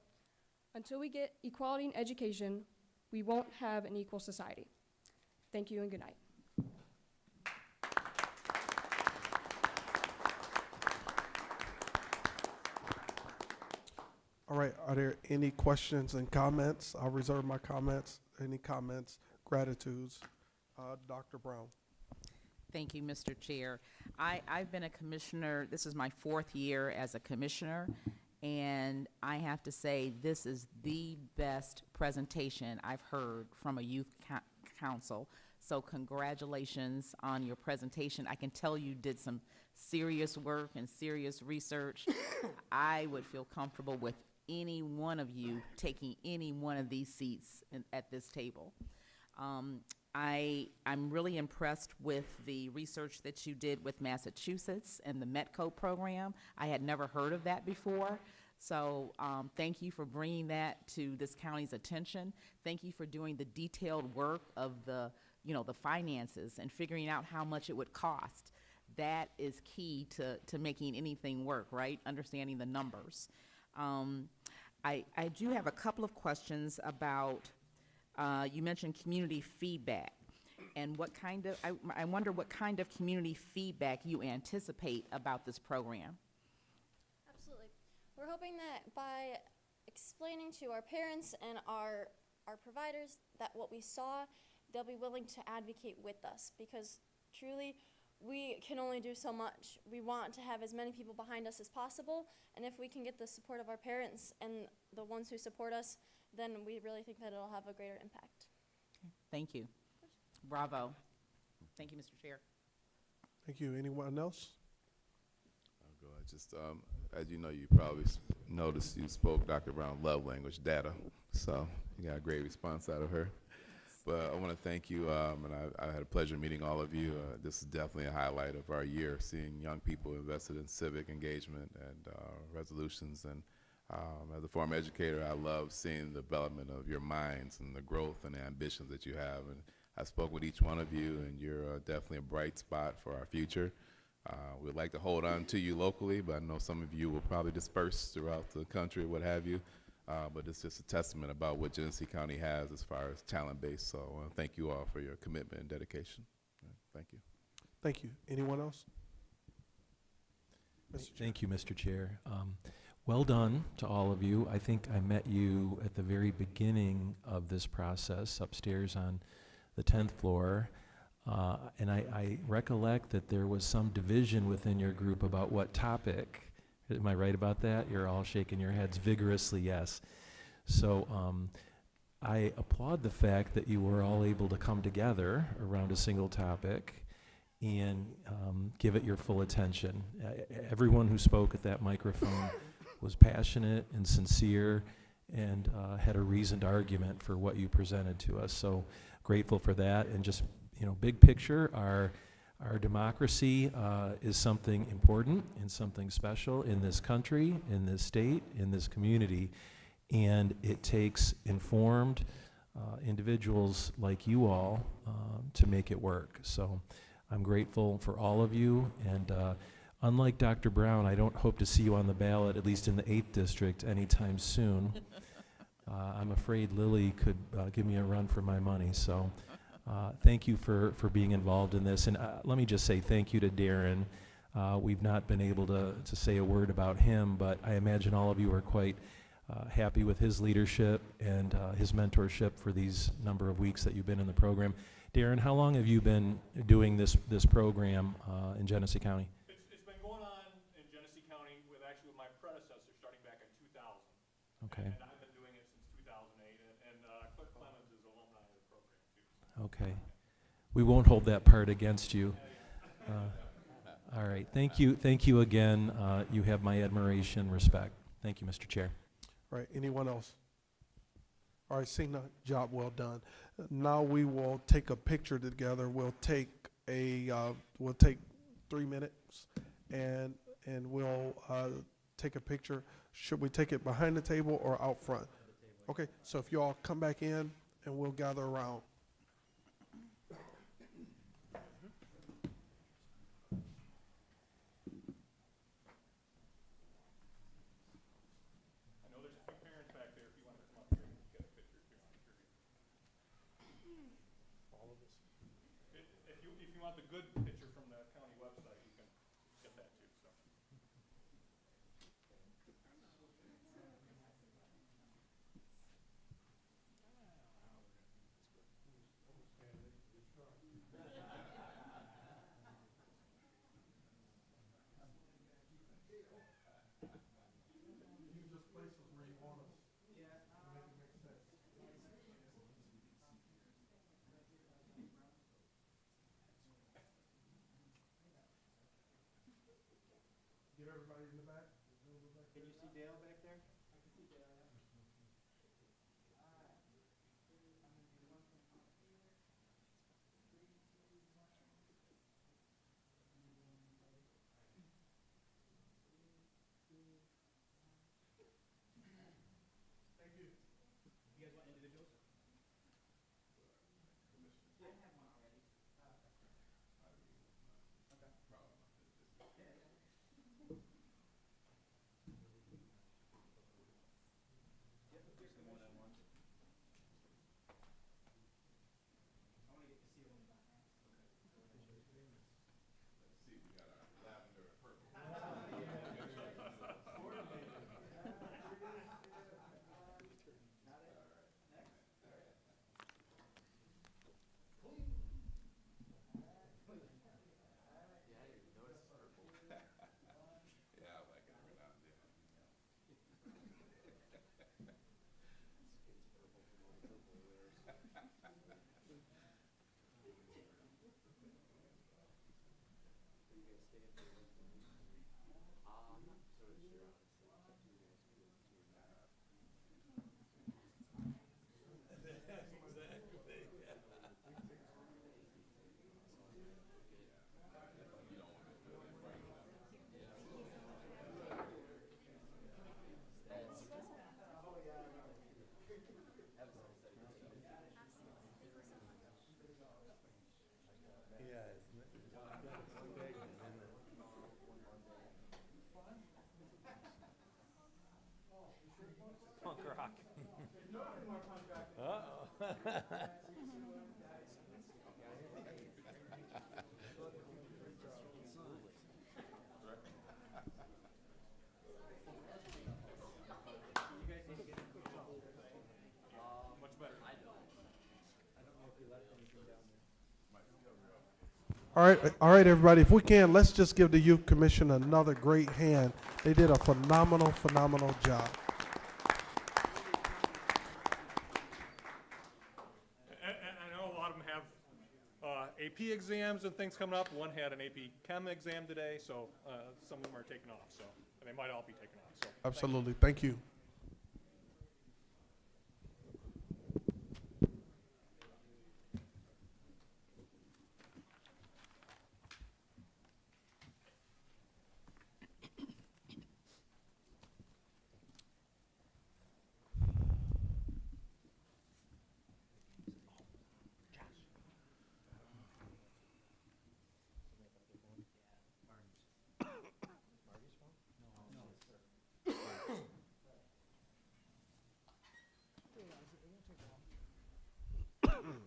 "Until we get equality in education, we won't have an equal society." Thank you and good night. All right, are there any questions and comments? I'll reserve my comments. Any comments, gratitudes? Dr. Brown. Thank you, Mr. Chair. I've been a commissioner, this is my 4th year as a commissioner, and I have to say this is the best presentation I've heard from a youth council. So congratulations on your presentation. I can tell you did some serious work and serious research. I would feel comfortable with any one of you taking any one of these seats at this table. I'm really impressed with the research that you did with Massachusetts and the METCO program. I had never heard of that before. So thank you for bringing that to this county's attention. Thank you for doing the detailed work of the finances and figuring out how much it would cost. That is key to making anything work, right? Understanding the numbers. I do have a couple of questions about, you mentioned community feedback, and what kind of, I wonder what kind of community feedback you anticipate about this program. Absolutely. We're hoping that by explaining to our parents and our providers that what we saw, they'll be willing to advocate with us, because truly we can only do so much. We want to have as many people behind us as possible, and if we can get the support of our parents and the ones who support us, then we really think that it'll have a greater impact. Thank you. Bravo. Thank you, Mr. Chair. Thank you. Anyone else? I'll go ahead. Just, as you know, you probably noticed you spoke Dr. Brown love language, data. So you got a great response out of her. But I want to thank you, and I had a pleasure meeting all of you. This is definitely a highlight of our year, seeing young people invested in civic engagement and resolutions. And as a former educator, I love seeing the development of your minds and the growth and the ambitions that you have. And I spoke with each one of you, and you're definitely a bright spot for our future. We'd like to hold on to you locally, but I know some of you will probably disperse throughout the country, what have you. But it's just a testament about what Genesee County has as far as talent base. So I want to thank you all for your commitment and dedication. Thank you. Thank you. Anyone else? Thank you, Mr. Chair. Well done to all of you. I think I met you at the very beginning of this process upstairs on the 10th floor. And I recollect that there was some division within your group about what topic. Am I right about that? You're all shaking your heads vigorously, yes. So I applaud the fact that you were all able to come together around a single topic and give it your full attention. Everyone who spoke at that microphone was passionate and sincere and had a reasoned argument for what you presented to us. So grateful for that. And just, big picture, our democracy is something important and something special in this country, in this state, in this community, and it takes informed individuals like you all to make it work. So I'm grateful for all of you, and unlike Dr. Brown, I don't hope to see you on the ballot, at least in the 8th district, anytime soon. I'm afraid Lily could give me a run for my money, so thank you for being involved in this. And let me just say thank you to Darren. We've not been able to say a word about him, but I imagine all of you are quite happy with his leadership and his mentorship for these number of weeks that you've been in the program. Darren, how long have you been doing this program in Genesee County? It's been going on in Genesee County with my predecessor starting back in 2000. Okay. And I've been doing it since 2008, and Cliff Clemens is alumni of the program too. So. Okay. We won't hold that part against you. All right. Thank you again. You have my admiration, respect. Thank you, Mr. Chair. All right. Anyone else? All right. Seeing that, job well done. Now we will take a picture together. We'll take 3 minutes, and we'll take a picture. Should we take it behind the table or out front? Okay. So if you all come back in, and we'll gather around. If you want the good picture from the county website, you can get that too. So. Get everybody in the back? Can you see Dale back there? I can see Dale, yeah. Thank you. You guys want individuals? I have one already. Okay. Yeah, yeah. Yep, just the one-on-ones. I want to get to see them behind. Let's see, we got our lavender and purple. Yeah, I like it every now and then. Punk rock. Uh-oh. Much better. I don't know if you left anything down there. All right, everybody. If we can, let's just give the Youth Commission another great hand. They did a phenomenal, phenomenal job. And I know a lot of them have AP exams and things coming up. One had an AP Chem exam today, so some of them are taking off. So and they might all be taking off. So Absolutely. Thank you.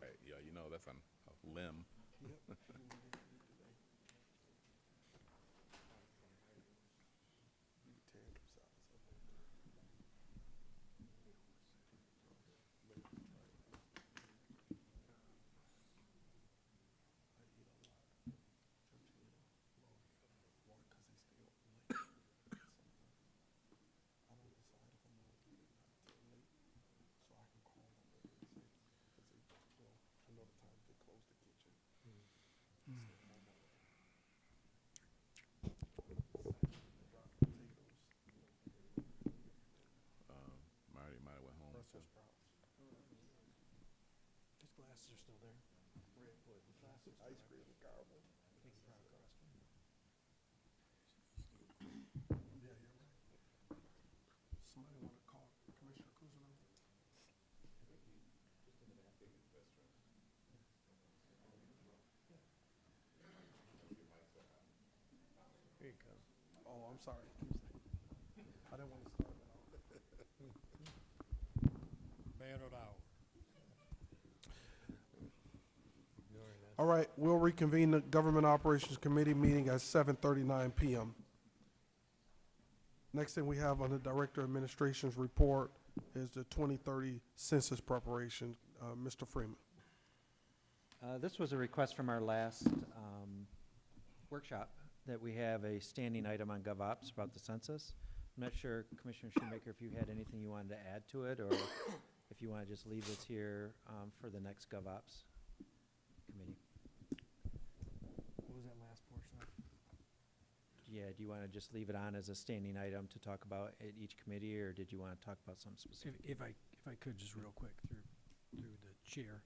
Hey, yeah, you know that's on a limb. Marty might have went home. His glasses are still there. Ice cream and caramel. Yeah, you're right. Somebody want to call Commissioner Kuzma? Here you go. Oh, I'm sorry. I didn't want to start it off. Man of the hour. All right, we'll reconvene the Government Operations Committee meeting at 7:39 p.m. Next thing we have on the Director of Administration's report is the 2030 census preparation. Mr. Freeman. This was a request from our last workshop that we have a standing item on GovOps about the census. I'm not sure, Commissioner Shoemaker, if you had anything you wanted to add to it, or if you want to just leave this here for the next GovOps committee. What was that last portion of? Yeah, do you want to just leave it on as a standing item to talk about at each committee, or did you want to talk about something specific? If I could, just real quick, through the chair.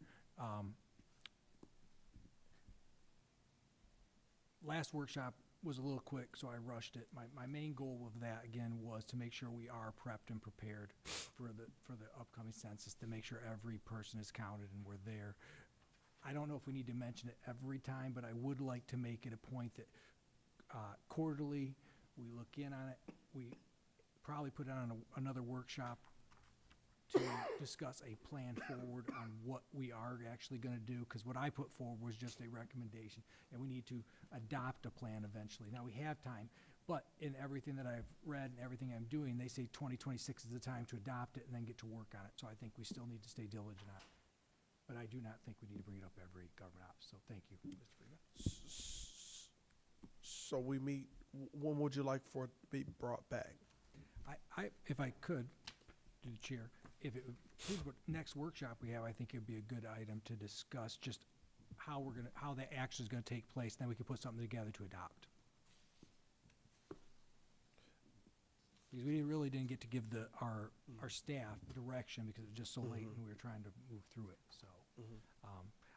Last workshop was a little quick, so I rushed it. My main goal of that, again, was to make sure we are prepped and prepared for the upcoming census, to make sure every person is counted and we're there. I don't know if we need to mention it every time, but I would like to make it a point that quarterly, we look in on it. We probably put it on another workshop to discuss a plan forward on what we are actually going to do, because what I put forward was just a recommendation, and we need to adopt a plan eventually. Now, we have time, but in everything that I've read and everything I'm doing, they say 2026 is the time to adopt it and then get to work on it. So I think we still need to stay diligent on it. But I do not think we need to bring it up every government office, so thank you, Mr. Freeman. So we meet, when would you like for it to be brought back? If I could, to the chair, if it, next workshop we have, I think it'd be a good item to discuss just how the action is gonna take place, then we can put something together to adopt. Because we really didn't get to give our staff direction because it was just so late and we were trying to move through it, so.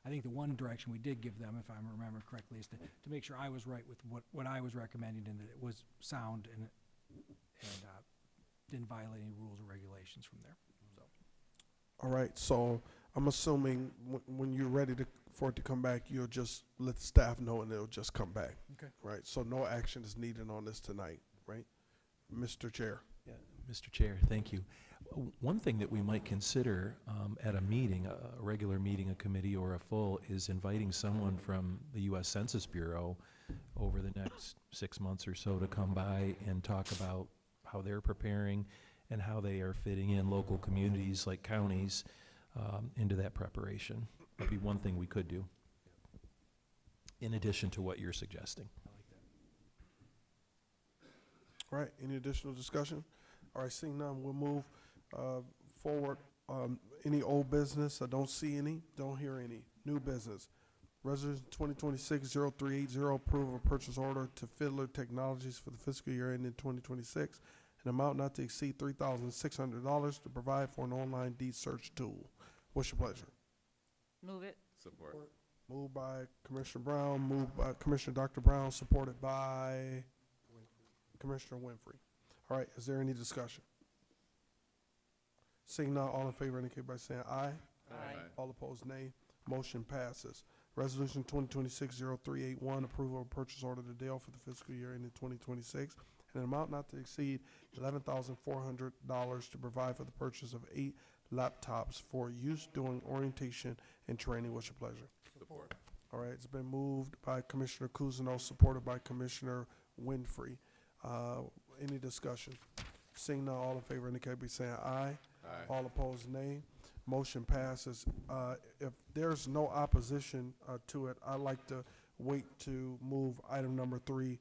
I think the one direction we did give them, if I remember correctly, is to make sure I was right with what I was recommending and that it was sound and didn't violate any rules or regulations from there, so. All right, so I'm assuming when you're ready for it to come back, you'll just let the staff know and it'll just come back. Okay. Right, so no action is needed on this tonight, right? Mr. Chair. Yeah, Mr. Chair, thank you. One thing that we might consider at a meeting, a regular meeting, a committee or a full, is inviting someone from the U.S. Census Bureau over the next 6 months or so to come by and talk about how they're preparing and how they are fitting in local communities like counties into that preparation. Would be one thing we could do, in addition to what you're suggesting. All right, any additional discussion? All right, seeing none, we'll move forward. Any old business? I don't see any, don't hear any. New business. Resolution 2026-0380, approval of purchase order to Fiddler Technologies for the fiscal year ending 2026, an amount not to exceed $3,600 to provide for an online deed search tool. What's your pleasure? Move it. Support. Moved by Commissioner Brown, moved by Commissioner Dr. Brown, supported by Commissioner Winfrey. All right, is there any discussion? Seeing none, all in favor indicate by saying aye. Aye. All opposed, nay. Motion passes. Resolution 2026-0381, approval of purchase order to Dell for the fiscal year ending 2026, and an amount not to exceed $11,400 to provide for the purchase of 8 laptops for use during orientation and training. What's your pleasure? Support. All right, it's been moved by Commissioner Kuzino, supported by Commissioner Winfrey. Any discussion? Seeing none, all in favor indicate by saying aye. Aye. All opposed, nay. Motion passes. If there's no opposition to it, I'd like to wait to move item number 3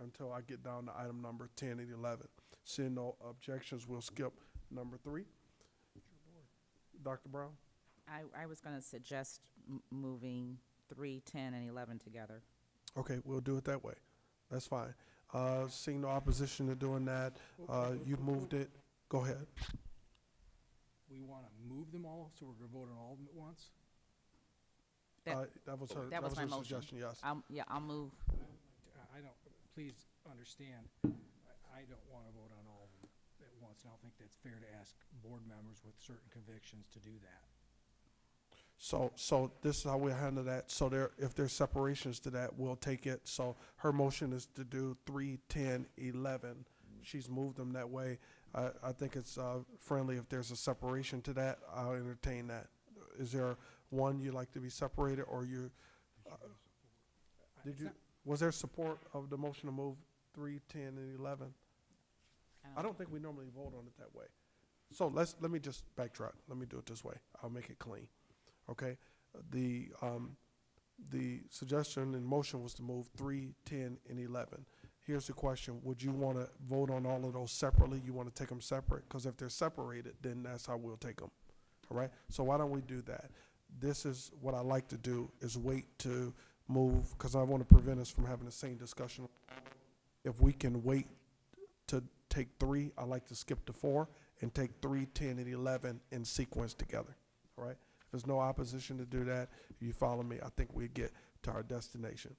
until I get down to item number 10 and 11. Seeing no objections, we'll skip number 3. Dr. Brown? I was going to suggest moving 3, 10, and 11 together. Okay, we'll do it that way. That's fine. Seeing no opposition to doing that, you've moved it. Go ahead. We want to move them all, so we're going to vote on all of them at once? That was her, That was my her motion. suggestion, yes. Yeah, I'll move. I don't, please understand, I don't want to vote on all of them at once. I don't think that's fair to ask board members with certain convictions to do that. So this is how we handle that. So if there's separations to that, we'll take it. So her motion is to do 3, 10, 11. She's moved them that way. I think it's friendly if there's a separation to that. I'll entertain that. Is there one you'd like to be separated, or you? Was there support of the motion to move 3, 10, and 11? I don't think we normally vote on it that way. So let me just backtrack. Let me do it this way. I'll make it clean. Okay, the suggestion and motion was to move 3, 10, and 11. Here's the question: would you want to vote on all of those separately? You want to take them separate? Because if they're separated, then that's how we'll take them. All right. So why don't we do that? This is what I like to do: is wait to move, because I want to prevent us from having the same discussion. if we can wait to take 3, I'd like to skip to 4 and take 3, 10, and 11 in sequence together, all right? If there's no opposition to do that, you follow me, I think we get to our destination.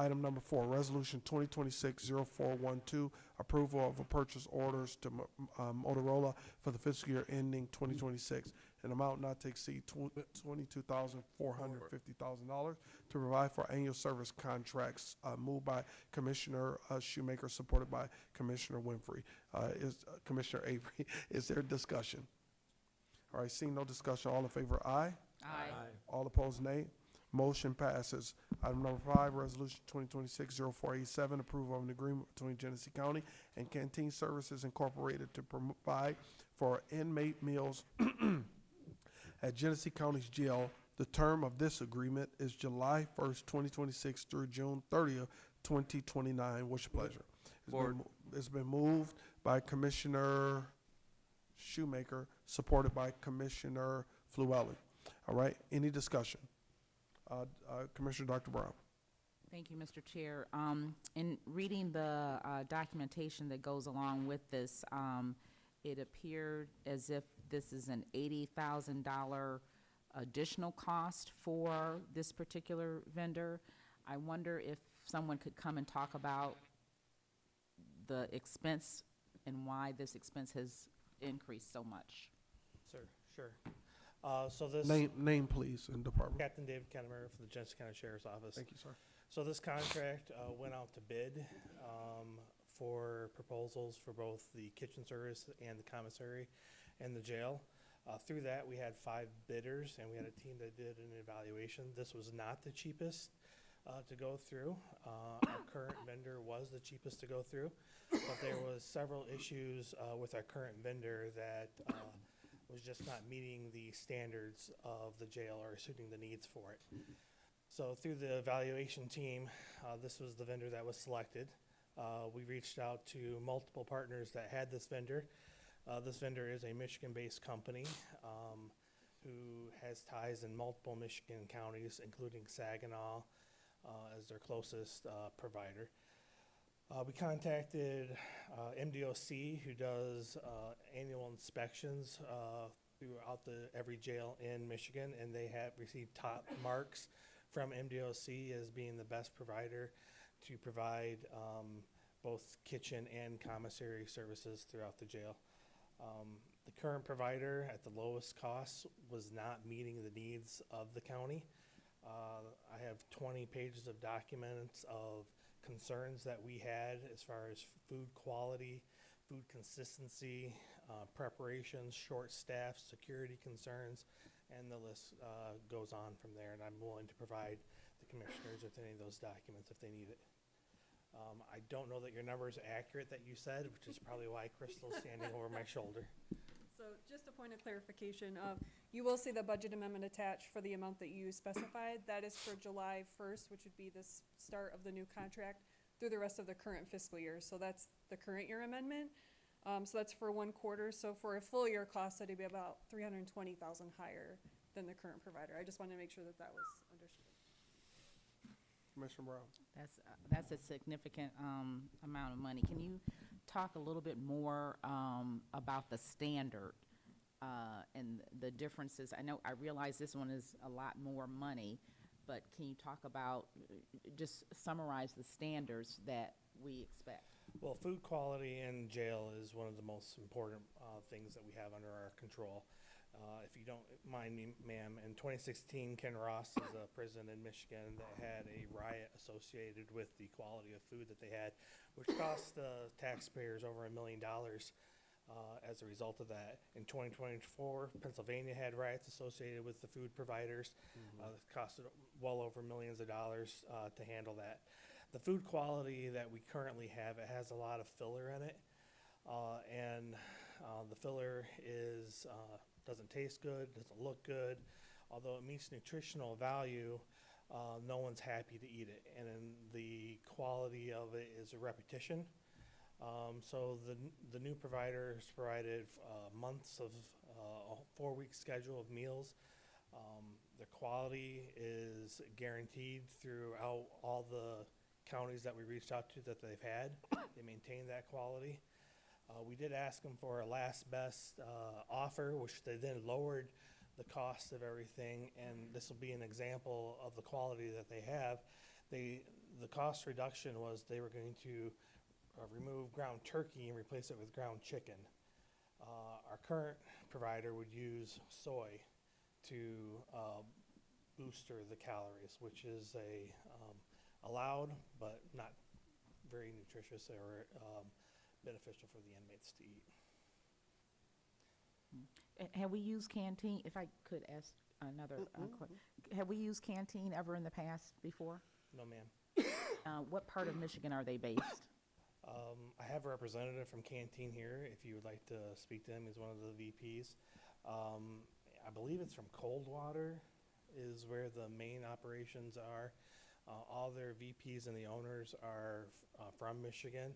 Item number 4, Resolution 2026-0412, approval of a purchase orders to Motorola for the fiscal year ending 2026, an amount not to exceed $22,450,000 to provide for annual service contracts, moved by Commissioner Shoemaker, supported by Commissioner Winfrey. Commissioner Avery, is there discussion? All right, seeing no discussion, all in favor, aye. Aye. All opposed, nay. Motion passes. Item number 5, Resolution 2026-0487, approval of an agreement between Genesee County and Canteen Services Incorporated to provide for inmate meals at Genesee County's jail. The term of this agreement is July 1st, 2026 through June 30th, 2029. What's your pleasure? It's been moved by Commissioner Shoemaker, supported by Commissioner Flewelly. All right, any discussion? Commissioner Dr. Brown. Thank you, Mr. Chair. In reading the documentation that goes along with this, it appeared as if this is an $80,000 additional cost for this particular vendor. I wonder if someone could come and talk about the expense and why this expense has increased so much. Sure. So this Name, please, and department. Captain David Kennemer from the Genesee County Sheriff's Office. Thank you, sir. So this contract went out to bid for proposals for both the kitchen service and the commissary and the jail. Through that, we had 5 bidders, and we had a team that did an evaluation. This was not the cheapest to go through. Our current vendor was the cheapest to go through, but there was several issues with our current vendor that was just not meeting the standards of the jail or suiting the needs for it. So through the evaluation team, this was the vendor that was selected. We reached out to multiple partners that had this vendor. This vendor is a Michigan-based company who has ties in multiple Michigan counties, including Saginaw as their closest provider. We contacted MDOC, who does annual inspections throughout every jail in Michigan, and they have received top marks from MDOC as being the best provider to provide both kitchen and commissary services throughout the jail. The current provider at the lowest cost was not meeting the needs of the county. I have 20 pages of documents of concerns that we had as far as food quality, food consistency, preparations, short staff, security concerns, and the list goes on from there. And I'm willing to provide the commissioners with any of those documents if they need it. I don't know that your number is accurate that you said, which is probably why Crystal's standing over my shoulder. So just a point of clarification, you will see the budget amendment attached for the amount that you specified. That is for July 1st, which would be the start of the new contract through the rest of the current fiscal year. So that's the current year amendment. So that's for 1 quarter. So for a full year cost, that'd be about $320,000 higher than the current provider. I just wanted to make sure that that was understood. Commissioner Brown. That's a significant amount of money. Can you talk a little bit more about the standard and the differences? I realize this one is a lot more money, but can you talk about, just summarize the standards that we expect? Well, food quality in jail is one of the most important things that we have under our control. If you don't mind me, ma'am, in 2016, Ken Ross is a prison in Michigan that had a riot associated with the quality of food that they had, which cost the taxpayers over $1 million as a result of that. In 2024, Pennsylvania had riots associated with the food providers. It costed well over millions of dollars to handle that. The food quality that we currently have, it has a lot of filler in it, and the filler doesn't taste good, doesn't look good. Although it meets nutritional value, no one's happy to eat it, and then the quality of it is a repetition. So the new provider has provided months of a 4-week schedule of meals. The quality is guaranteed throughout all the counties that we reached out to that they've had. They maintain that quality. We did ask them for a last best offer, which they then lowered the cost of everything, and this will be an example of the quality that they have. The cost reduction was they were going to remove ground turkey and replace it with ground chicken. Our current provider would use soy to booster the calories, which is allowed but not very nutritious or beneficial for the inmates to eat. Have we used Canteen, if I could ask another question, have we used Canteen ever in the past before? No, ma'am. What part of Michigan are they based? I have a representative from Canteen here, if you would like to speak to him. He's one of the VPs. I believe it's from Coldwater is where the main operations are. All their VPs and the owners are from Michigan.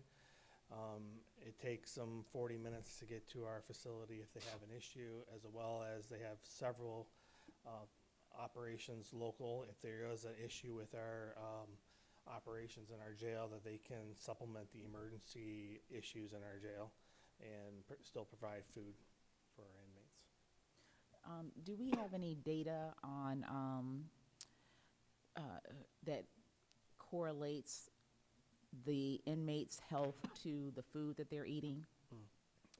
It takes them 40 minutes to get to our facility if they have an issue, as well as they have several operations local. If there is an issue with our operations in our jail, that they can supplement the emergency issues in our jail and still provide food for our inmates. Do we have any data on that correlates the inmates' health to the food that they're eating?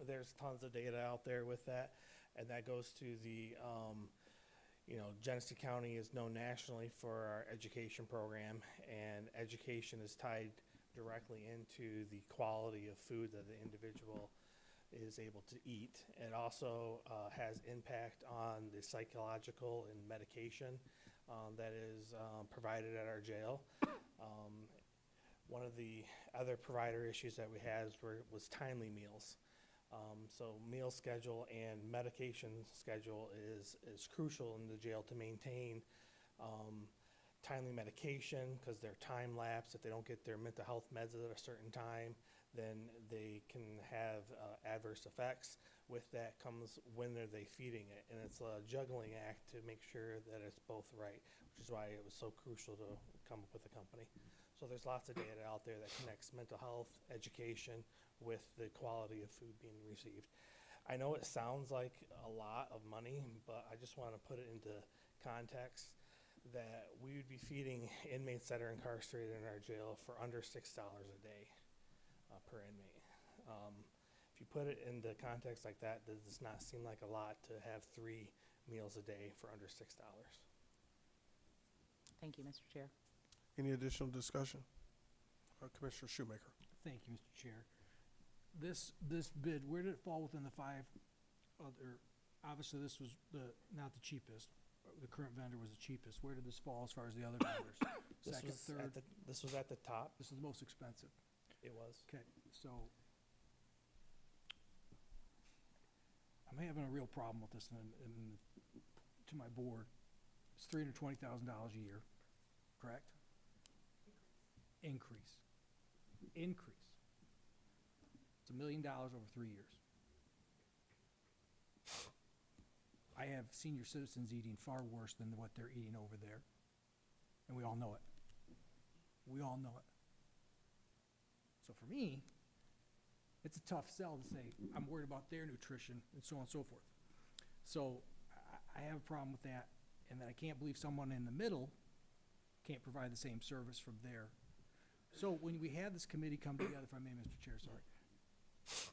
There's tons of data out there with that, and that goes to the, Genesee County is known nationally for our education program, and education is tied directly into the quality of food that the individual is able to eat. It also has impact on the psychological and medication that is provided at our jail. One of the other provider issues that we had was timely meals. So meal schedule and medication schedule is crucial in the jail to maintain timely medication, because they're time lapse. If they don't get their mental health meds at a certain time, then they can have adverse effects. With that comes when are they feeding it, and it's a juggling act to make sure that it's both right, which is why it was so crucial to come up with a company. So there's lots of data out there that connects mental health, education with the quality of food being received. I know it sounds like a lot of money, but I just want to put it into context that we would be feeding inmates that are incarcerated in our jail for under $6 a day per inmate. If you put it into context like that, it does not seem like a lot to have 3 meals a day for under $6. Thank you, Mr. Chair. Any additional discussion? Commissioner Shoemaker. Thank you, Mr. Chair. This bid, where did it fall within the 5 other, obviously this was not the cheapest. The current vendor was the cheapest. Where did this fall as far as the other vendors? Second, third? This was at the top. This is the most expensive. It was. Okay, so I'm having a real problem with this to my board. It's $320,000 a year, correct? Increase. It's $1 million over 3 years. I have senior citizens eating far worse than what they're eating over there, and we all know it. So for me, it's a tough sell to say, I'm worried about their nutrition and so on and so forth. So I have a problem with that, and that I can't believe someone in the middle can't provide the same service from there. So when we had this committee come together, if I may, Mr. Chair, sorry,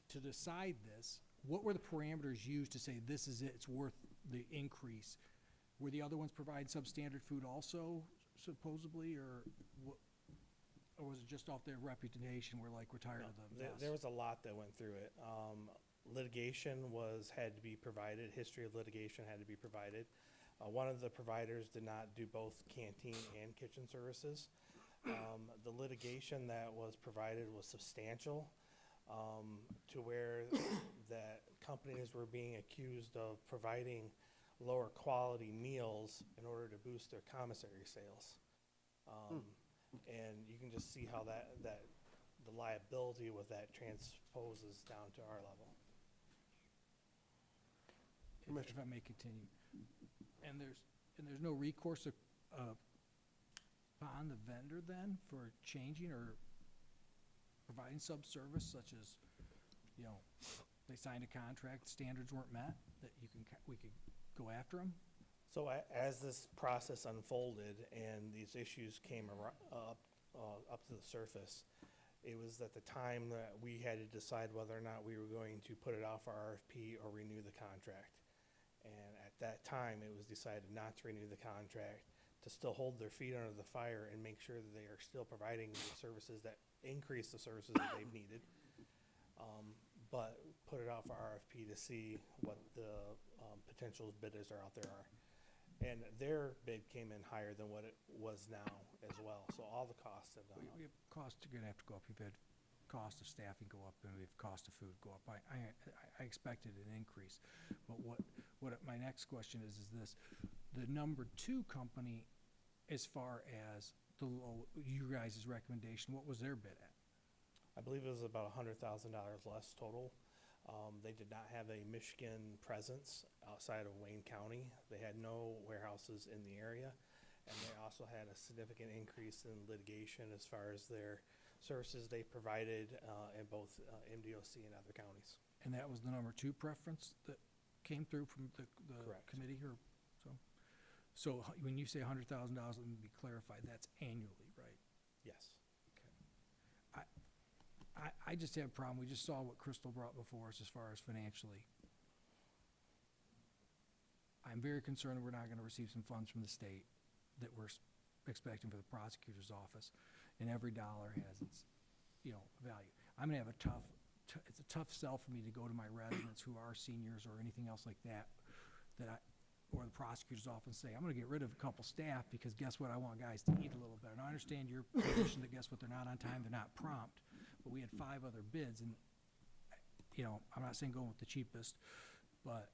to decide this, what were the parameters used to say this is it, it's worth the increase? Were the other ones providing substandard food also, supposedly, or was it just off their reputation, we're like, we're tired of them? There was a lot that went through it. Litigation had to be provided, history of litigation had to be provided. One of the providers did not do both canteen and kitchen services. The litigation that was provided was substantial, to where that companies were being accused of providing lower quality meals in order to boost their commissary sales. And you can just see how the liability with that transposes down to our level. If I may continue. And there's no recourse upon the vendor then for changing or providing sub-service such as, you know, they signed a contract, standards weren't met, that we could go after them? So as this process unfolded and these issues came up to the surface, it was at the time that we had to decide whether or not we were going to put it out for RFP or renew the contract. And at that time, it was decided not to renew the contract, to still hold their feet under the fire and make sure that they are still providing the services that increase the services that they've needed. But put it out for RFP to see what the potential bidders are out there are. And their bid came in higher than what it was now as well. So all the costs have gone up. We have costs are gonna have to go up. We've had cost of staffing go up, and we have cost of food go up. I expected an increase. But what my next question is this: the number 2 company, as far as you guys' recommendation, what was their bid at? I believe it was about $100,000 less total. They did not have a Michigan presence outside of Wayne County. They had no warehouses in the area. And they also had a significant increase in litigation as far as their services they provided in both MDOC and other counties. And that was the number 2 preference that came through from the Correct. committee here? So when you say $100,000, let me be clarified, that's annually, right? Yes. I just have a problem. We just saw what Crystal brought before us as far as financially. I'm very concerned that we're not gonna receive some funds from the state that we're expecting for the prosecutor's office, and every dollar has its, value. I'm gonna have it's a tough sell for me to go to my residents who are seniors or anything else like that, or the prosecutor's office and say, I'm gonna get rid of a couple staff because guess what, I want guys to eat a little better. Now, I understand your position that guess what, they're not on time, they're not prompt, but we had 5 other bids, and, I'm not saying going with the cheapest, but,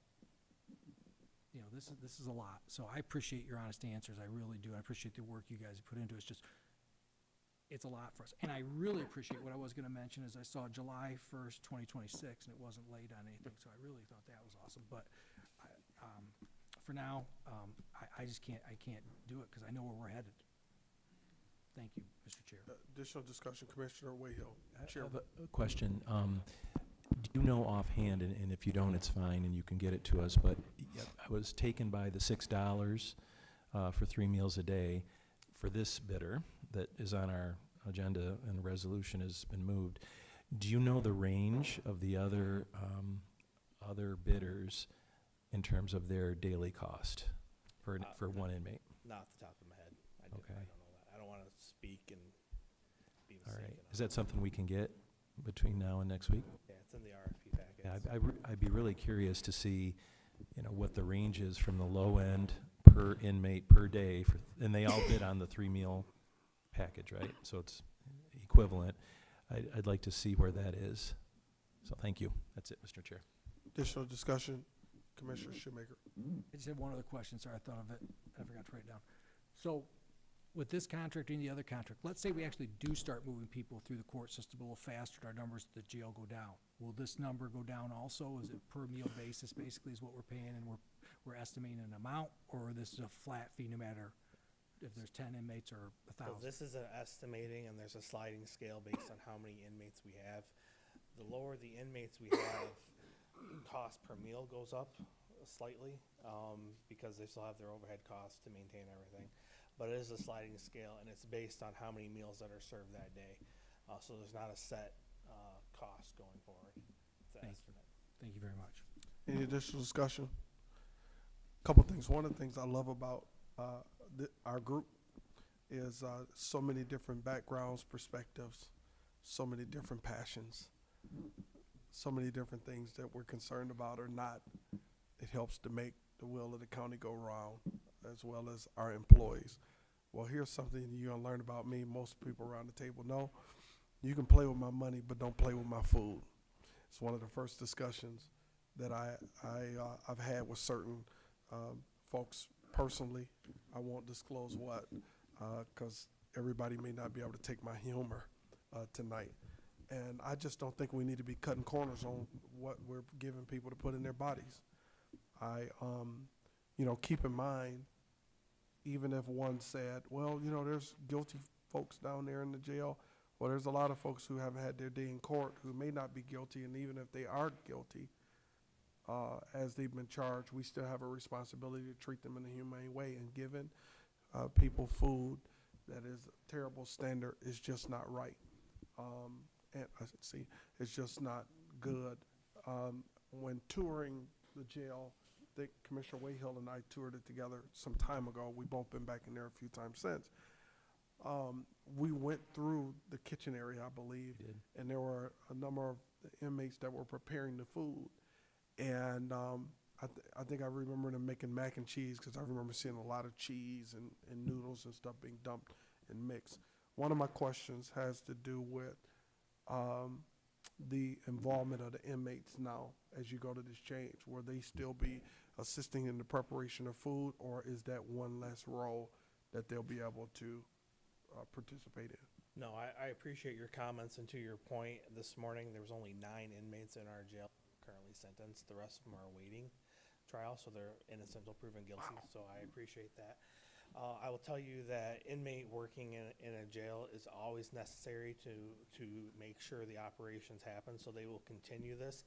this is a lot. So I appreciate your honest answers, I really do. I appreciate the work you guys have put into it. It's a lot for us. And I really appreciate, what I was gonna mention is I saw July 1st, 2026, and it wasn't late on anything, so I really thought that was awesome. But for now, I just can't do it because I know where we're headed. Thank you, Mr. Chair. Additional discussion, Commissioner Wayhill. I have a question. Do you know offhand, and if you don't, it's fine, and you can get it to us, but I was taken by the $6 for 3 meals a day for this bidder that is on our agenda, and the resolution has been moved. Do you know the range of the other bidders in terms of their daily cost for one inmate? Not off the top of my head. I don't know that. I don't want to speak and be mistaken. All right. Is that something we can get between now and next week? Yeah, it's in the RFP packet. Yeah, I'd be really curious to see, what the range is from the low end per inmate per day, and they all bid on the 3-meal package, right? So it's equivalent. I'd like to see where that is. So thank you. That's it, Mr. Chair. Additional discussion, Commissioner Shoemaker. I just have one other question. Sorry, I thought of it. I forgot to write it down. So with this contract and the other contract, let's say we actually do start moving people through the court system a little faster and our numbers at the jail go down. Will this number go down also? Is it per meal basis basically is what we're paying, and we're estimating an amount, or this is a flat fee no matter if there's 10 inmates or 1,000? So this is an estimating, and there's a sliding scale based on how many inmates we have. The lower the inmates we have, cost per meal goes up slightly because they still have their overhead costs to maintain everything. But it is a sliding scale, and it's based on how many meals that are served that day. So there's not a set cost going forward. It's an estimate. Thank you very much. Any additional discussion? Couple things. One of the things I love about our group is so many different backgrounds, perspectives, so many different passions, so many different things that we're concerned about or not. It helps to make the will of the county go round, as well as our employees. Well, here's something you're gonna learn about me. Most people around the table know. You can play with my money, but don't play with my food. It's one of the first discussions that I've had with certain folks personally. I won't disclose what, because everybody may not be able to take my humor tonight. And I just don't think we need to be cutting corners on what we're giving people to put in their bodies. Keep in mind even if one said, well, you know, there's guilty folks down there in the jail, well, there's a lot of folks who haven't had their day in court who may not be guilty, and even if they are guilty, as they've been charged, we still have a responsibility to treat them in a humane way, and giving people food that is a terrible standard is just not right. And I see, it's just not good. When touring the jail, I think Commissioner Wayhill and I toured it together some time ago. We've both been back in there a few times since. We went through the kitchen area, I believe, and there were a number of inmates that were preparing the food. And I think I remember them making mac and cheese, because I remember seeing a lot of cheese and noodles and stuff being dumped and mixed. One of my questions has to do with the involvement of the inmates now as you go to this change. Will they still be assisting in the preparation of food, or is that one less role that they'll be able to participate in? No, I appreciate your comments, and to your point, this morning, there was only 9 inmates in our jail currently sentenced. The rest of them are awaiting trial, so they're innocent until proven guilty, so I appreciate that. I will tell you that inmate working in a jail is always necessary to make sure the operations happen, so they will continue this.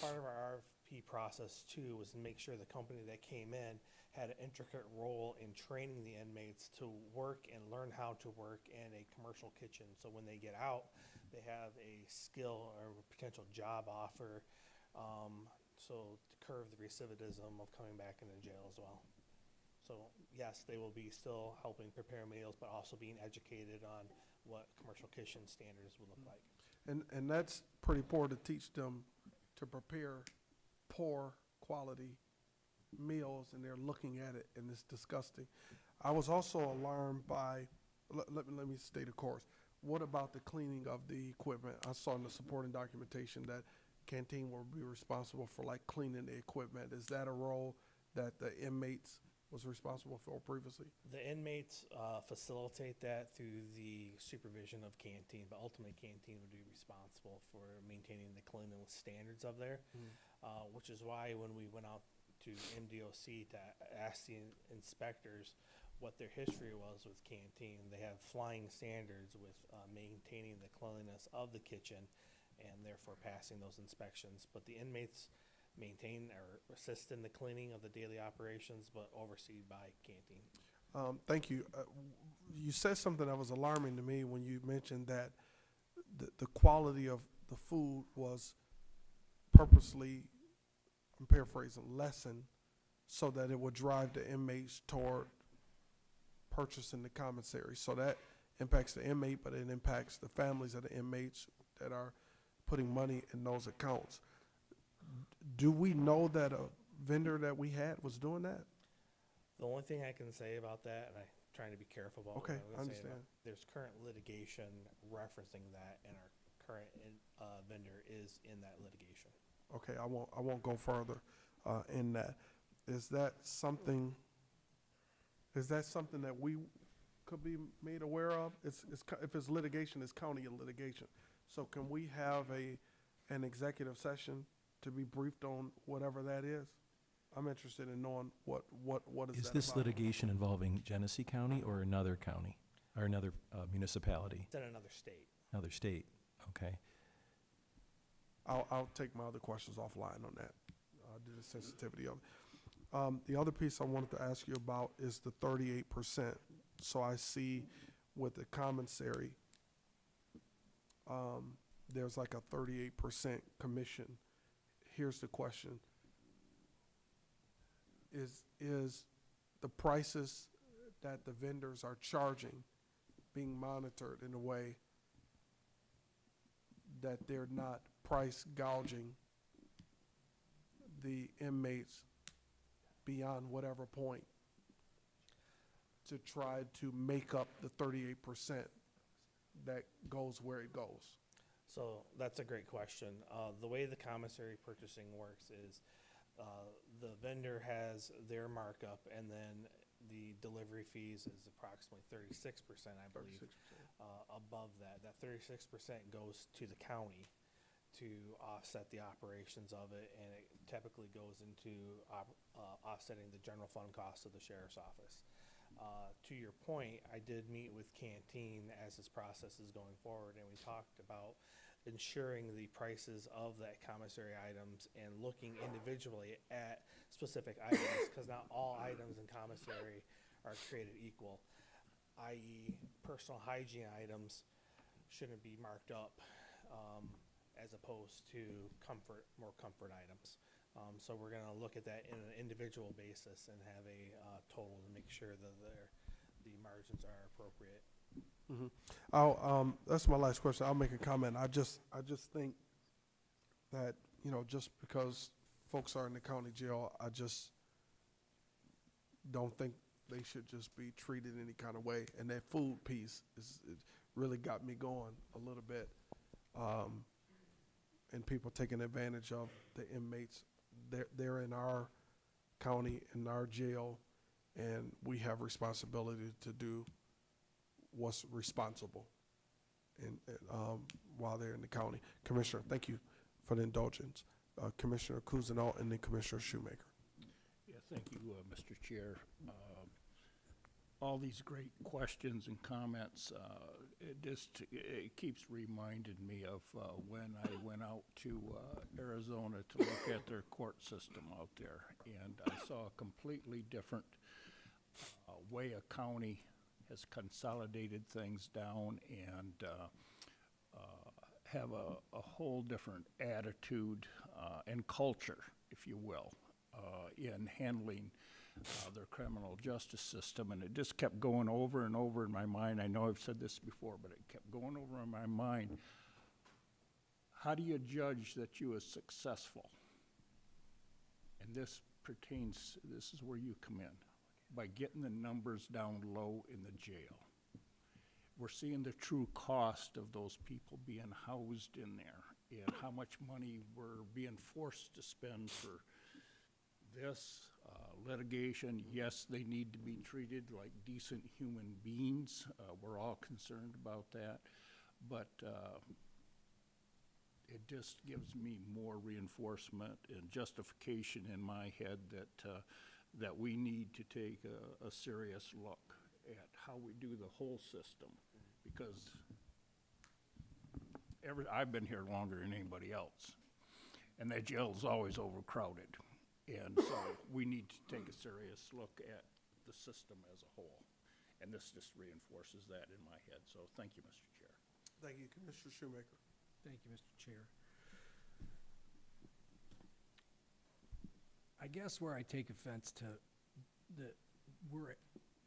Part of our RFP process too was to make sure the company that came in had an intricate role in training the inmates to work and learn how to work in a commercial kitchen, so when they get out, they have a skill or a potential job offer, so to curb the recidivism of coming back into jail as well. So yes, they will be still helping prepare meals, but also being educated on what commercial kitchen standards will look like. And that's pretty poor to teach them to prepare poor quality meals, and they're looking at it and it's disgusting. I was also alarmed by, let me stay the course. What about the cleaning of the equipment? I saw in the supporting documentation that canteen will be responsible for like cleaning the equipment. Is that a role that the inmates was responsible for previously? The inmates facilitate that through the supervision of canteen, but ultimately canteen would be responsible for maintaining the cleanliness standards of there, which is why when we went out to MDOC to ask the inspectors what their history was with canteen, they have flying standards with maintaining the cleanliness of the kitchen and therefore passing those inspections. But the inmates maintain or assist in the cleaning of the daily operations, but overseen by canteen. Thank you. You said something that was alarming to me when you mentioned that the quality of the food was purposely, I'm paraphrasing, lessened so that it would drive the inmates toward purchasing the commissary. So that impacts the inmate, but it impacts the families of the inmates that are putting money in those accounts. Do we know that a vendor that we had was doing that? The only thing I can say about that, and I'm trying to be careful about Okay, what I I'm gonna say understand. there's current litigation referencing that, and our current vendor is in that litigation. Okay, I won't go further in that. Is that something that we could be made aware of? If it's litigation, it's county litigation. So can we have an executive session to be briefed on whatever that is? I'm interested in knowing what is Is that this about? litigation involving Genesee County or another county, or another municipality? It's in another state. Another state, okay. I'll take my other questions offline on that, due to the sensitivity of it. The other piece I wanted to ask you about is the 38%. So I see with the commissary, there's like a 38% commission. Here's the question. Is the prices that the vendors are charging being monitored in a way that they're not price gouging the inmates beyond whatever point to try to make up the 38% that goes where it goes? So that's a great question. The way the commissary purchasing works is the vendor has their markup, and then the delivery fees is approximately 36%, I believe. 36%. Above that, that 36% goes to the county to offset the operations of it, and it typically goes into offsetting the general fund costs of the sheriff's office. To your point, I did meet with Canteen as this process is going forward, and we talked about ensuring the prices of that commissary items and looking individually at specific items, because not all items in commissary are created equal, i.e. personal hygiene items shouldn't be marked up as opposed to more comfort items. So we're going to look at that in an individual basis and have a total to make sure that the margins are appropriate. That's my last question. I'll make a comment. I just think that, you know, just because folks are in the county jail, I just don't think they should just be treated any kind of way. And that food piece it really got me going a little bit. And people taking advantage of the inmates. They're in our county, in our jail, and we have responsibility to do what's responsible and while they're in the county. Commissioner, thank you for the indulgence. Commissioner Cousineau and then Commissioner Shoemaker. Yeah, thank you, Mr. Chair. All these great questions and comments, it keeps reminding me of when I went out to Arizona to look at their court system out there, and I saw a completely different way a county has consolidated things down and have a whole different attitude and culture, if you will, in handling their criminal justice system. And it just kept going over and over in my mind. I know I've said this before, but it kept going over in my mind. How do you judge that you are successful? And this is where you come in, by getting the numbers down low in the jail. We're seeing the true cost of those people being housed in there and how much money we're being forced to spend for this litigation. Yes, they need to be treated like decent human beings. We're all concerned about that. But it just gives me more reinforcement and justification in my head that we need to take a serious look at how we do the whole system, because I've been here longer than anybody else, and that jail is always overcrowded, and so we need to take a serious look at the system as a whole, and this just reinforces that in my head. So thank you, Mr. Chair. Thank you, Commissioner Shoemaker. Thank you, Mr. Chair. I guess where I take offense to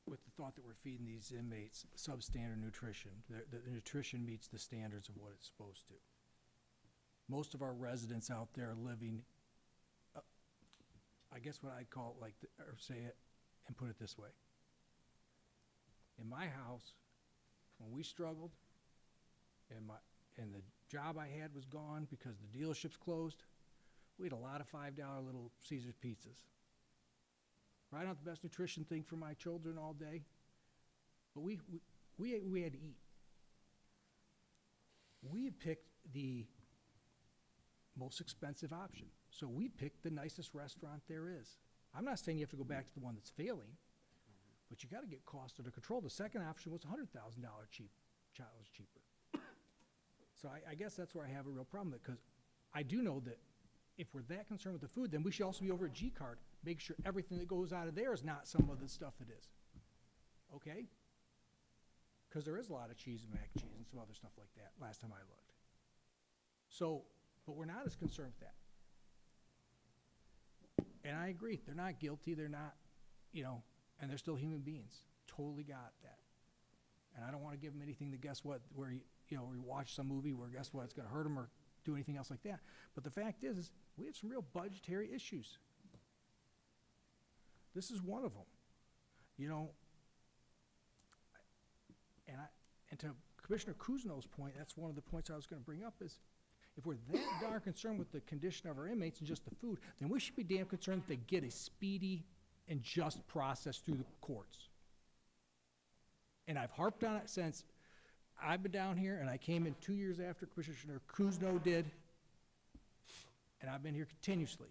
with the thought that we're feeding these inmates substandard nutrition, the nutrition meets the standards of what it's supposed to. Most of our residents out there living, I guess what I'd call it, or say it and put it this way. In my house, when we struggled and the job I had was gone because the dealership's closed, we had a lot of $5 little Caesar's pizzas. Right, not the best nutrition thing for my children all day, but we had to eat. We had picked the most expensive option, so we picked the nicest restaurant there is. I'm not saying you have to go back to the one that's failing, but you got to get costs under control. The second option was $100,000 cheaper. So I guess that's where I have a real problem, because I do know that if we're that concerned with the food, then we should also be over at G-Card, make sure everything that goes out of there is not some of the stuff that is. Okay? Because there is a lot of cheese and mac and cheese and some other stuff like that, last time I looked. So, but we're not as concerned with that. And I agree, they're not guilty, they're not, and they're still human beings. Totally got that. And I don't want to give them anything that, guess what, where you watch some movie where, guess what, it's going to hurt them or do anything else like that. But the fact is we have some real budgetary issues. This is one of them. And to Commissioner Cousineau's point, that's one of the points I was going to bring up is, if we're that darn concerned with the condition of our inmates and just the food, then we should be damn concerned that they get a speedy and just process through the courts. And I've harped on it since I've been down here, and I came in 2 years after Commissioner Cousineau did, and I've been here continuously.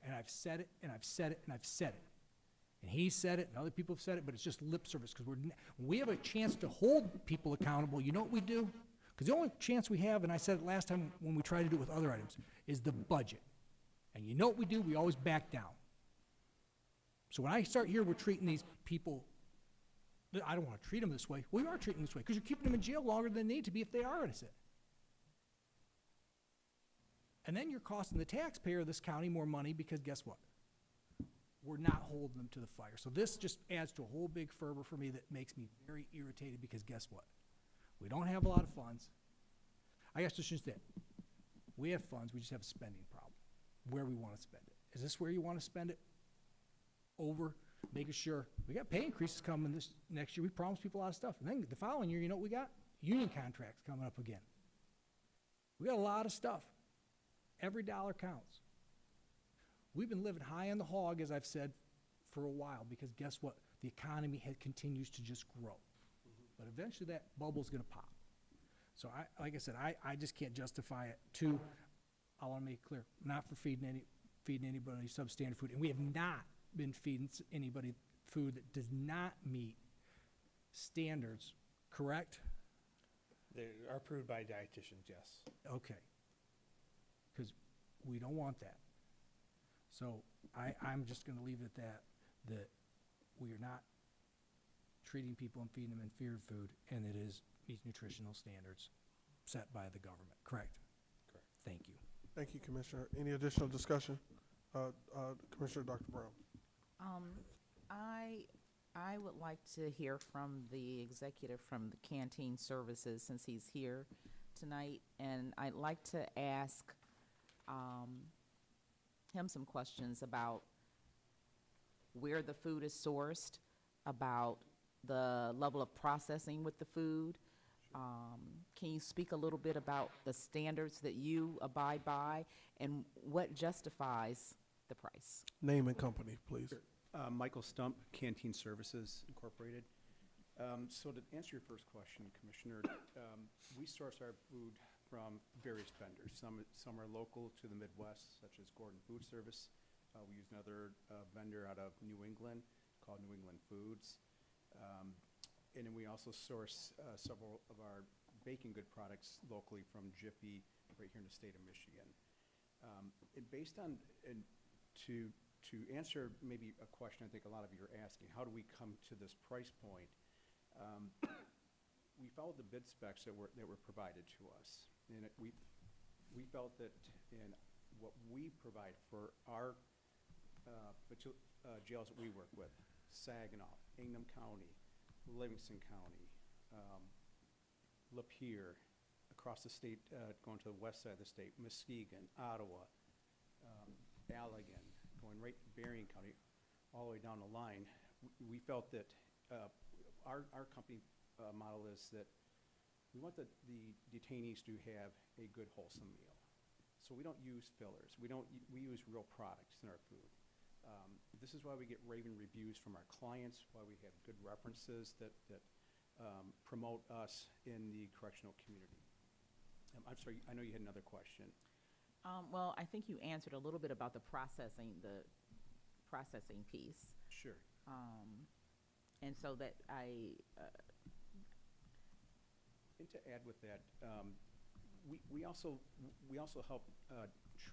And I've said it, and I've said it, and I've said it. And he said it, and other people have said it, but it's just lip service, because when we have a chance to hold people accountable, you know what we do? Because the only chance we have, and I said it last time when we tried to do it with other items, is the budget. And you know what we do? We always back down. So when I start here, we're treating these people, I don't want to treat them this way. We are treating them this way, because you're keeping them in jail longer than they need to be if they are innocent. And then you're costing the taxpayer of this county more money, because guess what? We're not holding them to the fire. So this just adds to a whole big fervor for me that makes me very irritated, because guess what? We don't have a lot of funds. I guess it's just that. We have funds, we just have a spending problem, where we want to spend it. Is this where you want to spend it? Over making sure, we got pay increases coming this next year. We promised people a lot of stuff. And then the following year, you know what we got? Union contracts coming up again. We got a lot of stuff. Every dollar counts. We've been living high on the hog, as I've said, for a while, because guess what? The economy continues to just grow. But eventually that bubble's gonna pop. So like I said, I just can't justify it. Two, I wanna make it clear, not for feeding anybody substandard food. And we have not been feeding anybody food that does not meet standards, correct? They are approved by dietitians, yes. Okay. Because we don't want that. So I'm just gonna leave it at that we are not treating people and feeding them inferior food, and it is meets nutritional standards set by the government, correct? Correct. Thank you. Thank you, Commissioner. Any additional discussion? Commissioner Dr. Brown. I would like to hear from the executive from the canteen services, since he's here tonight, and I'd like to ask him some questions about where the food is sourced, about the level of processing with the food. Can you speak a little bit about the standards that you abide by and what justifies the price? Name and company, please. Michael Stump, Canteen Services Incorporated. So to answer your first question, Commissioner, we source our food from various vendors. Some are local to the Midwest, such as Gordon Food Service. We use another vendor out of New England called New England Foods. And then we also source several of our baking good products locally from Jiffy right here in the state of Michigan. And based on, and to answer maybe a question I think a lot of you are asking, how do we come to this price point? We followed the bid specs that were provided to us. And we felt that in what we provide for our jails that we work with, Saginaw, Ingham County, Livingston County, Lapeer, across the state, going to the west side of the state, Muskegon, Ottawa, Allegan, going right Berrien County, all the way down the line. We felt that our company model is that we want the detainees to have a good, wholesome meal. So we don't use fillers. We use real products in our food. This is why we get raving reviews from our clients, why we have good references that promote us in the correctional community. I'm sorry, I know you had another question. Well, I think you answered a little bit about the processing piece. Sure. And so that And to add with that, we also help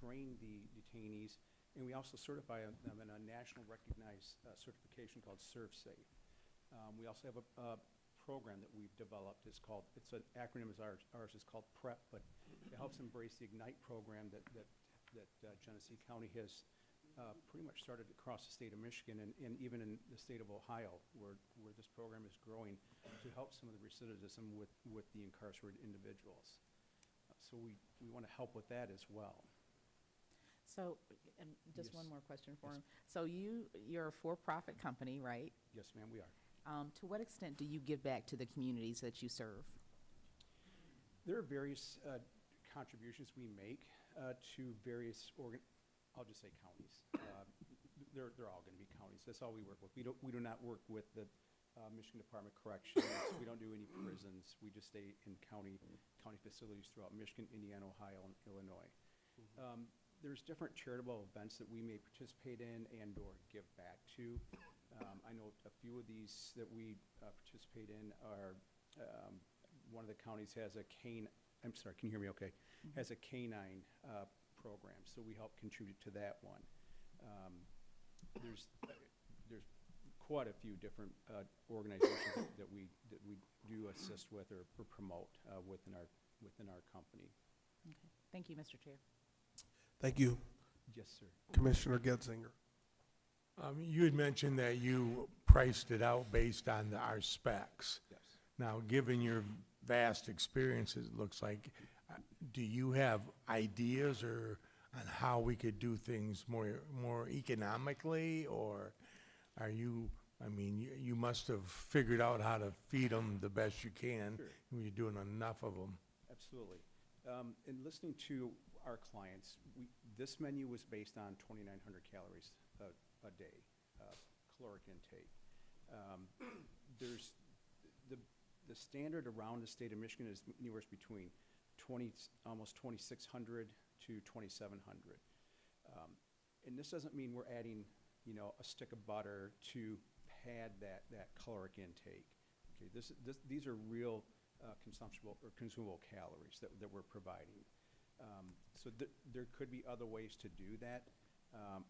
train the detainees, and we also certify them in a national recognized certification called ServSafe. We also have a program that we've developed. It's an acronym as ours is called PREP, but it helps embrace the IGNITE program that Genesee County has pretty much started across the state of Michigan and even in the state of Ohio, where this program is growing to help some of the recidivism with the incarcerated individuals. So we want to help with that as well. So, and just Yes. one more question for Yes. him. So you're a for-profit company, right? Yes, ma'am, we are. To what extent do you give back to the communities that you serve? There are various contributions we make to various I'll just say counties. They're all going to be counties. That's all we work with. We do not work with the Michigan Department of Corrections. We don't do any prisons. We just stay in county facilities throughout Michigan, Indiana, Ohio, and Illinois. There's different charitable events that we may participate in and/or give back to. I know a few of these that we participate in are, one of the counties has a I'm sorry, can you hear me okay? Has a canine program, so we help contribute to that one. There's quite a few different organizations that we do assist with or promote within our company. Okay. Thank you, Mr. Chair. Thank you. Yes, sir. Commissioner Getzinger. You had mentioned that you priced it out based on our specs. Yes. Now, given your vast experiences, it looks like, do you have ideas or on how we could do things more economically, or are you, I mean, you must have figured out how to feed them the best you can. Sure. When you're doing enough of them. Absolutely. In listening to our clients, this menu was based on 2,900 calories a day, caloric intake. There's the standard around the state of Michigan is anywhere between almost 2,600 to 2,700. And this doesn't mean we're adding, a stick of butter to pad that caloric intake. Okay, these are real consumable calories that we're providing. So there could be other ways to do that.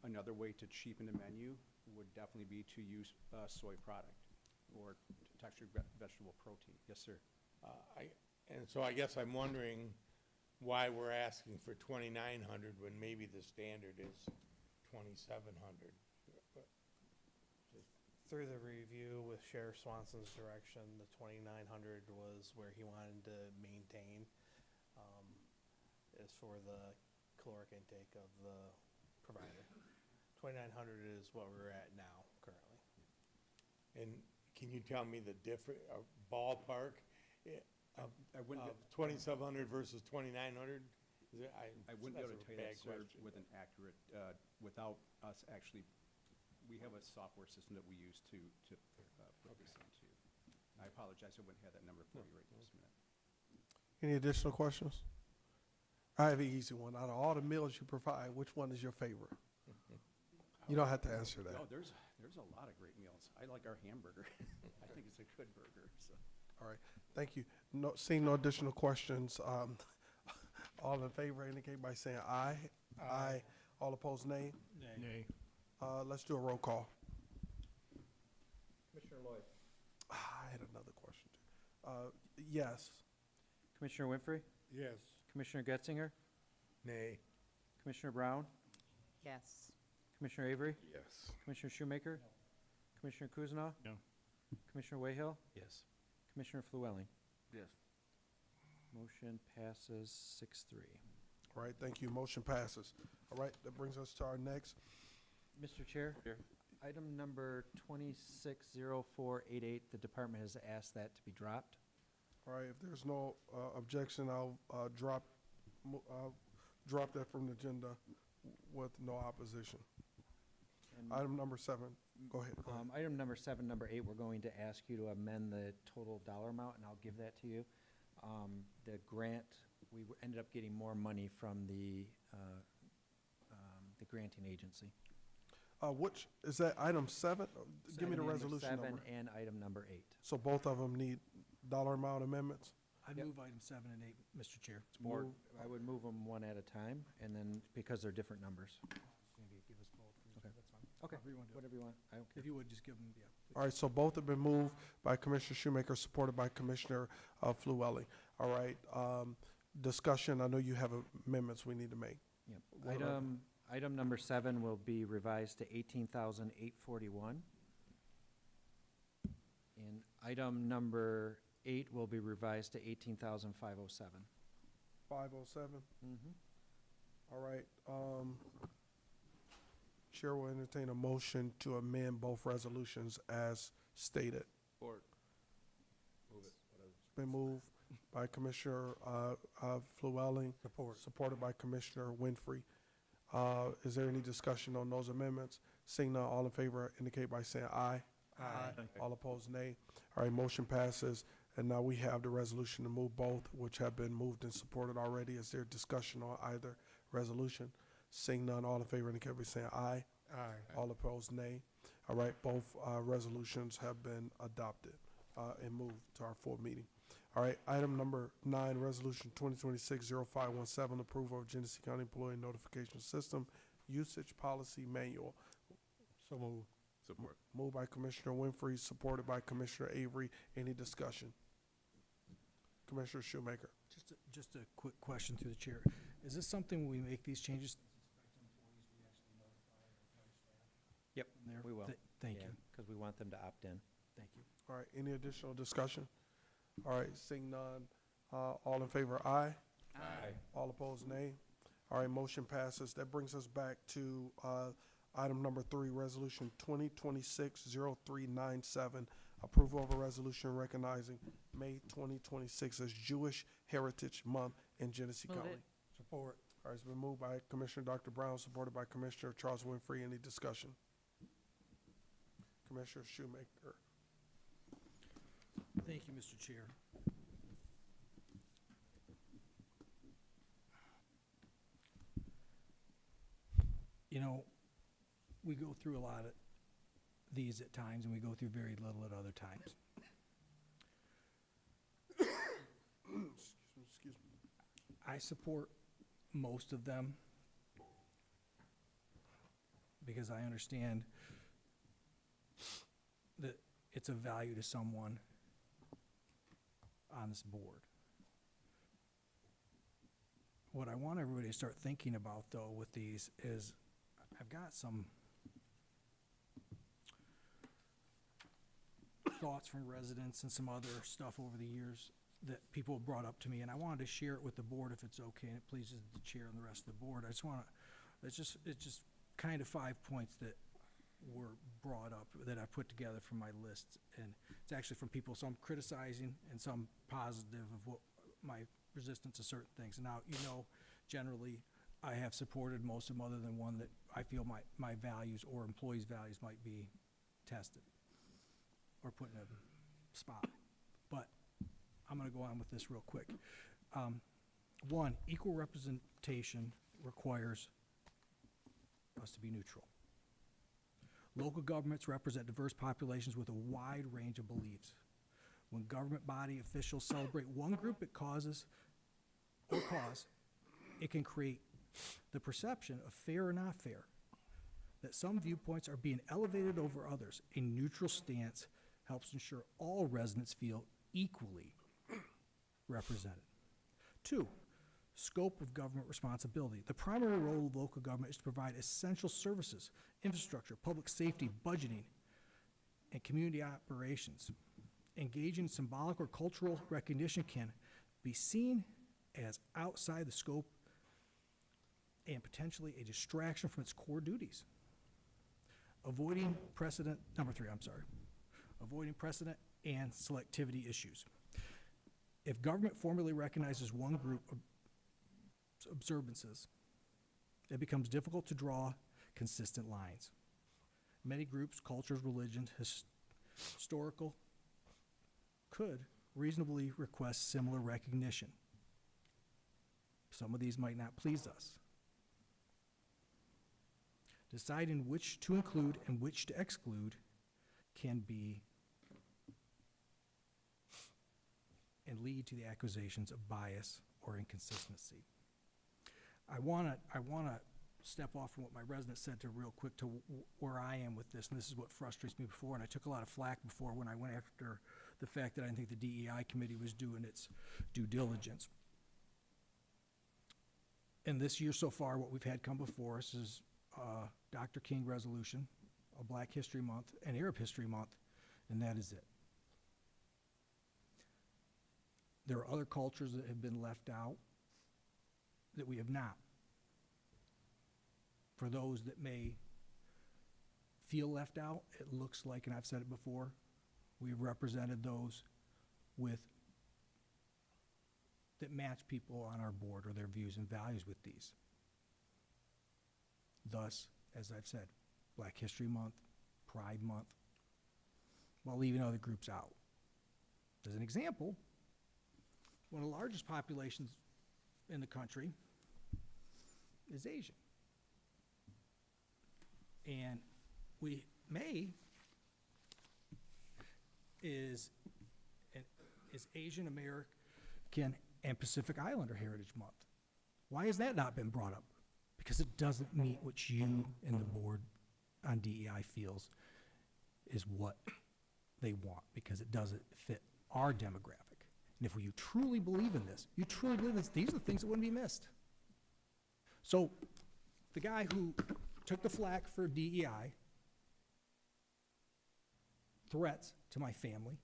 Another way to cheapen the menu would definitely be to use soy product or textured vegetable protein. Yes, sir. And so I guess I'm wondering why we're asking for 2,900 when maybe the standard is 2,700. Through the review with Sheriff Swanson's direction, the 2,900 was where he wanted to maintain, as for the caloric intake of the provider. 2,900 is what we're at now currently. And can you tell me the different ballpark of 2,700 versus 2,900? I wouldn't be able to tell you that, sir, with an accurate, without us actually, we have a software system that we use to put this into. I apologize, I wouldn't have that number for you right this minute. Any additional questions? I have an easy one. Out of all the meals you provide, which one is your favorite? You don't have to answer that. No, there's a lot of great meals. I like our hamburger. I think it's a good burger, so. All right, thank you. No, seeing no additional questions, all in favor indicate by saying aye. Aye. All opposed, nay. Nay. Let's do a roll call. Commissioner Lloyd. I had another question too. Yes. Commissioner Winfrey? Yes. Commissioner Getzinger? Nay. Commissioner Brown? Yes. Commissioner Avery? Yes. Commissioner Shoemaker? Commissioner Kuzma? No. Commissioner Wayhill? Yes. Commissioner Flewelling? Yes. Motion passes 6-3. All right, thank you. Motion passes. All right, that brings us to our next. Mr. Chair? Item number 260488, the department has asked that to be dropped. All right, if there's no objection, I'll drop that from the agenda with no opposition. And, Item number 7, go ahead. Item number 7, number 8, we're going to ask you to amend the total dollar amount, and I'll give that to you. The grant, we ended up getting more money from the granting agency. Which, is that item 7? Give me the Item number resolution 7 number. and item number 8. So both of them need dollar amount amendments? I Yep. move item 7 and 8, Mr. Chair. Or I would move them one at a time, and then, because they're different numbers. Maybe give us both. Okay. That's fine. Okay, However you want to do it. whatever you want, I don't care. If you would, just give them, yeah. All right, so both have been moved by Commissioner Shoemaker, supported by Commissioner Flewelly. All right, discussion, I know you have amendments we need to make. Yep. What are- Item number 7 will be revised to 18,841. And item number 8 will be revised to 18,507. 507? Mm-hmm. All right, Chair will entertain a motion to amend both resolutions as stated. Support. Move it, whatever. It's been moved by Commissioner Flewelling. Supported by Commissioner Winfrey. Is there any discussion on those amendments? Seeing none, all in favor indicate by saying aye. Aye. All opposed, nay. All right, motion passes. And now we have the resolution to move both, which have been moved and supported already. Is there discussion on either resolution? Seeing none, all in favor indicate by saying aye. Aye. All opposed, nay. All right, both resolutions have been adopted and moved to our full meeting. All right, item number 9, Resolution 2026-0517, approval of Genesee County Employee Notification System Usage Policy Manual. So moved. Support. Moved by Commissioner Winfrey, supported by Commissioner Avery. Any discussion? Commissioner Shoemaker. Just a quick question through the chair. Is this something when we make these changes? Yep, There? we will. Thank you. Because we want them to opt in. Thank you. All right, any additional discussion? All right, seeing none, all in favor, aye. Aye. All opposed, nay. All right, motion passes. That brings us back to item number 3, Resolution 2026-0397, approval of a resolution recognizing May 2026 as Jewish Heritage Month in Genesee Move County. it. Support. All right, it's been moved by Commissioner Dr. Brown, supported by Commissioner Charles Winfrey. Any discussion? Commissioner Shoemaker. Thank you, Mr. Chair. You know, we go through a lot of these at times, and we go through very little at other times. Excuse me. I support most of them because I understand that it's of value to someone on this board. What I want everybody to start thinking about, though, with these is I've got some thoughts from residents and some other stuff over the years that people have brought up to me, and I wanted to share it with the board if it's okay, and it pleases the chair and the rest of the board. I just want to, it's just kind of 5 points that were brought up that I put together from my list, and it's actually from people, some criticizing and some positive of what my resistance to certain things. And now, you know, generally, I have supported most of them other than one that I feel my values or employees' values might be tested or put in a spot. But I'm going to go on with this real quick. 1, equal representation requires us to be neutral. Local governments represent diverse populations with a wide range of beliefs. When government body officials celebrate one group, it it can create the perception of fair or not fair, that some viewpoints are being elevated over others. A neutral stance helps ensure all residents feel equally represented. 2, scope of government responsibility. The primary role of local government is to provide essential services, infrastructure, public safety, budgeting, and community operations. Engaging in symbolic or cultural recognition can be seen as outside the scope and potentially a distraction from its core duties. Avoiding precedent, number 3, avoiding precedent and selectivity issues. If government formally recognizes one group of observances, it becomes difficult to draw consistent lines. Many groups, cultures, religions, historical, could reasonably request similar recognition. Some of these might not please us. Deciding which to include and which to exclude can be and lead to the accusations of bias or inconsistency. I wanna step off from what my resident said to real quick to where I am with this, and this is what frustrates me before, and I took a lot of flack before when I went after the fact that I didn't think the DEI committee was doing its due diligence. And this year so far, what we've had come before us is Dr. King resolution, a Black History Month, and Arab History Month, and that is it. There are other cultures that have been left out that we have not. For those that may feel left out, it looks like, and I've said it before, we've represented those that match people on our board or their views and values with these. Thus, as I've said, Black History Month, Pride Month, while leaving other groups out. As an example, one of the largest populations in the country is Asian. And we May is Asian American and Pacific Islander Heritage Month. Why has that not been brought up? Because it doesn't meet what you and the board on DEI feels is what they want, because it doesn't fit our demographic. And if you truly believe in this, you truly believe this, these are the things that wouldn't be missed. So the guy who took the flack for DEI, threats to my family,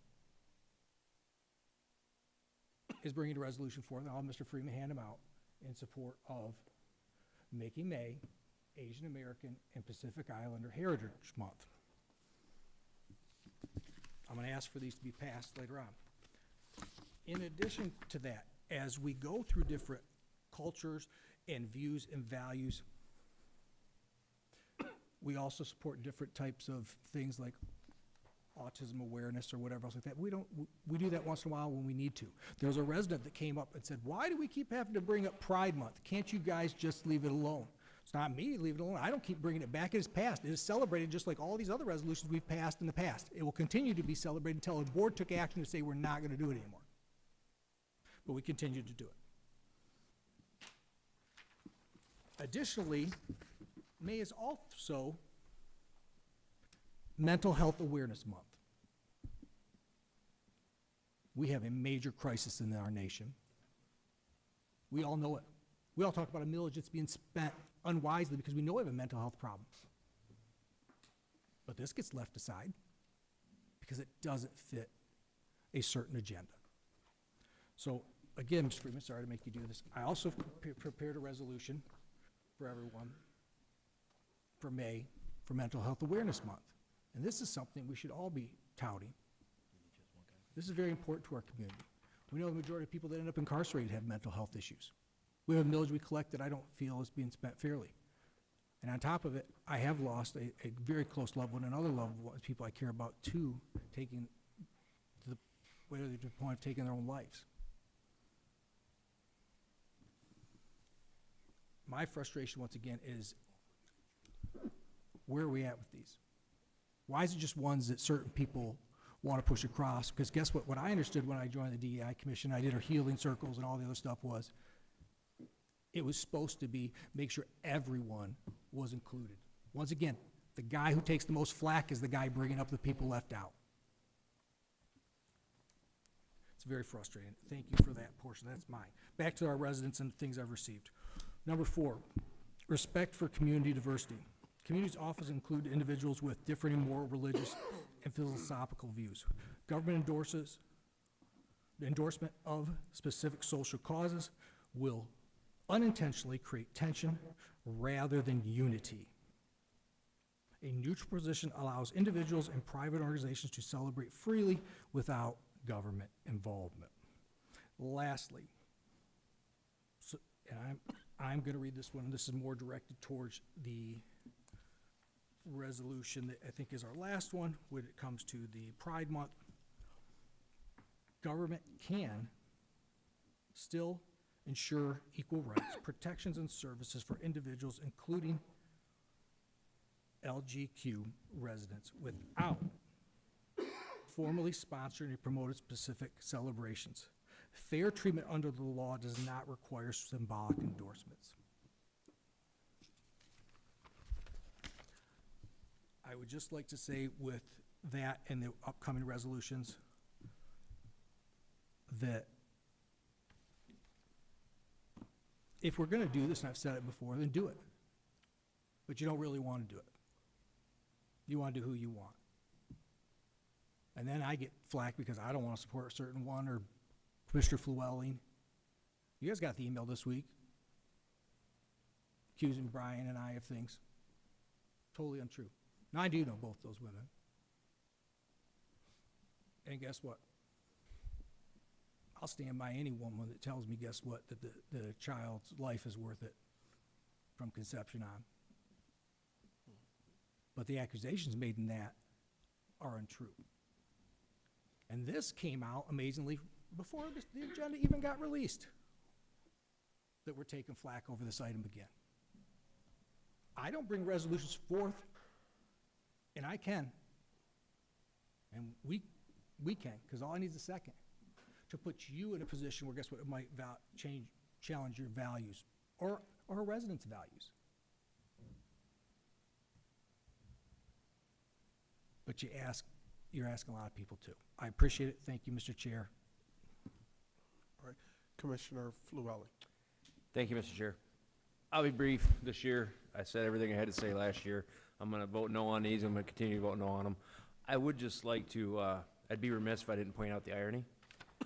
is bringing a resolution forth, and I'll have Mr. Freeman hand him out, in support of making May Asian American and Pacific Islander Heritage Month. I'm going to ask for these to be passed later on. In addition to that, as we go through different cultures and views and values, we also support different types of things like autism awareness or whatever else like that. We do that once in a while when we need to. There was a resident that came up and said, why do we keep having to bring up Pride Month? Can't you guys just leave it alone? It's not me, leave it alone. I don't keep bringing it back. It is passed. It is celebrated just like all these other resolutions we've passed in the past. It will continue to be celebrated until the board took action to say we're not going to do it anymore. But we continue to do it. Additionally, May is also Mental Health Awareness Month. We have a major crisis in our nation. We all know it. We all talk about a millage that's being spent unwisely because we know we have a mental health problem. But this gets left aside because it doesn't fit a certain agenda. So again, Mr. Freeman, sorry to make you do this. I also prepared a resolution for everyone for May for Mental Health Awareness Month. And this is something we should all be touting. This is very important to our community. We know the majority of people that end up incarcerated have mental health issues. We have a millage we collect that I don't feel is being spent fairly. And on top of it, I have lost a very close loved one, another loved one, people I care about too, taking to the point of taking their own lives. My frustration, once again, is where are we at with these? Why is it just ones that certain people want to push across? Because guess what? What I understood when I joined the DEI Commission, I did our healing circles and all the other stuff, was it was supposed to be make sure everyone was included. Once again, the guy who takes the most flack is the guy bringing up the people left out. It's very frustrating. Thank you for that portion. That's mine. Back to our residents and things I've received. Number 4, respect for community diversity. Communities often include individuals with differing moral, religious, and philosophical views. Government the endorsement of specific social causes will unintentionally create tension rather than unity. A neutral position allows individuals and private organizations to celebrate freely without government involvement. Lastly, and I'm going to read this one. This is more directed towards the resolution that I think is our last one when it comes to the Pride Month. Government can still ensure equal rights, protections, and services for individuals, including LGQ residents, without formally sponsoring or promoting specific celebrations. Fair treatment under the law does not require symbolic endorsements. I would just like to say with that and the upcoming resolutions that if we're going to do this, and I've said it before, then do it. But you don't really want to do it. You want to do who you want. And then I get flack because I don't want to support a certain one, or Mr. Flewelling. You guys got the email this week accusing Brian and I of things. Totally untrue. Now, I do know both those women. And guess what? I'll stand by any woman that tells me, guess what, that the child's life is worth it from conception on. But the accusations made in that are untrue. And this came out, amazingly, before the agenda even got released, that we're taking flack over this item again. I don't bring resolutions forth And I can. And we can, because all I need is a second to put you in a position where, guess what, it might challenge your values or our residents' values. But you're asking a lot of people too. I appreciate it. Thank you, Mr. Chair. All right, Commissioner Flewelly. Thank you, Mr. Chair. I'll be brief this year. I said everything I had to say last year. I'm going to vote no on these. I'm going to continue to vote no on them. I would just like to, I'd be remiss if I didn't point out the irony.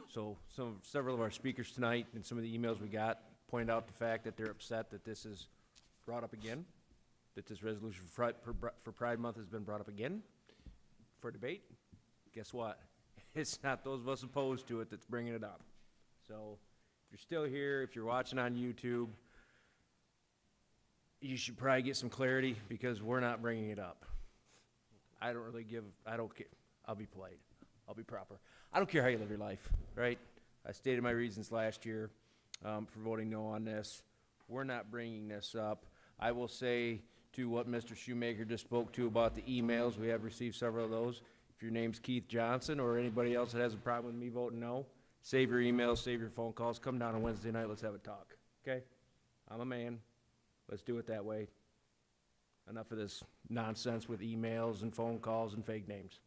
So several of our speakers tonight and some of the emails we got pointed out the fact that they're upset that this is brought up again, that this resolution for Pride Month has been brought up again for debate. Guess what? It's not those of us opposed to it that's bringing it up. So if you're still here, if you're watching on YouTube, you should probably get some clarity because we're not bringing it up. I don't care. I'll be polite. I'll be proper. I don't care how you live your life, right? I stated my reasons last year for voting no on this. We're not bringing this up. I will say to what Mr. Shoemaker just spoke to about the emails, we have received several of those. If your name's Keith Johnson or anybody else that has a problem with me voting no, save your emails, save your phone calls, come down on Wednesday night, let's have a talk, okay? I'm a man. Let's do it that way. Enough of this nonsense with emails and phone calls and fake names.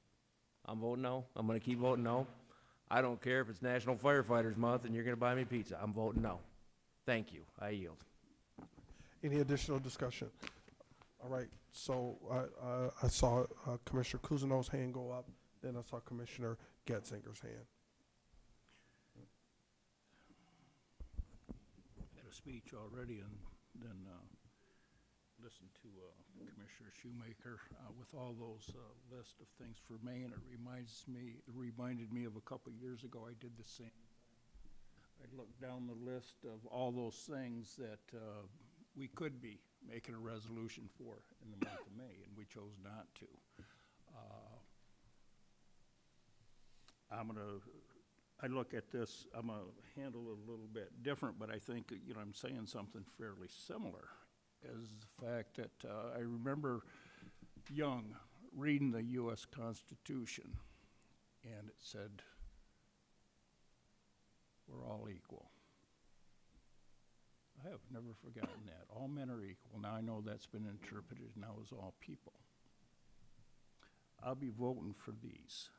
I'm voting no. I'm going to keep voting no. I don't care if it's National Firefighters Month and you're going to buy me pizza. I'm voting no. Thank you. I yield. Any additional discussion? All right, so I saw Commissioner Kuzino's hand go up, then I saw Commissioner Getzinger's hand. Had a speech already and then listened to Commissioner Shoemaker with all those list of things for May, and it reminded me of a couple years ago I did the same. I looked down the list of all those things that we could be making a resolution for in the month of May, and we chose not to. I look at this, I'm gonna handle it a little bit different, but I think, you know, I'm saying something fairly similar, is the fact that I remember young reading the U.S. Constitution, and it said, we're all equal. I have never forgotten that. All men are equal. Now I know that's been interpreted now as all people. I'll be voting for these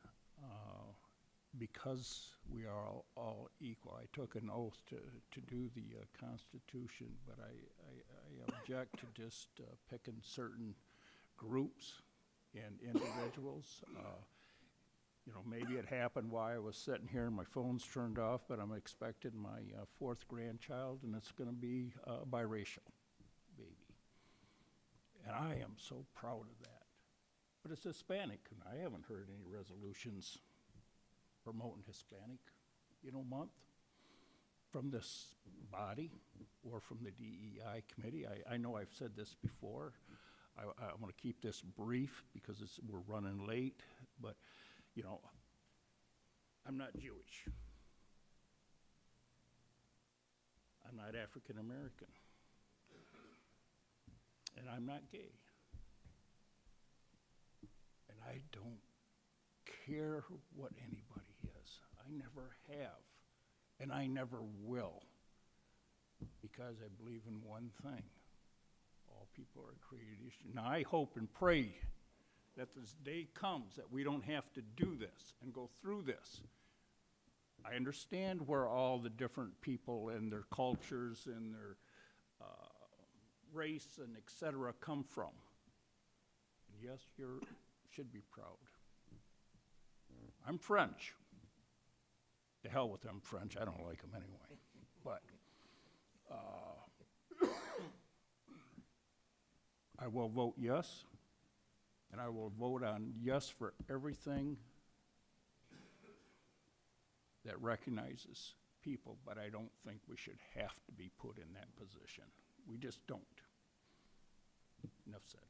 because we are all equal. I took an oath to do the Constitution, but I object to just picking certain groups and individuals. You know, maybe it happened while I was sitting here and my phone's turned off, but I'm expecting my fourth grandchild, and it's going to be a biracial baby. And I am so proud of that. But it's Hispanic, and I haven't heard any resolutions promoting Hispanic, you know, month from this body or from the DEI committee. I know I've said this before. I want to keep this brief because we're running late, but you know, I'm not Jewish. I'm not African American. And I'm not gay. And I don't care what anybody is. I never have. And I never will. Because I believe in one thing. All people are created equal. Now I hope and pray that this day comes that we don't have to do this and go through this. I understand where all the different people and their cultures and their race and et cetera come from. And yes, you should be proud. I'm French. To hell with them French, I don't like them anyway. But I will vote yes. And I will vote on yes for everything that recognizes people, but I don't think we should have to be put in that position. We just don't. Enough said.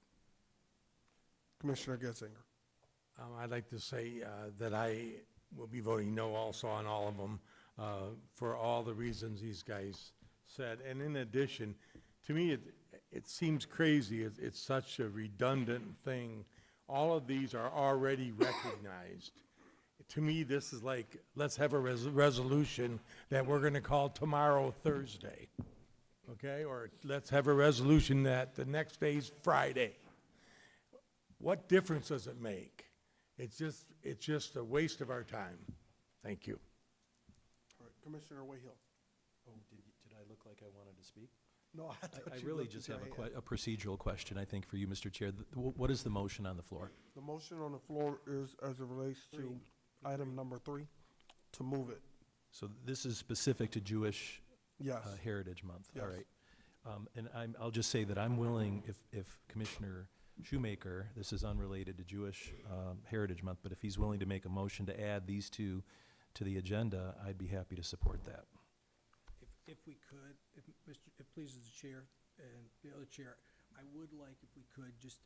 Commissioner Getzinger. I'd like to say that I will be voting no also on all of them for all the reasons these guys said. And in addition, to me, it seems crazy. It's such a redundant thing All of these are already recognized. To me, this is like, let's have a resolution that we're gonna call tomorrow Thursday, okay? Or let's have a resolution that the next day's Friday. What difference does it make? It's just a waste of our time. Thank you. All right, Commissioner Wayhill. Oh, did I look like I wanted to speak? No, I thought I you really lifted just your have hand. a procedural question, I think, for you, Mr. Chair. What is the motion on the floor? The motion on the floor is, as it relates to item number 3, to move it. So this is specific to Jewish Yes. Heritage Month, all Yes. right. And I'll just say that I'm willing, if Commissioner Shoemaker, this is unrelated to Jewish Heritage Month, but if he's willing to make a motion to add these two to the agenda, I'd be happy to support that. If we could, if it pleases the chair and the other chair, I would like if we could just,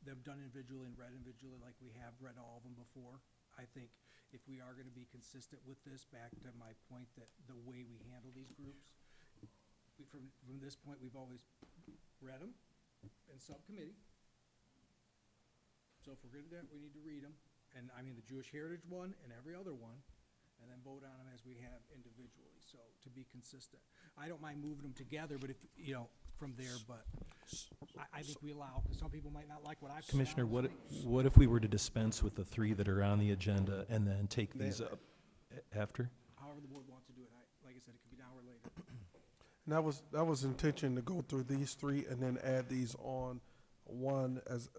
them done individually and read individually like we have read all of them before. I think if we are gonna be consistent with this, back to my point that the way we handle these groups, from this point, we've always read them in subcommittee. So if we're gonna do that, we need to read them, and I mean the Jewish Heritage one and every other one, and then vote on them as we have individually, so to be consistent. I don't mind moving them together, but if, you know, from there, but I think we allow, because some people might not like what I've. Commissioner, what if we were to dispense with the three that are on the agenda and then take these up after? However the board wants to do it, like I said, it could be now or later. And that was intention to go through these 3 and then add these on one as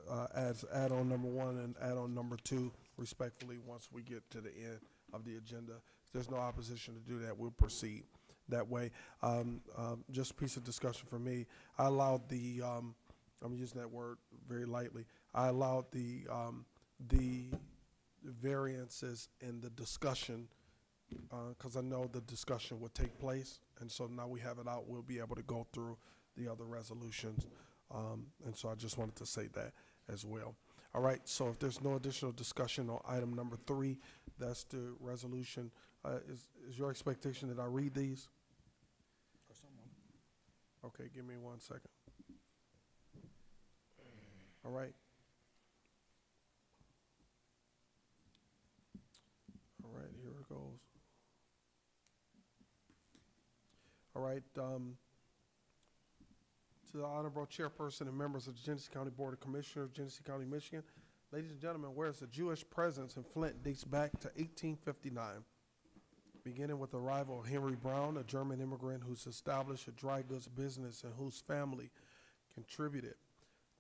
add-on number 1 and add-on number 2 respectfully once we get to the end of the agenda. If there's no opposition to do that, we'll proceed that way. Just a piece of discussion for me. I allowed the, I'm using that word very lightly, I allowed the variances in the discussion because I know the discussion would take place, and so now we have it out, we'll be able to go through the other resolutions, and so I just wanted to say that as well. All right, so if there's no additional discussion on item number 3, that's the resolution. Is your expectation that I read these? Or someone. Okay, give me 1 second. All right. All right, here it goes. All right, to the Honorable Chairperson and members of the Genesee County Board of Commissioners, Genesee County, Michigan. Ladies and gentlemen, whereas the Jewish presence in Flint dates back to 1859, beginning with the arrival of Henry Brown, a German immigrant who's established a dry goods business and whose family contributed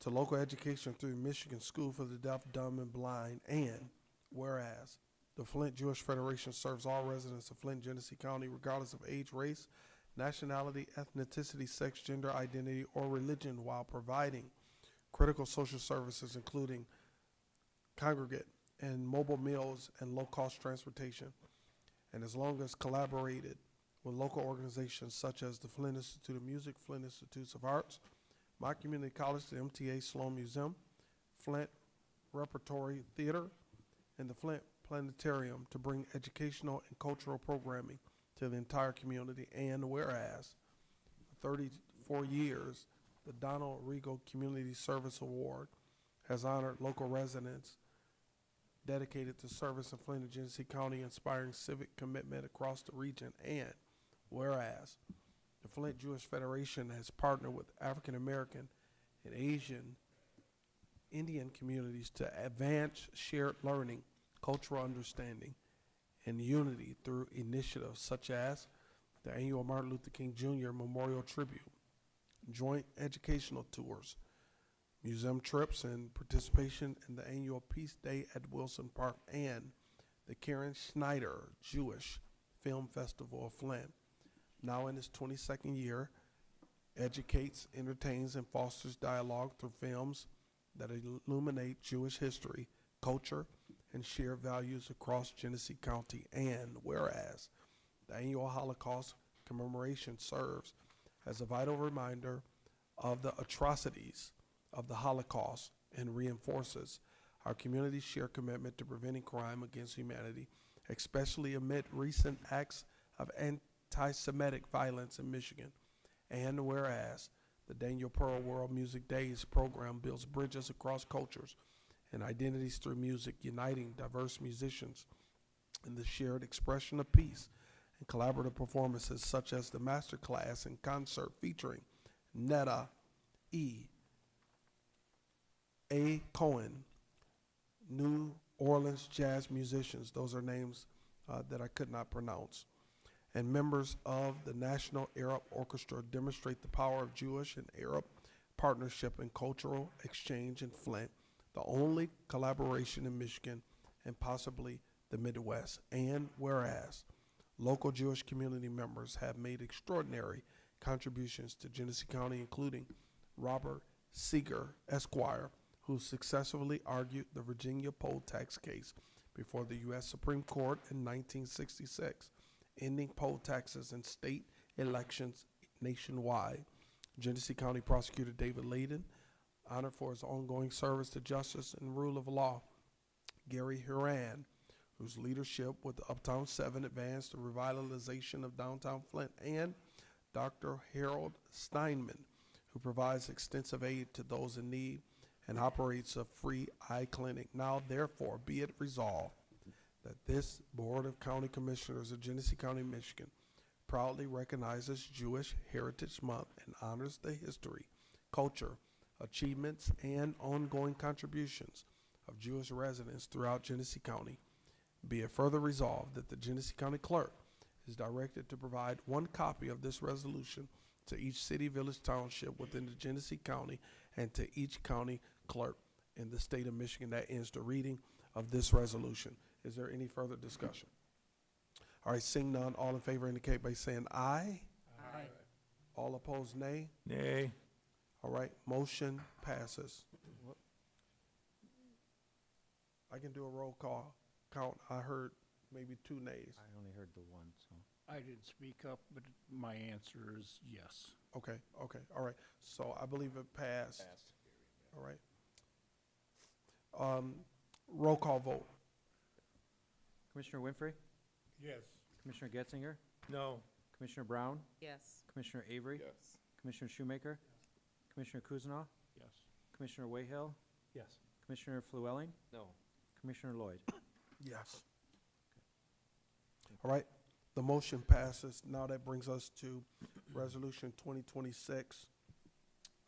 to local education through Michigan School for the Deaf, Dumb, and Blind, and whereas the Flint Jewish Federation serves all residents of Flint, Genesee County, regardless of age, race, nationality, ethnicity, sex, gender identity, or religion, while providing critical social services including congregate and mobile meals and low-cost transportation, and as long as collaborated with local organizations such as the Flint Institute of Music, Flint Institutes of Arts, my community college, the MTA Sloan Museum, Flint Repertory Theater, and the Flint Planetarium to bring educational and cultural programming to the entire community. And whereas, for 34 years, the Donald Regal Community Service Award has honored local residents dedicated to service in Flint and Genesee County, inspiring civic commitment across the region. And whereas, the Flint Jewish Federation has partnered with African American and Asian Indian communities to advance shared learning, cultural understanding, and unity through initiatives such as the annual Martin Luther King Jr. Memorial Tribute, joint educational tours, museum trips, and participation in the annual Peace Day at Wilson Park, and the Karen Schneider Jewish Film Festival of Flint, now in its 22nd year, educates, entertains, and fosters dialogue through films that illuminate Jewish history, culture, and share values across Genesee County. And whereas the annual Holocaust commemoration serves as a vital reminder of the atrocities of the Holocaust and reinforces our community's shared commitment to preventing crime against humanity, especially amid recent acts of anti-Semitic violence in Michigan. And whereas the Daniel Pearl World Music Days program builds bridges across cultures and identities through music, uniting diverse musicians in the shared expression of peace, and collaborative performances such as the master class and concert featuring Netta E. A. Cohen, New Orleans jazz musicians. Those are names that I could not pronounce. And members of the National Arab Orchestra demonstrate the power of Jewish and Arab partnership and cultural exchange in Flint, the only collaboration in Michigan and possibly the Midwest. And whereas local Jewish community members have made extraordinary contributions to Genesee County, including Robert Seeger, Esquire, who successfully argued the Virginia poll tax case before the U.S. Supreme Court in 1966, ending poll taxes in state elections nationwide. Genesee County Prosecutor David Layden, honored for his ongoing service to justice and rule of law. Gary Huran, whose leadership with the Uptown 7 advanced the revitalization of downtown Flint, and Dr. Harold Steinman, who provides extensive aid to those in need and operates a free eye clinic. Now, therefore, be it resolved that this Board of County Commissioners of Genesee County, Michigan, proudly recognizes Jewish Heritage Month and honors the history, culture, achievements, and ongoing contributions of Jewish residents throughout Genesee County. Be it further resolved that the Genesee County Clerk is directed to provide one copy of this resolution to each city, village, township within the Genesee County and to each county clerk in the state of Michigan. That ends the reading of this resolution. Is there any further discussion? All right, seeing none, all in favor indicate by saying aye. Aye. All opposed, nay. Nay. All right, motion passes. I can do a roll call count. I heard maybe 2 nays. I only heard the one, so. I didn't speak up, but my answer is yes. Okay, all right. So I believe it passed. All right. Roll call vote. Commissioner Winfrey? Yes. Commissioner Getzinger? No. Commissioner Brown? Yes. Commissioner Avery? Yes. Commissioner Shoemaker? Commissioner Kuznow? Yes. Commissioner Wayhill? Yes. Commissioner Flewelling? No. Commissioner Lloyd? Yes. All right, the motion passes. Now that brings us to Resolution 2026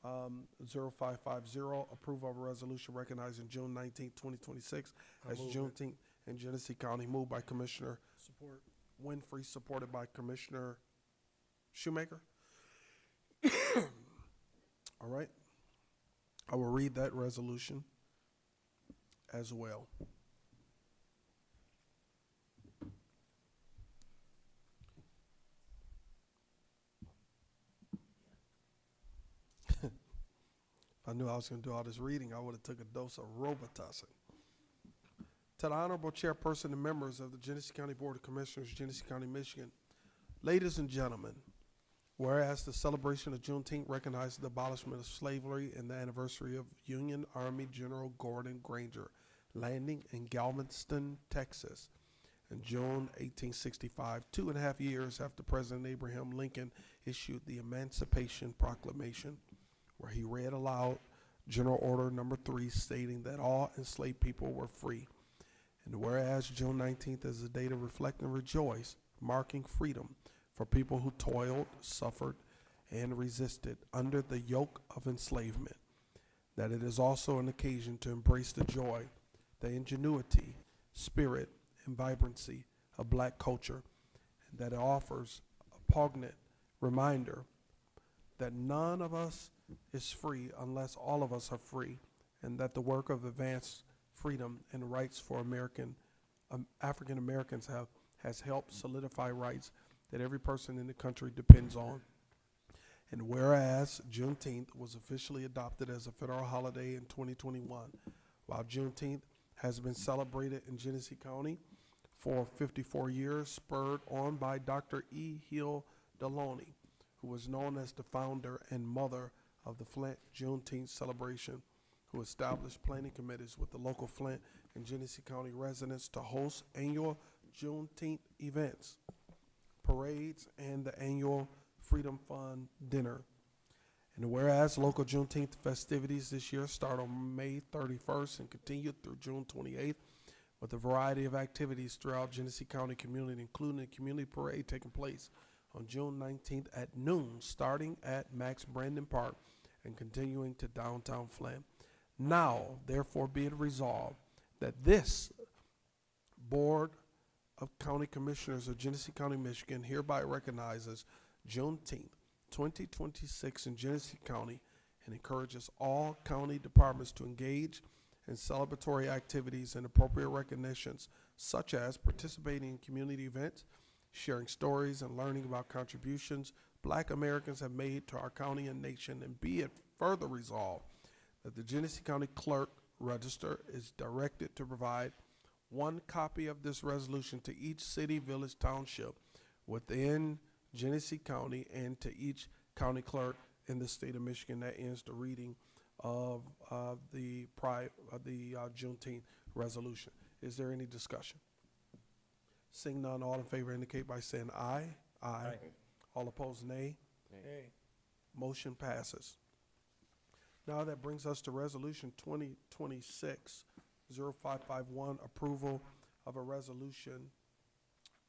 0550, approval of a resolution recognizing June 19th, 2026 as Juneteenth in Genesee County, moved by Commissioner Support. Winfrey, supported by Commissioner Shoemaker. All right, I will read that resolution as well. If I knew I was going to do all this reading, I would have took a dose of Robitussin. To the Honorable Chairperson and members of the Genesee County Board of Commissioners, Genesee County, Michigan, ladies and gentlemen, whereas the celebration of Juneteenth recognizes the abolishment of slavery and the anniversary of Union Army General Gordon Granger landing in Galveston, Texas, in June 1865, 2.5 years after President Abraham Lincoln issued the Emancipation Proclamation, where he read aloud General Order Number 3, stating that all enslaved people were free. And whereas June 19th is a day to reflect and rejoice, marking freedom for people who toiled, suffered, and resisted under the yoke of enslavement, that it is also an occasion to embrace the joy, the ingenuity, spirit, and vibrancy of black culture, and that it offers a poignant reminder that none of us is free unless all of us are free, and that the work of advanced freedom and rights for African Americans has helped solidify rights that every person in the country depends on. And whereas Juneteenth was officially adopted as a federal holiday in 2021, while Juneteenth has been celebrated in Genesee County for 54 years, spurred on by Dr. E. Hill Deloney, who was known as the founder and mother of the Flint Juneteenth celebration, who established planning committees with the local Flint and Genesee County residents to host annual Juneteenth events, parades, and the annual Freedom Fund dinner. And whereas local Juneteenth festivities this year start on May 31st and continue through June 28th with a variety of activities throughout Genesee County community, including a community parade taking place on June 19th at noon, starting at Max Brandon Park and continuing to downtown Flint. Now, therefore, be it resolved that this Board of County Commissioners of Genesee County, Michigan hereby recognizes Juneteenth 2026 in Genesee County and encourages all county departments to engage in celebratory activities and appropriate recognitions, such as participating in community events, sharing stories, and learning about contributions Black Americans have made to our county and nation. And be it further resolved that the Genesee County Clerk Register is directed to provide one copy of this resolution to each city, village, township within Genesee County and to each county clerk in the state of Michigan. That ends the reading of the Juneteenth resolution. Is there any discussion? Seeing none, all in favor indicate by saying aye. Aye. All opposed, nay. Nay. Motion passes. Now that brings us to Resolution 2026-0551, approval of a resolution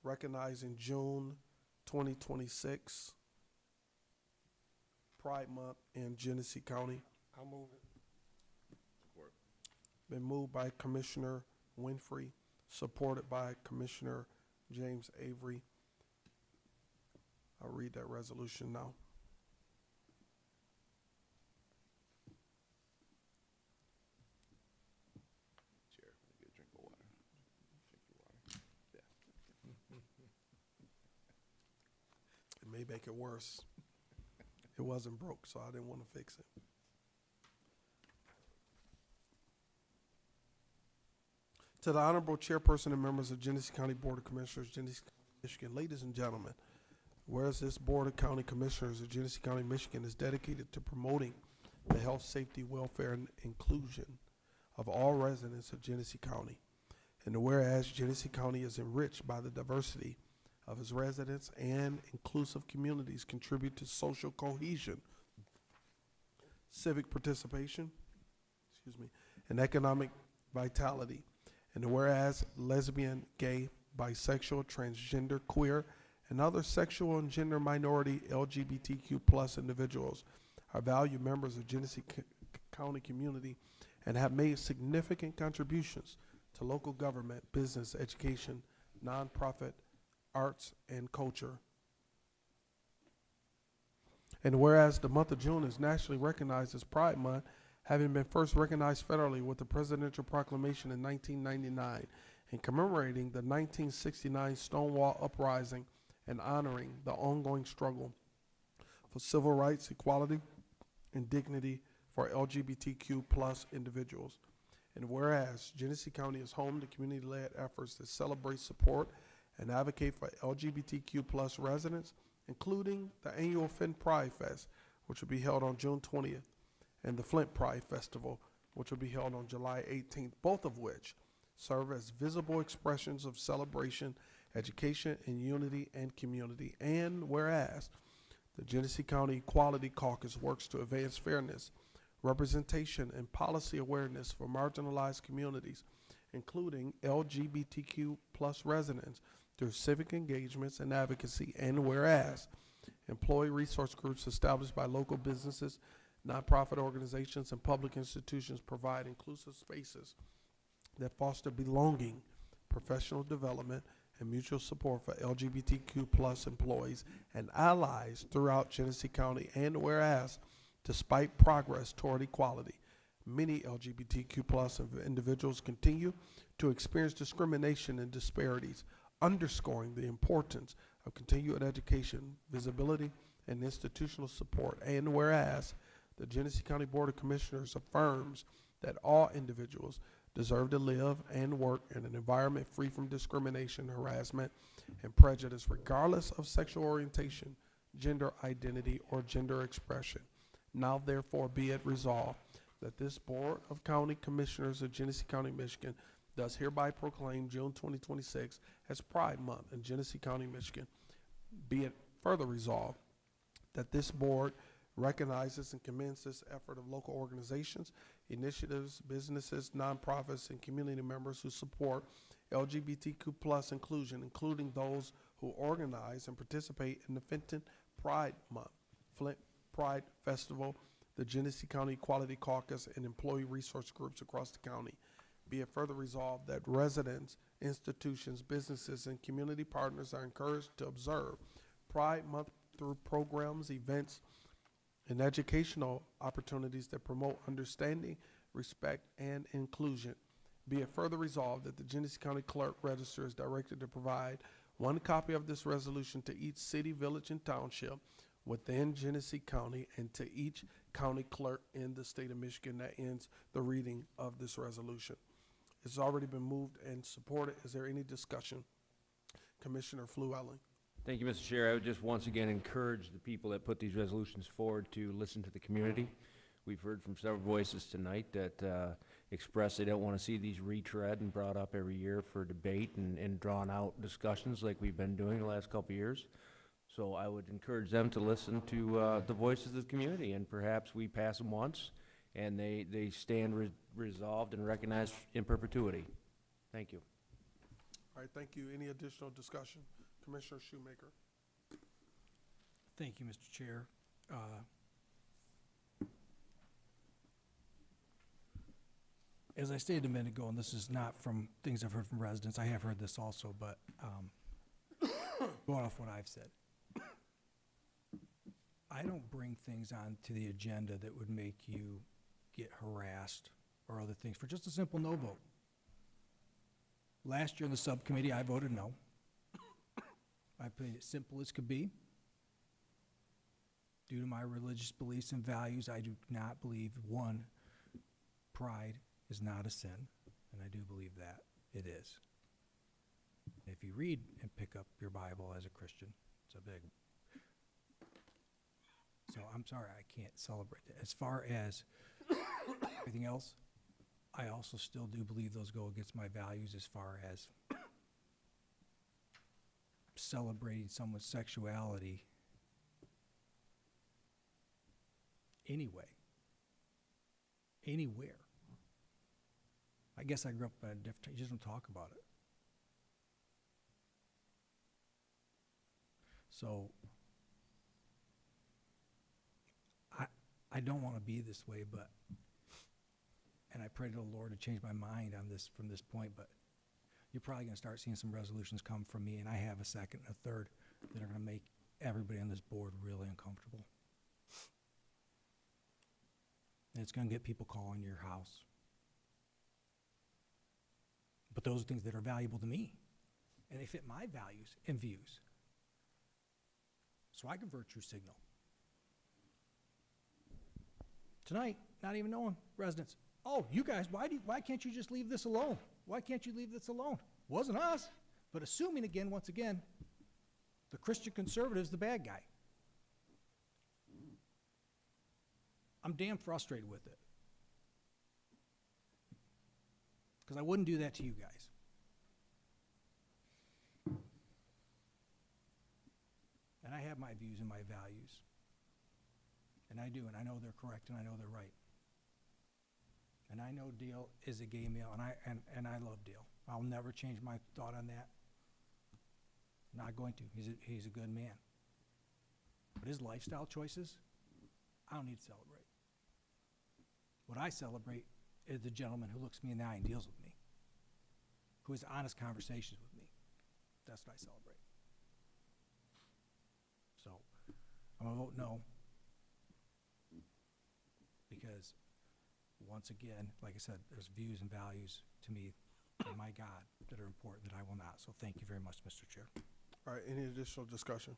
recognizing June 2026 Pride Month in Genesee County. I'll move it. Support. Been moved by Commissioner Winfrey, supported by Commissioner James Avery. I'll read that resolution now. Chair, get a drink of water. Drink your water. Yeah. It may make it worse. It wasn't broke, so I didn't want to fix it. To the Honorable Chairperson and members of Genesee County Board of Commissioners, Genesee County, Michigan, ladies and gentlemen, whereas this Board of County Commissioners of Genesee County, Michigan is dedicated to promoting the health, safety, welfare, and inclusion of all residents of Genesee County, and whereas Genesee County is enriched by the diversity of its residents and inclusive communities contribute to social cohesion, civic participation, and economic vitality. And whereas lesbian, gay, bisexual, transgender, queer, and other sexual and gender minority LGBTQ plus individuals are valued members of Genesee County community and have made significant contributions to local government, business, education, nonprofit, arts, and culture. And whereas the month of June is nationally recognized as Pride Month, having been first recognized federally with the Presidential Proclamation in 1999 and commemorating the 1969 Stonewall Uprising and honoring the ongoing struggle for civil rights, equality, and dignity for LGBTQ plus individuals. And whereas Genesee County is home to community-led efforts that celebrate, support, and advocate for LGBTQ plus residents, including the annual Flint Pride Fest, which will be held on June 20th, and the Flint Pride Festival, which will be held on July 18th, both of which serve as visible expressions of celebration, education, and unity and community. And whereas the Genesee County Equality Caucus works to advance fairness, representation, and policy awareness for marginalized communities, including LGBTQ plus residents, through civic engagements and advocacy. And whereas employee resource groups established by local businesses, nonprofit organizations, and public institutions provide inclusive spaces that foster belonging, professional development, and mutual support for LGBTQ plus employees and allies throughout Genesee County. And whereas, despite progress toward equality, many LGBTQ plus individuals continue to experience discrimination and disparities, underscoring the importance of continued education, visibility, and institutional support. And whereas the Genesee County Board of Commissioners affirms that all individuals deserve to live and work in an environment free from discrimination, harassment, and prejudice, regardless of sexual orientation, gender identity, or gender expression. Now therefore be it resolved that this Board of County Commissioners of Genesee County, Michigan does hereby proclaim June 2026 as Pride Month in Genesee County, Michigan. Be it further resolved that this board recognizes and commends this effort of local organizations, initiatives, businesses, nonprofits, and community members who support LGBTQ+ inclusion, including those who organize and participate in the Fenton Pride Month, Flint Pride Festival, the Genesee County Equality Caucus, and employee resource groups across the county. Be it further resolved that residents, institutions, businesses, and community partners are encouraged to observe Pride Month through programs, events, and educational opportunities that promote understanding, respect, and inclusion. Be it further resolved that the Genesee County Clerk Register is directed to provide one copy of this resolution to each city, village, and township within Genesee County and to each county clerk in the state of Michigan. That ends the reading of this resolution. It's already been moved and supported. Is there any discussion? Commissioner Flewelling. Thank you, Mr. Chair. I would just once again encourage the people that put these resolutions forward to listen to the community. We've heard from several voices tonight that express they don't want to see these retread and brought up every year for debate and drawn out discussions like we've been doing the last couple of years. So I would encourage them to listen to the voices of the community, and perhaps we pass them once and they stand resolved and recognized in perpetuity. Thank you. All right, thank you. Any additional discussion? Commissioner Shoemaker. Thank you, Mr. Chair. As I stated a minute ago, and this is not from things I've heard from residents, I have heard this also, but going off what I've said, I don't bring things on to the agenda that would make you get harassed or other things for just a simple no vote. Last year in the subcommittee, I voted no. I put it simple as could be. Due to my religious beliefs and values, I do not believe, one, pride is not a sin, and I do believe that it is. If you read and pick up your Bible as a Christian, it's a big. So I'm sorry, I can't celebrate that. As far as everything else, I also still do believe those go against my values as far as celebrating someone's sexuality anyway, anywhere. I guess I grew up in a different, you just don't talk about it. So I don't want to be this way, but, and I pray to the Lord to change my mind on this from this point, but you're probably going to start seeing some resolutions come from me, and I have a second and a third that are going to make everybody on this board really uncomfortable. And it's going to get people calling your house. But those are things that are valuable to me, and they fit my values and views. So I can virtue signal. Tonight, not even knowing residents, oh, you guys, why can't you just leave this alone? Why can't you leave this alone? Wasn't us. But assuming again, once again, the Christian conservative's the bad guy. I'm damn frustrated with it. Because I wouldn't do that to you guys. And I have my views and my values. And I do, and I know they're correct, and I know they're right. And I know Dale is a gay male, and I love Dale. I'll never change my thought on that. Not going to. He's a good man. But his lifestyle choices, I don't need to celebrate. What I celebrate is the gentleman who looks me in the eye and deals with me, who has honest conversations with me. That's what I celebrate. So, I'm going to vote no. Because, once again, like I said, there's views and values to me, and my God, that are important that I will not. So thank you very much, Mr. Chair. All right, any additional discussion?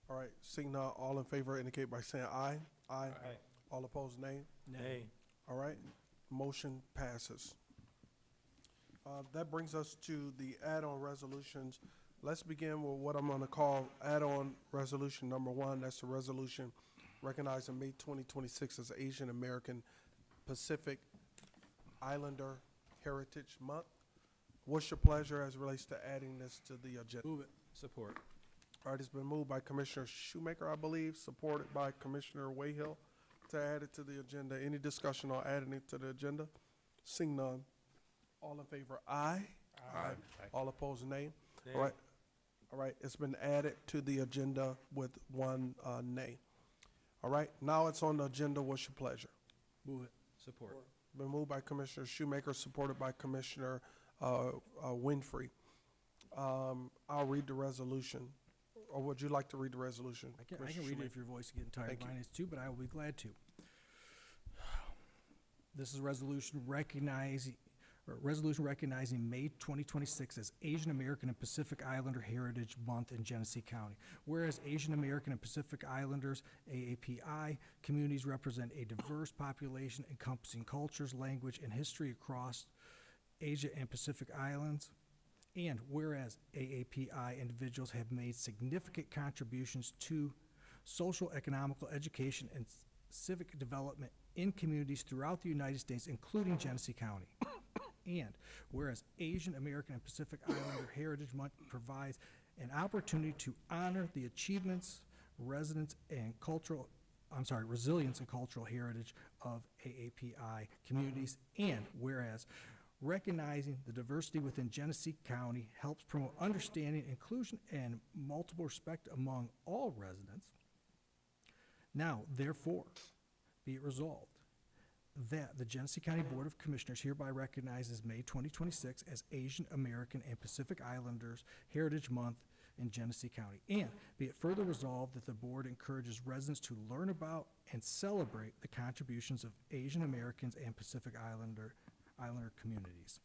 All right, seeing none, all in favor indicate by saying aye. Aye. All opposed, nay. Nay. All right, motion passes. That brings us to the add-on resolutions. Let's begin with what I'm going to call add-on resolution number 1. That's the resolution recognizing May 2026 as Asian American Pacific Islander Heritage Month. What's your pleasure as it relates to adding this to the agenda? Move it. Support. All right, it's been moved by Commissioner Shoemaker, I believe, supported by Commissioner Wayhill to add it to the agenda. Any discussion on adding it to the agenda? Seeing none. All in favor, aye. Aye. All opposed, nay. All right. All right, it's been added to the agenda with one nay. All right, now it's on the agenda. What's your pleasure? Move it. Support. Been moved by Commissioner Shoemaker, supported by Commissioner Winfrey. I'll read the resolution. Or would you like to read the resolution? I can Commissioner read it Shoemaker? if your voice is getting tired. Thank you. Mine is too, but I will be glad to. This is a resolution recognizing May 2026 as Asian American and Pacific Islander Heritage Month in Genesee County. Whereas Asian American and Pacific Islanders, AAPI, communities represent a diverse population encompassing cultures, language, and history across Asia and Pacific Islands. And whereas AAPI individuals have made significant contributions to social, economical, education, and civic development in communities throughout the United States, including Genesee County. And whereas Asian American and Pacific Islander Heritage Month provides an opportunity to honor the achievements, resilience, and cultural heritage of AAPI communities. And whereas recognizing the diversity within Genesee County helps promote understanding, inclusion, and multiple respect among all residents. Now, therefore, be it resolved that the Genesee County Board of Commissioners hereby recognizes May 2026 as Asian American and Pacific Islanders Heritage Month in Genesee County. And be it further resolved that the board encourages residents to learn about and celebrate the contributions of Asian Americans and Pacific Islander communities.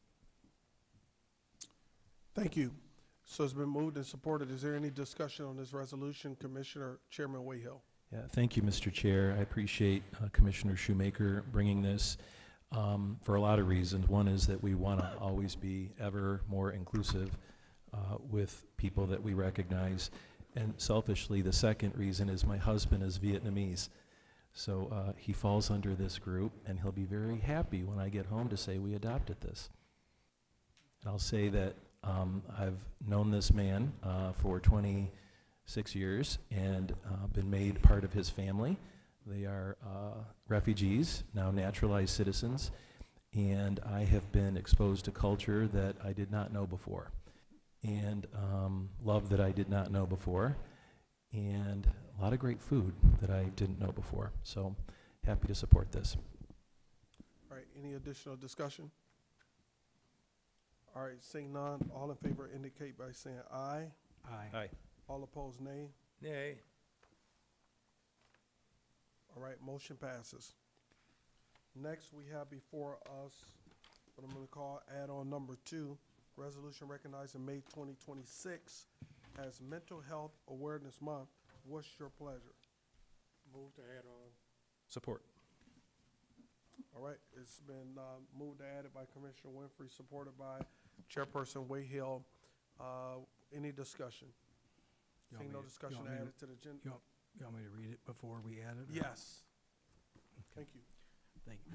Thank you. So it's been moved and supported. Is there any discussion on this resolution? Commissioner Chairman Wayhill. Yeah, thank you, Mr. Chair. I appreciate Commissioner Shoemaker bringing this for a lot of reasons. One is that we want to always be ever more inclusive with people that we recognize. And selfishly, the second reason is my husband is Vietnamese. So he falls under this group, and he'll be very happy when I get home to say we adopted this. And I'll say that I've known this man for 26 years and been made part of his family. They are refugees, now naturalized citizens, and I have been exposed to culture that I did not know before, and love that I did not know before, and a lot of great food that I didn't know before. So happy to support this. All right, any additional discussion? All right, seeing none, all in favor indicate by saying aye. Aye. Aye. All opposed, nay. Nay. All right, motion passes. Next, we have before us what I'm going to call add-on number 2, resolution recognizing May 2026 as Mental Health Awareness Month. What's your pleasure? Move to add on. Support. All right, it's been moved and added by Commissioner Winfrey, supported by Chairperson Wayhill. Any discussion? Seeing no discussion, add it to the agenda. You want me to read it before we add it? Yes. Thank you. Thank you.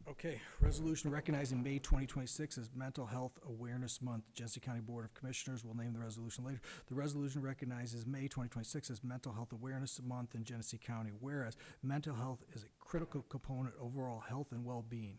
Okay, resolution recognizing May 2026 as Mental Health Awareness Month. Genesee County Board of Commissioners will name the resolution later. The resolution recognizes May 2026 as Mental Health Awareness Month in Genesee County, whereas mental health is a critical component of overall health and well-being,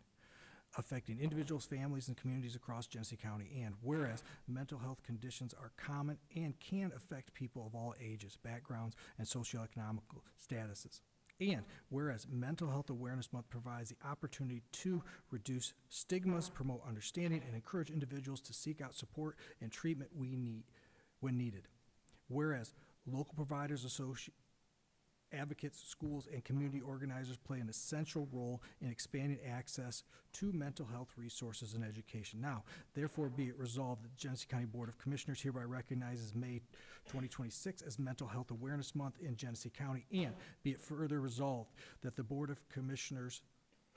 affecting individuals, families, and communities across Genesee County, and whereas mental health conditions are common and can affect people of all ages, backgrounds, and socioeconomic statuses. And whereas Mental Health Awareness Month provides the opportunity to reduce stigmas, promote understanding, and encourage individuals to seek out support and treatment when needed. Whereas local providers, advocates, schools, and community organizers play an essential role in expanding access to mental health resources and education. Now, therefore, be it resolved that the Genesee County Board of Commissioners hereby recognizes May 2026 as Mental Health Awareness Month in Genesee County, and be it further resolved that the Board of Commissioners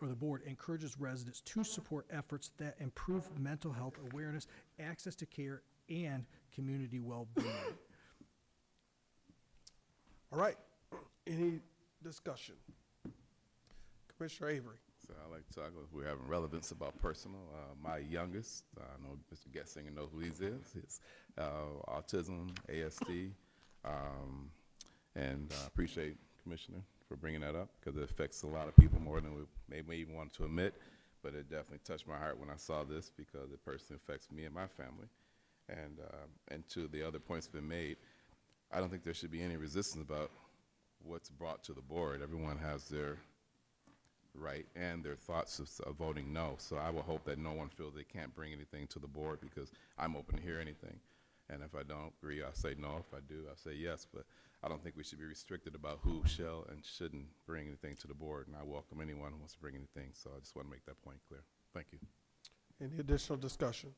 or the board encourages residents to support efforts that improve mental health awareness, access to care, and community well-being. All right. Any discussion? Commissioner Avery. So I like to talk about, we're having relevance about personal. My youngest, I know Mr. Getzinger knows who he is. He's autism, ASD. And I appreciate Commissioner for bringing that up, because it affects a lot of people more than we may even want to admit. But it definitely touched my heart when I saw this, because it personally affects me and my family. And to the other points that have been made, I don't think there should be any resistance about what's brought to the board. Everyone has their right and their thoughts of voting no. So I will hope that no one feels they can't bring anything to the board, because I'm open to hear anything. And if I don't agree, I'll say no. If I do, I'll say yes. But I don't think we should be restricted about who shall and shouldn't bring anything to the board. And I welcome anyone who wants to bring anything. So I just want to make that point clear. Thank you. Any additional discussion?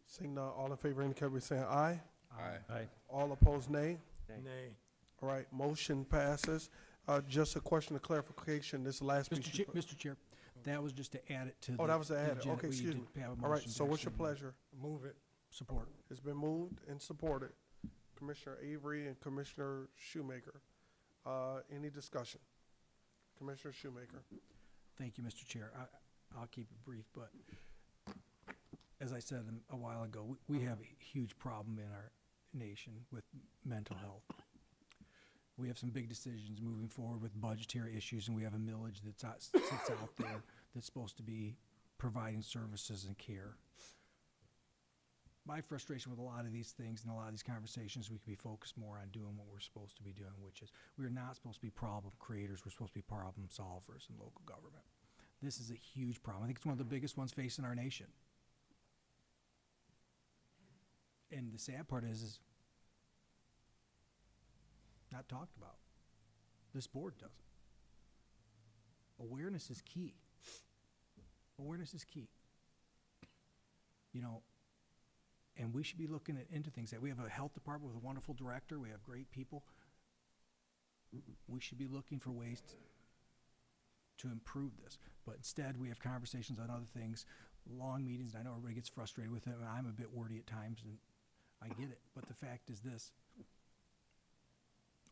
Seeing none, all in favor indicate by saying aye. Aye. Aye. All opposed, nay. Nay. All right, motion passes. Just a question of clarification, this last piece. Mr. Chair, that was just to add it to the. Oh, that was to the add it. agenda. Okay, We excuse me. didn't have a All right, motion to so what's your actually pleasure? Move it. Support. It's been moved and supported. Commissioner Avery and Commissioner Shoemaker. Any discussion? Commissioner Shoemaker. Thank you, Mr. Chair. I'll keep it brief, but as I said a while ago, we have a huge problem in our nation with mental health. We have some big decisions moving forward with budgetary issues, and we have a millage that sits out there that's supposed to be providing services and care. My frustration with a lot of these things and a lot of these conversations, we could be focused more on doing what we're supposed to be doing, which is we're not supposed to be problem creators, we're supposed to be problem solvers in local government. This is a huge problem. I think it's one of the biggest ones facing our nation. And the sad part is not talked about. This board doesn't. Awareness is key. Awareness is key. You know, and we should be looking into things. That we have a health department with a wonderful director. We have great people. We should be looking for ways to improve this. But instead, we have conversations on other things, long meetings, and I know everybody gets frustrated with it, and I'm a bit wordy at times, and I get it. But the fact is this.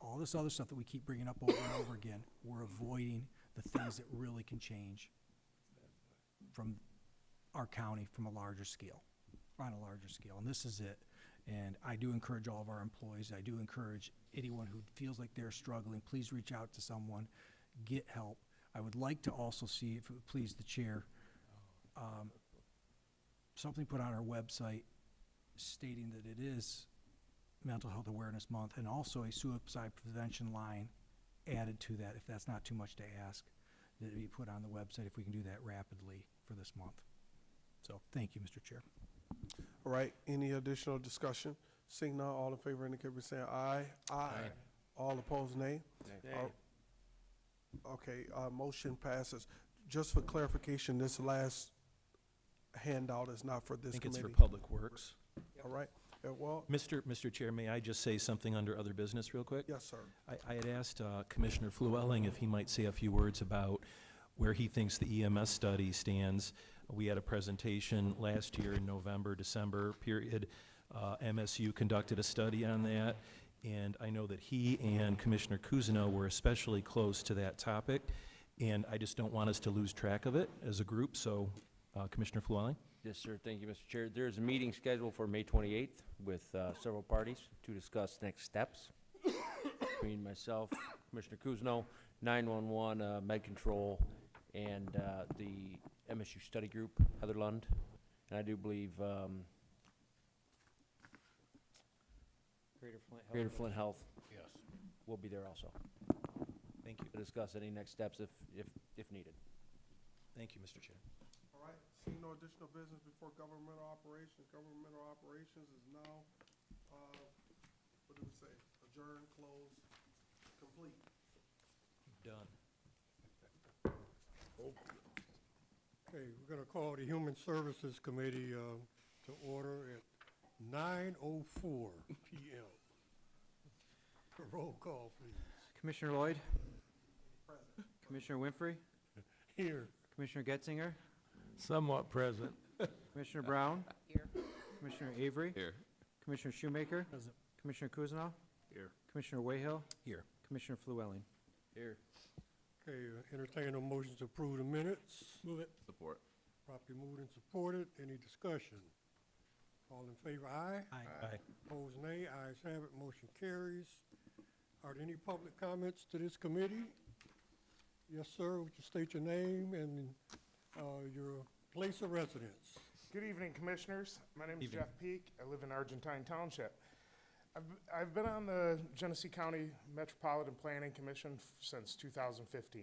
All this other stuff that we keep bringing up over and over again, we're avoiding the things that really can change from our county from a larger scale, on a larger scale. And this is it. And I do encourage all of our employees, I do encourage anyone who feels like they're struggling, please reach out to someone, get help. I would like to also see, if it would please the chair, something put on our website stating that it is Mental Health Awareness Month, and also a suicide prevention line added to that, if that's not too much to ask, that it be put on the website if we can do that rapidly for this month. So, thank you, Mr. Chair. All right, any additional discussion? Seeing none, all in favor indicate by saying aye. Aye. All opposed, nay. Okay, motion passes. Just for clarification, this last handout is not for this I think committee. it's for Public Works. All right, well, Mr. Chair, may I just say something under other business real quick? yes, sir. I had asked Commissioner Flewelling if he might say a few words about where he thinks the EMS study stands. We had a presentation last year in November, December period. MSU conducted a study on that, and I know that he and Commissioner Cousineau were especially close to that topic, and I just don't want us to lose track of it as a group, so Commissioner Flewelling? Yes, sir. Thank you, Mr. Chair. There is a meeting scheduled for May 28th with several parties to discuss next steps between myself, Commissioner Cousineau, 911, Med Control, and the MSU Study Group, Heather Lund. And I do believe Greater Flint Health will be there also. Thank you. To discuss any next steps if needed. Thank you, Mr. Chair. All right, seeing no additional business before governmental operations. Governmental operations is now, what do we say? Adjourned, closed, complete. Done. Okay, we're going to call the Human Services Committee to order at 9:04 p.m. Roll call, please. Commissioner Lloyd? Commissioner Winfrey? Here. Commissioner Getzinger? Somewhat present. Commissioner Brown? Here. Commissioner Avery? Here. Commissioner Shoemaker? Present. Commissioner Cousineau? Here. Commissioner Wayhill? Here. Commissioner Flewelling? Here. Okay, entertain a motion to approve the minutes. Move it. Support. Properly moved and supported. Any discussion? All in favor, aye. Aye. Opposed, nay. Ayes have it, motion carries. Are there any public comments to this committee? Yes, sir. Would you state your name and your place of residence? Good evening, Commissioners. My name is Jeff Peak. I live in Argentine Township. I've been on the Genesee County Metropolitan Planning Commission since 2015.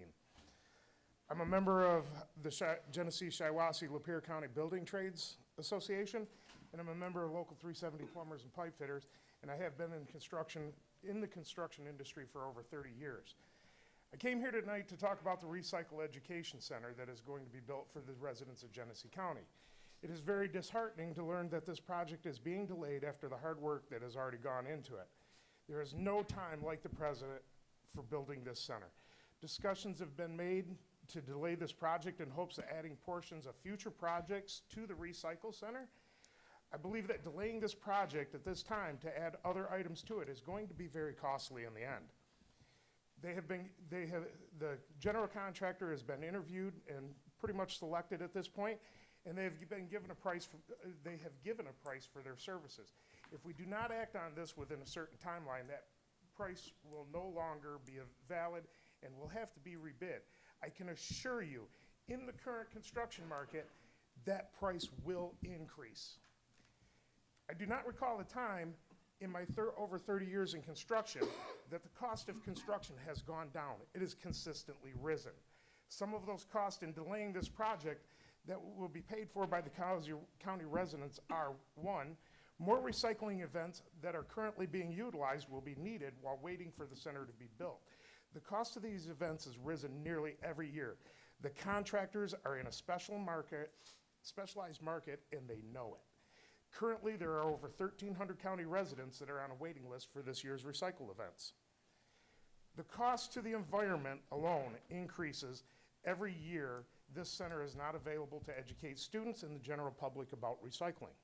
I'm a member of the Genesee Shiawassee Lapeer County Building Trades Association, and I'm a member of Local 370 Plumbers and Pipe Fitters, and I have been in the construction industry for over 30 years. I came here tonight to talk about the Recycle Education Center that is going to be built for the residents of Genesee County. It is very disheartening to learn that this project is being delayed after the hard work that has already gone into it. There is no time like the present for building this center. Discussions have been made to delay this project in hopes of adding portions of future projects to the Recycle Center. I believe that delaying this project at this time to add other items to it is going to be very costly in the end. The general contractor has been interviewed and pretty much selected at this point, and they have given a price for their services. If we do not act on this within a certain timeline, that price will no longer be valid and will have to be rebid. I can assure you, in the current construction market, that price will increase. I do not recall a time in my over 30 years in construction that the cost of construction has gone down. It has consistently risen. Some of those costs in delaying this project that will be paid for by the county residents are, one, more recycling events that are currently being utilized will be needed while waiting for the center to be built. The cost of these events has risen nearly every year. The contractors are in a specialized market, and they know it. Currently, there are over 1,300 county residents that are on a waiting list for this year's recycle events. The cost to the environment alone increases every year. This center is not available to educate students and the general public about recycling.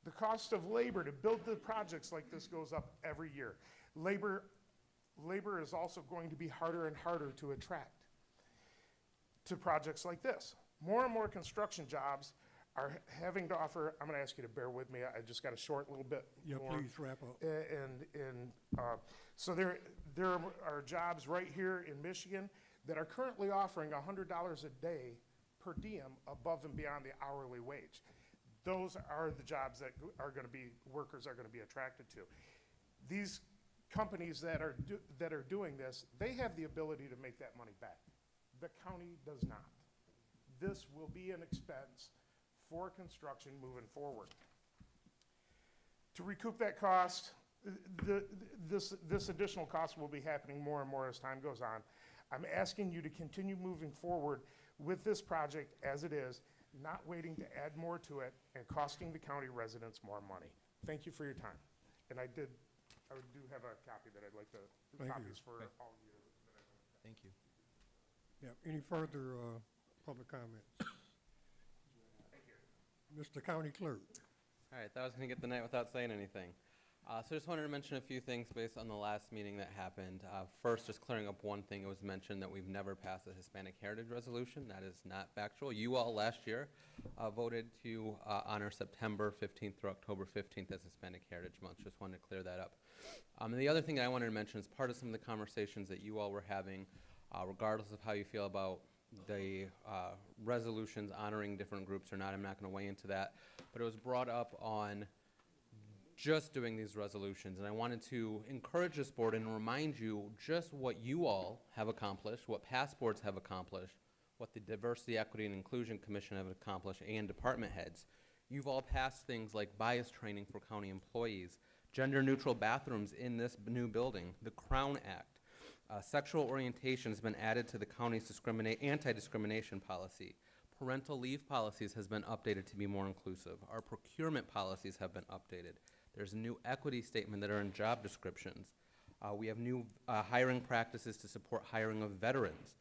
The cost of labor to build the projects like this goes up every year. Labor is also going to be harder and harder to attract to projects like this. More and more construction jobs are having to offer, I'm going to ask you to bear with me, I just got a short little bit more. Please wrap up. So there are jobs right here in Michigan that are currently offering $100 a day per diem above and beyond the hourly wage. Those are the jobs that workers are going to be attracted to. These companies that are doing this, they have the ability to make that money back. The county does not. This will be an expense for construction moving forward. To recoup that cost, this additional cost will be happening more and more as time goes on. I'm asking you to continue moving forward with this project as it is, not waiting to add more to it and costing the county residents more money. Thank you for your time. And I do have a copy that I'd like to, copies for all of you. Thank you. Yeah, any further public comments? Mr. County Clerk. All right, thought I was going to get the night without saying anything. So just wanted to mention a few things based on the last meeting that happened. First, just clearing up one thing. It was mentioned that we've never passed a Hispanic Heritage Resolution. That is not factual. You all last year voted to honor September 15th through October 15th as Hispanic Heritage Month. Just wanted to clear that up. And the other thing that I wanted to mention is part of some of the conversations that you all were having, regardless of how you feel about the resolutions honoring different groups or not. I'm not going to weigh into that. But it was brought up on just doing these resolutions, and I wanted to encourage this board and remind you just what you all have accomplished, what past boards have accomplished, what the Diversity, Equity, and Inclusion Commission have accomplished, and department heads. You've all passed things like bias training for county employees, gender-neutral bathrooms in this new building, the Crown Act. Sexual orientation has been added to the county's anti-discrimination policy. Parental leave policies has been updated to be more inclusive. Our procurement policies have been updated. There's a new equity statement that are in job descriptions. We have new hiring practices to support hiring of veterans.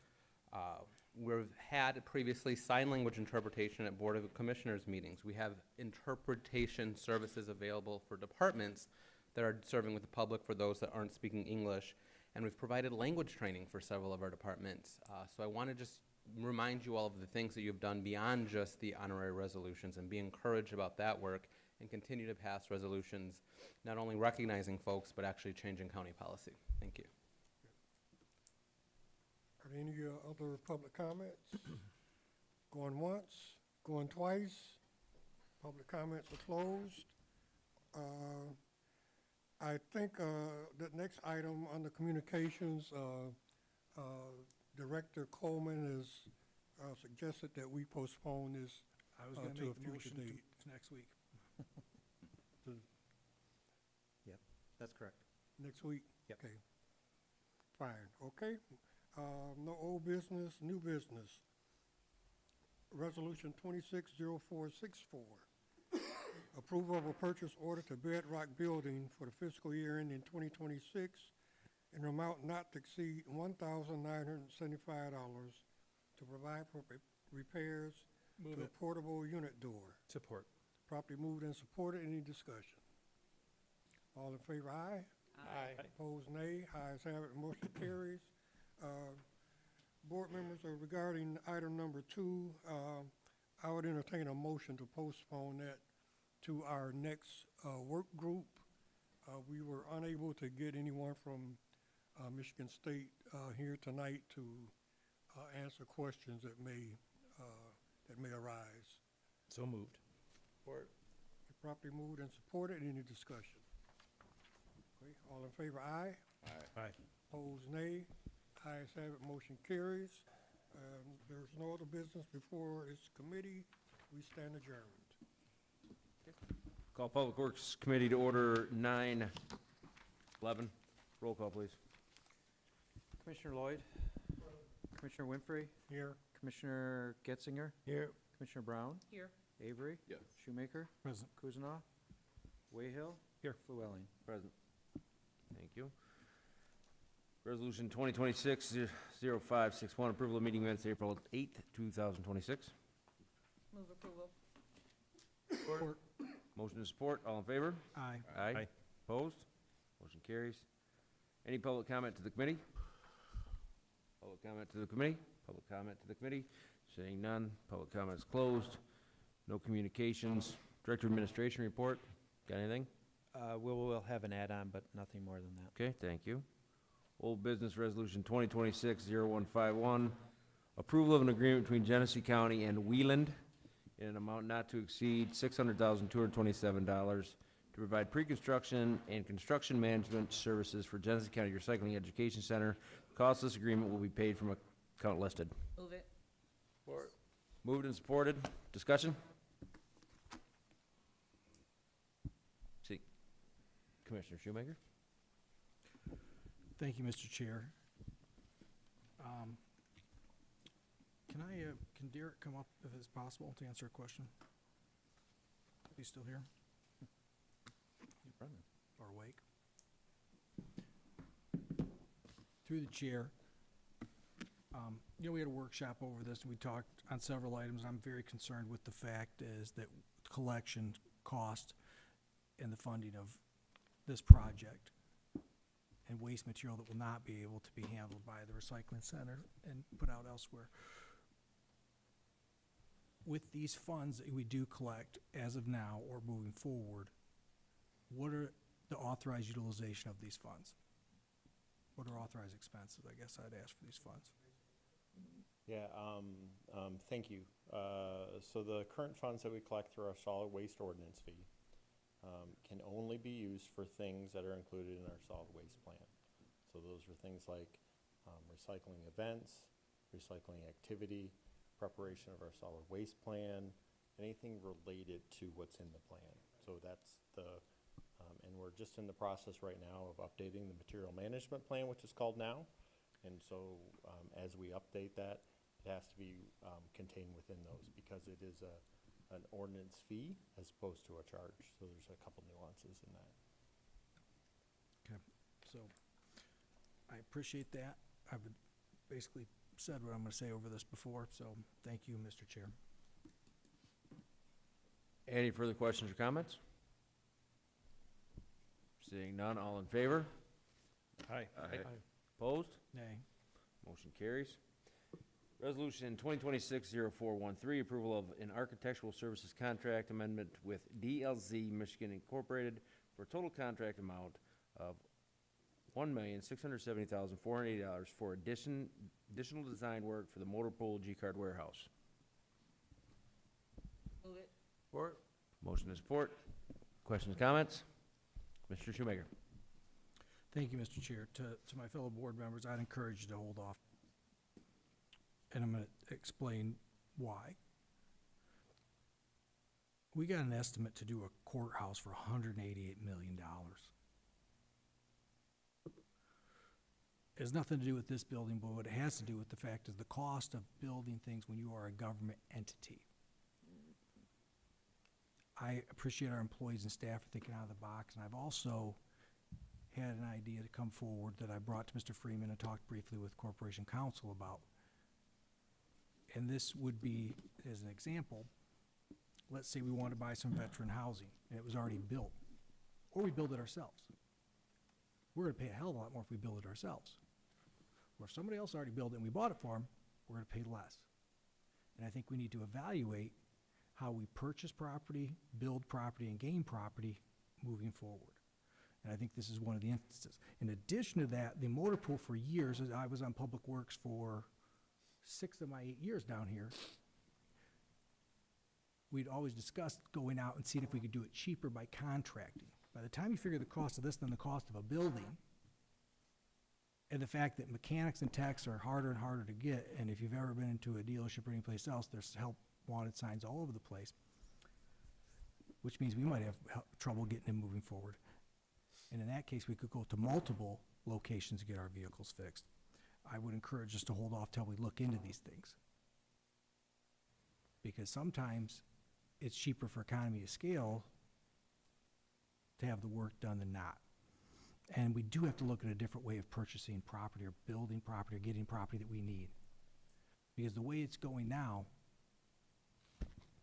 We've had previously sign language interpretation at Board of Commissioners meetings. We have interpretation services available for departments that are serving with the public for those that aren't speaking English. And we've provided language training for several of our departments. So I want to just remind you all of the things that you've done beyond just the honorary resolutions and be encouraged about that work and continue to pass resolutions, not only recognizing folks, but actually changing county policy. Thank you. Are there any other public comments? Going once, going twice? Public comments are closed. I think the next item under communications, Director Coleman has suggested that we postpone this I was to gonna a make the future motion date. to next week. Yep, that's correct. Next week? Yep. Okay. Fine, okay. No old business, new business. Resolution 260464. Approval of a purchase order to Bedrock Building for the fiscal year ending 2026 in an amount not to exceed $1,975 to provide for repairs Move to it. a portable unit door. Support. Properly moved and supported. Any discussion? All in favor, aye. Aye. Opposed, nay. Ayes have it, motion carries. Board members, regarding item number 2, I would entertain a motion to postpone that to our next work group. We were unable to get anyone from Michigan State here tonight to answer questions that may arise. So moved. Support. Properly moved and supported. Any discussion? Okay, all in favor, aye. Aye. Opposed, nay. Ayes have it, motion carries. There's no other business before this committee. We stand adjourned. Call Public Works Committee to order 9:11. Roll call, please. Commissioner Lloyd? Commissioner Winfrey? Here. Commissioner Getzinger? Here. Commissioner Brown? Here. Avery? Yes. Shoemaker? Present. Kuzma? Wayhill? Here. Llewellyn? Present. Thank you. Resolution 2026-0561, approval of meeting minutes April 8th, 2026. Move approval. Support. Motion to support, all in favor? Aye. Aye. Opposed? Motion carries. Any public comment to the committee? Public comment to the committee? Public comment to the committee? Seeing none, public comment is closed. No communications. Director of Administration report, got anything? We'll have an add-on, but nothing more than that. Okay, thank you. Old Business Resolution 2026-0151, approval of an agreement between Genesee County and Wieland in an amount not to exceed $600,227 to provide pre-construction and construction management services for Genesee County Recycling Education Center. The cost of this agreement will be paid from account listed. Move it. Support. Moved and supported. Discussion? See, Commissioner Shoemaker? Thank you, Mr. Chair. Can Derek come up if it's possible to answer a question? He's still here or awake? Through the chair, we had a workshop over this, and we talked on several items. I'm very concerned with the fact is that collection cost and the funding of this project and waste material that will not be able to be handled by the recycling center and put out elsewhere. With these funds that we do collect as of now or moving forward, what are the authorized utilization of these funds? What are authorized expenses, I guess I'd ask for these funds? Yeah, thank you. So the current funds that we collect through our solid waste ordinance fee can only be used for things that are included in our solid waste plan. So those are things like recycling events, recycling activity, preparation of our solid waste plan, anything related to what's in the plan. So that's and we're just in the process right now of updating the material management plan, which is called now. And so as we update that, it has to be contained within those because it is an ordinance fee as opposed to a charge. So there's a couple nuances in that. Okay, so I appreciate that. I've basically said what I'm going to say over this before, so thank you, Mr. Chair. Any further questions or comments? Seeing none, all in favor? Aye. Opposed? Nay. Motion carries. Resolution 2026-0413, approval of an architectural services contract amendment with DLZ Michigan Incorporated for a total contract amount of $1,670,480 for additional design work for the motor pool G-Card warehouse. Move it. Support. Motion is support. Questions, comments? Mr. Shoemaker. Thank you, Mr. Chair. To my fellow board members, I'd encourage you to hold off. And I'm going to explain why. We got an estimate to do a courthouse for $188 million. It has nothing to do with this building, but what it has to do with the fact is the cost of building things when you are a government entity. I appreciate our employees and staff for thinking out of the box, and I've also had an idea to come forward that I brought to Mr. Freeman and talked briefly with Corporation Counsel about. And this would be, as an example, let's say we want to buy some veteran housing, and it was already built, or we build it ourselves. We're going to pay a hell of a lot more if we build it ourselves. Or if somebody else already built it and we bought it for them, we're going to pay less. And I think we need to evaluate how we purchase property, build property, and gain property moving forward. And I think this is one of the instances. In addition to that, the motor pool for years, I was on Public Works for 6 of my 8 years down here. We'd always discussed going out and seeing if we could do it cheaper by contracting. By the time you figure the cost of this than the cost of a building, and the fact that mechanics and techs are harder and harder to get, and if you've ever been into a dealership or anyplace else, there's help wanted signs all over the place, which means we might have trouble getting them moving forward. And in that case, we could go to multiple locations to get our vehicles fixed. I would encourage us to hold off till we look into these things. Because sometimes it's cheaper for economy of scale to have the work done than not. And we do have to look at a different way of purchasing property or building property or getting property that we need. Because the way it's going now,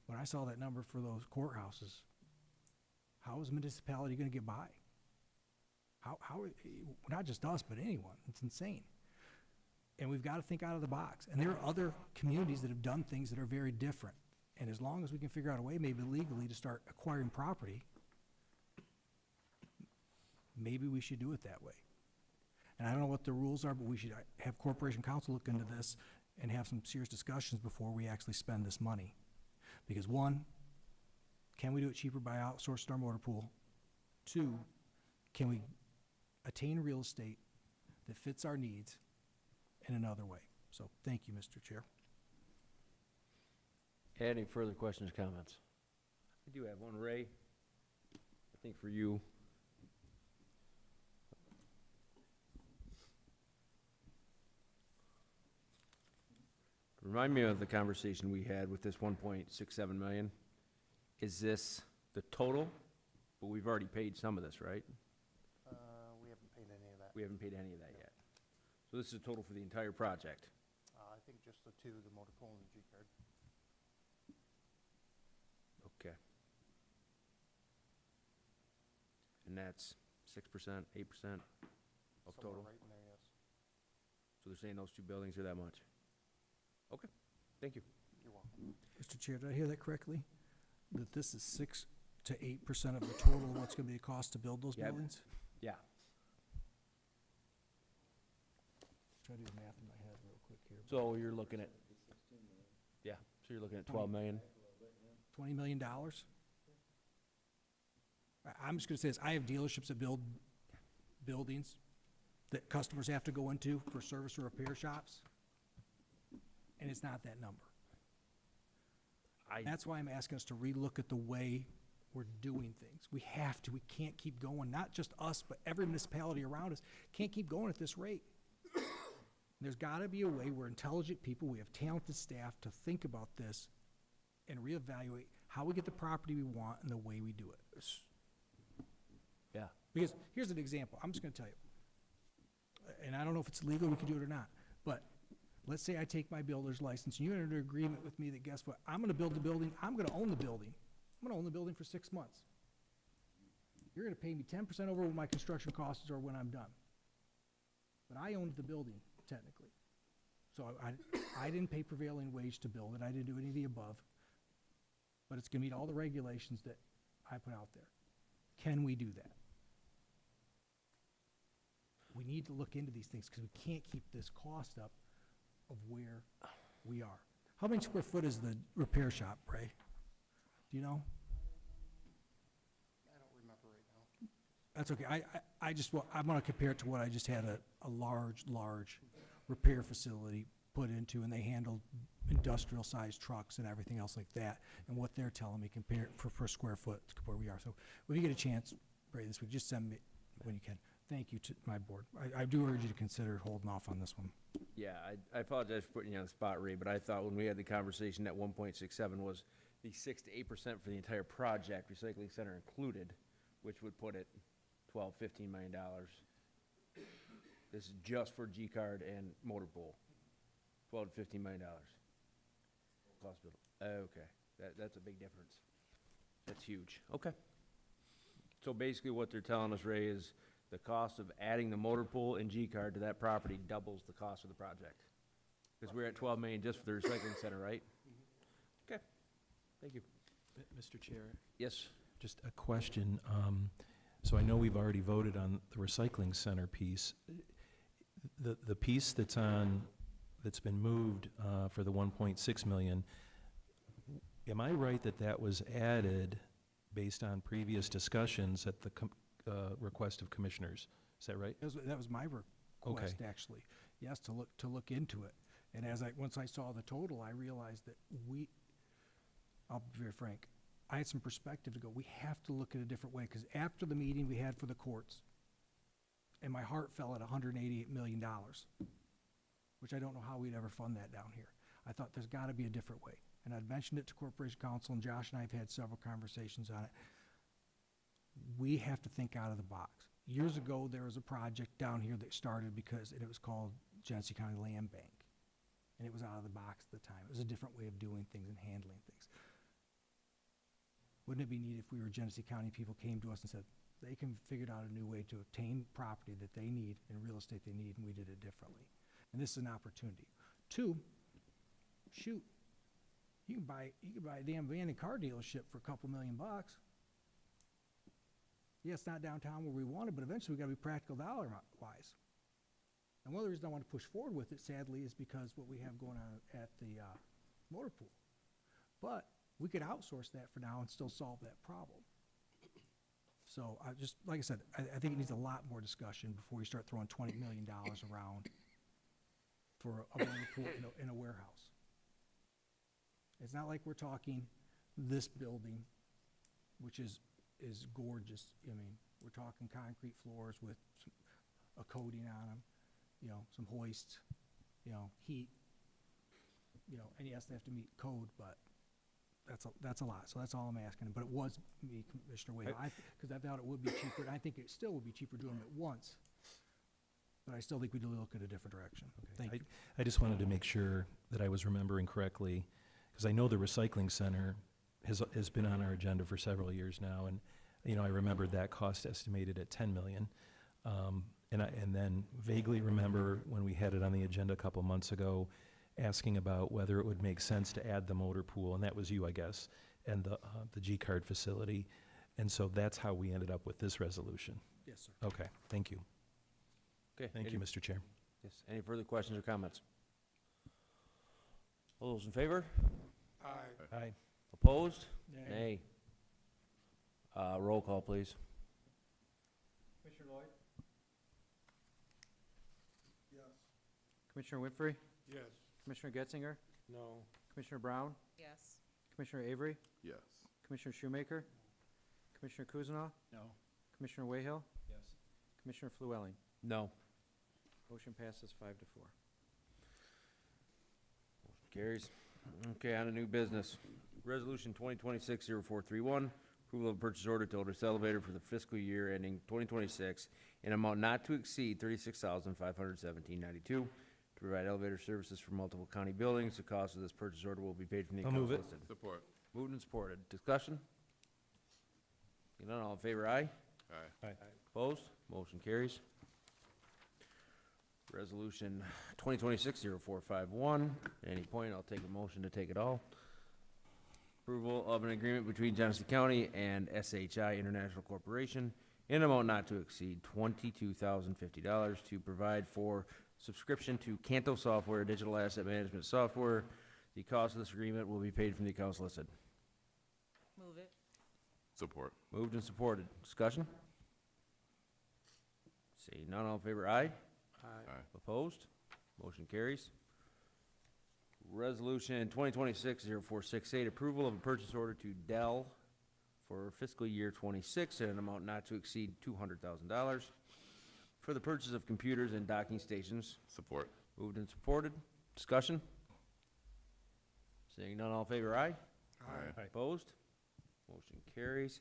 when I saw that number for those courthouses, how is a municipality going to get by? Not just us, but anyone. It's insane. And we've got to think out of the box. And there are other communities that have done things that are very different. And as long as we can figure out a way, maybe legally, to start acquiring property, maybe we should do it that way. And I don't know what the rules are, but we should have Corporation Counsel look into this and have some serious discussions before we actually spend this money. Because 1, can we do it cheaper by outsourcing our motor pool? 2, can we attain real estate that fits our needs in another way? So thank you, Mr. Chair. Any further questions or comments? I do have one, Ray. I think for you. Remind me of the conversation we had with this 1.67 million. Is this the total? But we've already paid some of this, right? We haven't paid any of that. We haven't paid any of that yet. So this is a total for the entire project. I think just the 2, the motor pool and the G-Card. Okay. And that's 6%, 8% of total? Right in there, yes. So they're saying those 2 buildings are that much? Okay, thank you. You're welcome. Mr. Chair, did I hear that correctly? That this is 6 to 8% of the total of what's going to be the cost to build those Yep. buildings? Yeah. Try to do the math in my head real quick here. So you're looking at, yeah, so you're looking at 12 million? $20 million? I'm just going to say this. I have dealerships that build buildings that customers have to go into for service or repair shops, and it's not that number. That's why I'm asking us to relook at the way we're doing things. We have to. We can't keep going. Not just us, but every municipality around us can't keep going at this rate. There's got to be a way where intelligent people, we have talented staff to think about this and reevaluate how we get the property we want and the way we do it. Yeah. Because here's an example. I'm just going to tell you. And I don't know if it's legal, we can do it or not. But let's say I take my builder's license and you enter an agreement with me that, guess what? I'm going to build the building. I'm going to own the building. I'm going to own the building for 6 months. You're going to pay me 10% over what my construction costs are when I'm done. But I owned the building, technically. So I didn't pay prevailing wage to build it, I didn't do any of the above, but it's gonna meet all the regulations that I put out there. Can we do that? We need to look into these things, because we can't keep this cost up of where we are. How many square foot is the repair shop, Ray? Do you know? I don't remember right now. That's okay. I just, I want to compare it to what I just had a large repair facility put into, and they handled industrial-sized trucks and everything else like that, and what they're telling me compared per square foot to where we are. So when you get a chance, Ray, this week, just send me when you can. Thank you to my board. I do urge you to consider holding off on this one. Yeah, I apologize for putting you on the spot, Ray, but I thought when we had the conversation that 1.67 was the 6 to 8% for the entire project, recycling center included, which would put it $12–15 million. This is just for G-Card and motor pool. $12–15 million. Cost bill. Okay, that's a big difference. That's huge. Okay. So basically what they're telling us, Ray, is the cost of adding the motor pool and G-Card to that property doubles the cost of the project. Because we're at 12 million just for the recycling center, right? Okay, thank you. Mr. Chair, Yes, just a question. So I know we've already voted on the recycling center piece. The piece that's been moved for the 1.6 million, am I right that that was added based on previous discussions at the request of commissioners? Is that right? That was my request, actually. Yes, to look into it. And once I saw the total, I realized that I'll be very frank, I had some perspective to go, we have to look at a different way, because after the meeting we had for the courts, and my heart fell at $188 million, which I don't know how we'd ever fund that down here. I thought there's gotta be a different way. And I'd mentioned it to Corporation Council, and Josh and I have had several conversations on it. We have to think out of the box. Years ago, there was a project down here that started and it was called Genesee County Land Bank. And it was out of the box at the time. It was a different way of doing things and handling things. Wouldn't it be neat if we were Genesee County, people came to us and said, they can figure out a new way to obtain property that they need and real estate they need, and we did it differently. And this is an opportunity. Two, shoot, you can buy a damn van and car dealership for a couple $1 million. Yeah, it's not downtown where we want it, but eventually we gotta be practical dollar-wise. And one of the reasons I want to push forward with it, sadly, is because what we have going on at the motor pool. But we could outsource that for now and still solve that problem. So like I said, I think it needs a lot more discussion before we start throwing $20 million around for a motor pool in a warehouse. It's not like we're talking this building, which is gorgeous. I mean, we're talking concrete floors with a coating on them, some hoists, heat, and yes, they have to meet code, but that's a lot. So that's all I'm asking. But it was me, Commissioner Wade, because I thought it would be cheaper, and I think it still would be cheaper doing it once. But I still think we need to look at a different direction. Thank you. I just wanted to make sure that I was remembering correctly, because I know the recycling center has been on our agenda for several years now, and I remembered that cost estimated at 10 million. And then vaguely remember when we had it on the agenda a couple months ago, asking about whether it would make sense to add the motor pool, and that was you, I guess, and the G-Card facility. And so that's how we ended up with this resolution. Yes, sir. Okay, thank you. okay. Thank you, Mr. Chair. Yes, any further questions or comments? All those in favor? Aye. Aye. Opposed? Nay. Roll call, please. Commissioner Lloyd? Yes. Commissioner Winfrey? Yes. Commissioner Getzinger? No. Commissioner Brown? Yes. Commissioner Avery? Yes. Commissioner Shoemaker? Commissioner Kuzma? No. Commissioner Wayhill? Yes. Commissioner Flewelling? No. Motion passes 5-4. Carries. Okay, on to new business. Resolution 2026-0431, approval of purchase order to Otis Elevator for the fiscal year ending 2026 in amount not to exceed $36,517.92 to provide elevator services for multiple county buildings. The cost of this purchase order will be paid from the I'll accounts move it. listed. Support. Moved and supported. Discussion? Seeing none, all in favor, aye. Aye. Opposed? Motion carries. Resolution 2026-0451. At any point, I'll take a motion to take it all. Approval of an agreement between Genesee County and SHI International Corporation in an amount not to exceed $22,050 to provide for subscription to Canto Software Digital Asset Management Software. The cost of this agreement will be paid from the accounts listed. Move it. Support. Moved and supported. Discussion? Seeing none, all in favor, aye. Aye. Opposed? Motion carries. Resolution 2026-0468, approval of a purchase order to Dell for fiscal year 26 in an amount not to exceed $200,000 for the purchase of computers and docking stations. Support. Moved and supported. Discussion? Seeing none, all in favor, aye. Aye. Opposed? Motion carries.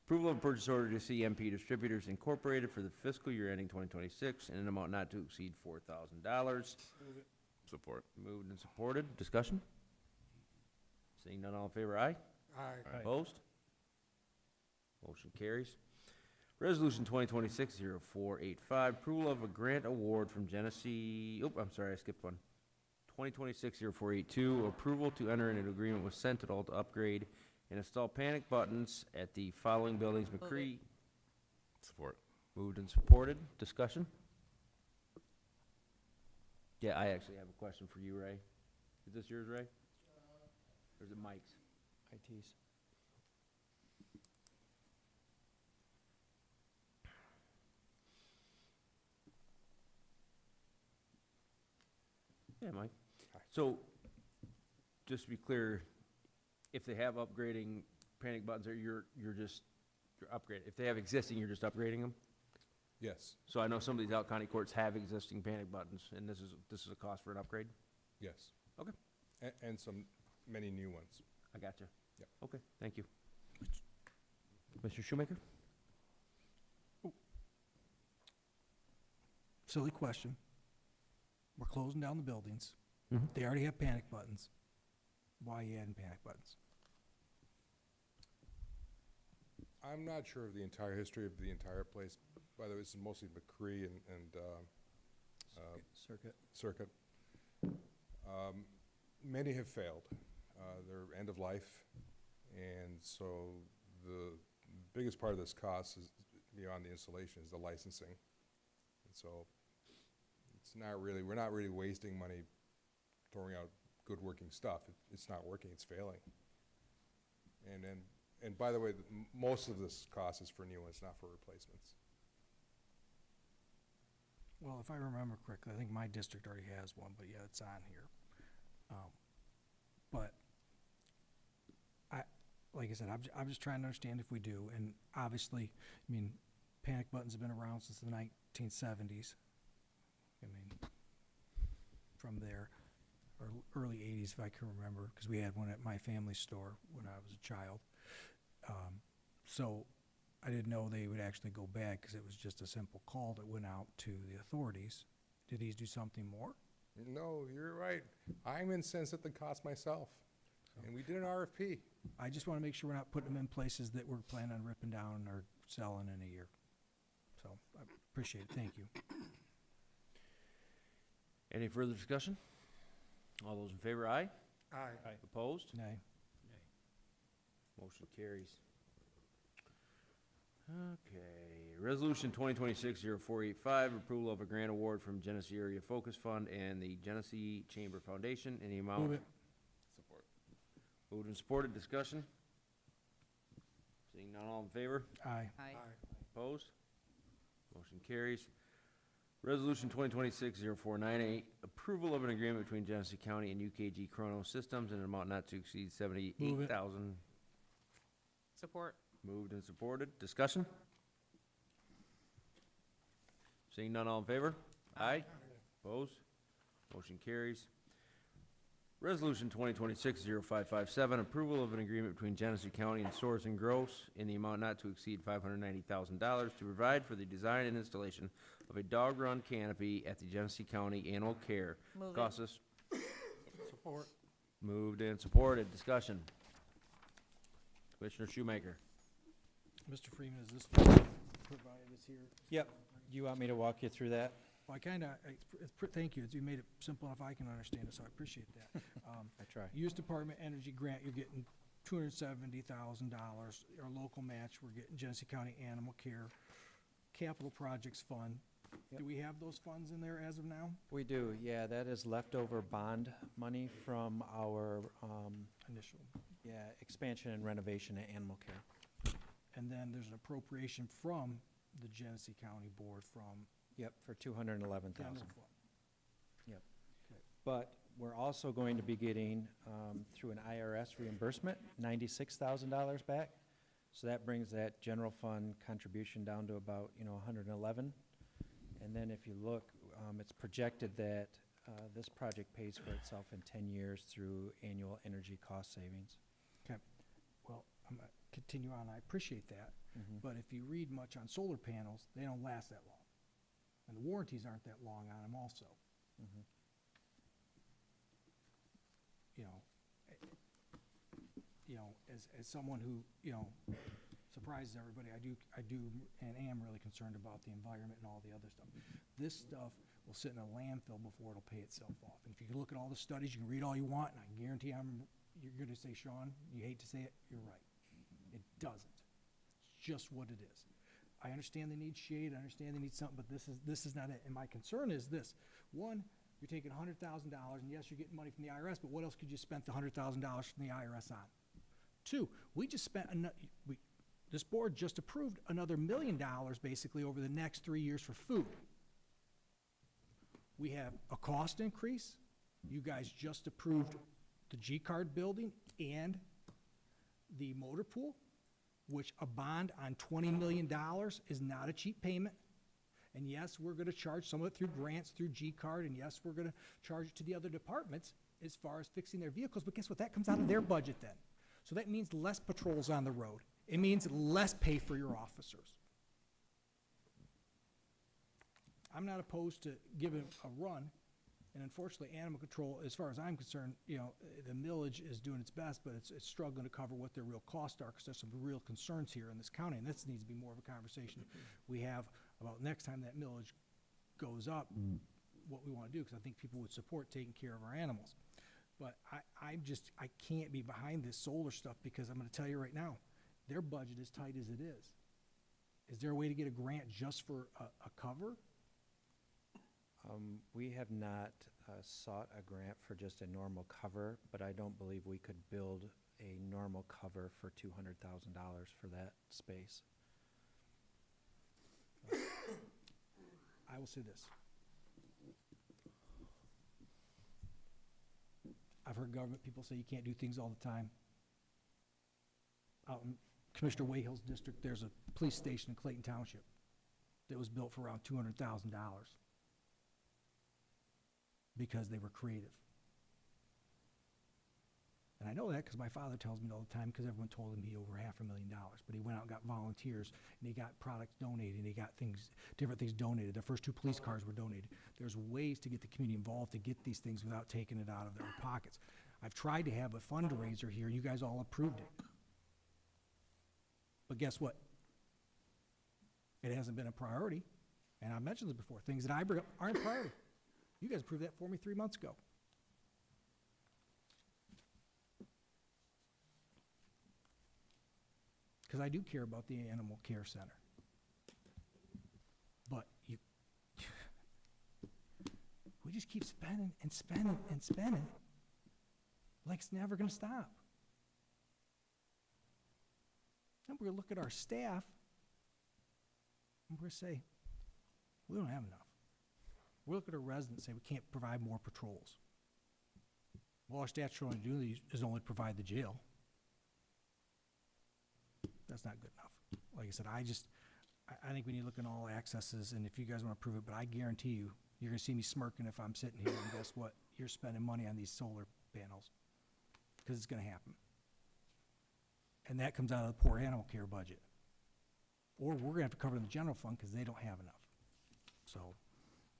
Approval of purchase order to CMP Distributors Incorporated for the fiscal year ending 2026 in an amount not to exceed $4,000. Support. Moved and supported. Discussion? Seeing none, all in favor, aye. Aye. Opposed? Motion carries. Resolution 2026-0485, approval of a grant award from Genesee, I'm sorry, I skipped one. 2026-0482, approval to enter into an agreement with Sentinel to upgrade and install panic buttons at the following buildings: McCree. Support. Moved and supported. Discussion? Yeah, I actually have a question for you, Ray. Is this yours, Ray? Or is it Mike's? IT's. Yeah, Mike. So, just to be clear, if they have upgrading panic buttons, or you're upgrading. If they have existing, you're just upgrading them? Yes, So I know some of these out-county courts have existing panic buttons, and this is a cost for an upgrade? yes. Okay. And many new ones. I got you. Yep. Okay, thank you. Mr. Shoemaker? Silly question. We're closing down the buildings. Mhm. They already have panic buttons. Why are you adding panic buttons? I'm not sure of the entire history of the entire place. By the way, this is mostly McCree and Circuit. Many have failed. They're end of life, and so the biggest part of this cost is, beyond the installation, is the licensing. And so it's not really, we're not really wasting money throwing out good working stuff. It's not working, it's failing. And by the way, most of this cost is for new ones, not for replacements. Well, if I remember correctly, I think my district already has one, but yeah, it's on here. But like I said, I'm just trying to understand if we do, and obviously, I mean, panic buttons have been around since the 1970s. I mean, from there, or early 80s if I can remember, because we had one at my family store when I was a child. So I didn't know they would actually go back, because it was just a simple call that went out to the authorities. Did these do something more? No, you're right. I'm incensed at the cost myself, and we did an RFP. I just want to make sure we're not putting them in places that we're planning on ripping down or selling in a year. So I appreciate it. Thank you. Any further discussion? All those in favor, aye. Aye. Opposed? Nay. Motion carries. Okay, resolution 2026-0485, approval of a grant award from Genesee Area Focus Fund and the Genesee Chamber Foundation in the amount. Move it. Support. Moved and supported. Discussion? Seeing none, all in favor? Aye. Aye. Opposed? Motion carries. Resolution 2026-0498, approval of an agreement between Genesee County and UKG Chrono Systems in an amount not to exceed $78,000. Support. Moved and supported. Discussion? Seeing none, all in favor? Aye. Opposed? Motion carries. Resolution 2026-0557, approval of an agreement between Genesee County and Source and Gross in the amount not to exceed $590,000 to provide for the design and installation of a dog run canopy at the Genesee County Animal Care. Move it. Cost us. Support. Moved and supported. Discussion. Commissioner Shoemaker. Mr. Freeman, is this provided us here? Yep. Do you want me to walk you through that? Well, thank you. You made it simple enough I can understand it, so I appreciate that. I try. U.S. Department Energy grant, you're getting $270,000. Our local match, we're getting Genesee County Animal Care. Capital Projects Fund. Do we have those funds in there as of now? We do, yeah, that is leftover bond money from our, Initial. expansion and renovation at Animal Care. And then there's an appropriation from the Genesee County Board from Yep, for 211,000. general fund. Yep. Okay. But we're also going to be getting, through an IRS reimbursement, $96,000 back. So that brings that general fund contribution down to about, 111. And then if you look, it's projected that this project pays for itself in 10 years through annual energy cost savings. Okay. Well, I'm going to continue on. I appreciate that. Mhm. But if you read much on solar panels, they don't last that long. And the warranties aren't that long on them also. Mhm. You know, as someone who, surprises everybody, I do and am really concerned about the environment and all the other stuff. This stuff will sit in a landfill before it'll pay itself off. And if you can look at all the studies, you can read all you want, and I guarantee you're going to say, Sean, you hate to say it, you're right. It doesn't. It's just what it is. I understand they need shade, I understand they need something, but this is not it. And my concern is this. One, you're taking $100,000, and yes, you're getting money from the IRS, but what else could you spend the $100,000 from the IRS on? Two, we just spent, this board just approved another $1 million basically over the next 3 years for food. We have a cost increase. You guys just approved the G-Card building and the motor pool, which a bond on $20 million is not a cheap payment. And yes, we're going to charge some of it through grants, through G-Card, and yes, we're going to charge it to the other departments as far as fixing their vehicles, but guess what? That comes out of their budget then. So that means less patrols on the road. It means less pay for your officers. I'm not opposed to giving a run, and unfortunately, animal control, as far as I'm concerned, the millage is doing its best, but it's struggling to cover what their real costs are, because there's some real concerns here in this county, and this needs to be more of a conversation we have about next time that millage goes up, what we want to do, because I think people would support taking care of our animals. But I can't be behind this solar stuff, because I'm going to tell you right now, their budget is tight as it is. Is there a way to get a grant just for a cover? We have not sought a grant for just a normal cover, but I don't believe we could build a normal cover for $200,000 for that space. I will say this. I've heard government people say you can't do things all the time. Out in Commissioner Wayhill's district, there's a police station in Clayton Township that was built for around $200,000 because they were creative. And I know that because my father tells me all the time, because everyone told him he over $500,000. But he went out and got volunteers, and he got products donated, and he got different things donated. The first 2 police cars were donated. There's ways to get the community involved to get these things without taking it out of their pockets. I've tried to have a fundraiser here, and you guys all approved it. But guess what? It hasn't been a priority. And I've mentioned this before. Things that I bring up aren't a priority. You guys approved that for me 3 months ago. Because I do care about the Animal Care Center. But we just keep spending and spending and spending like it's never going to stop. And we're going to look at our staff and we're going to say, we don't have enough. We'll look at our residents and say, we can't provide more patrols. Well, our staff's trying to do is only provide the jail. That's not good enough. Like I said, I think we need to look at all accesses, and if you guys want to prove it, but I guarantee you, you're going to see me smirking if I'm sitting here, and guess what? You're spending money on these solar panels, because it's going to happen. And that comes out of the poor animal care budget. Or we're going to have to cover it in the general fund, because they don't have enough. So,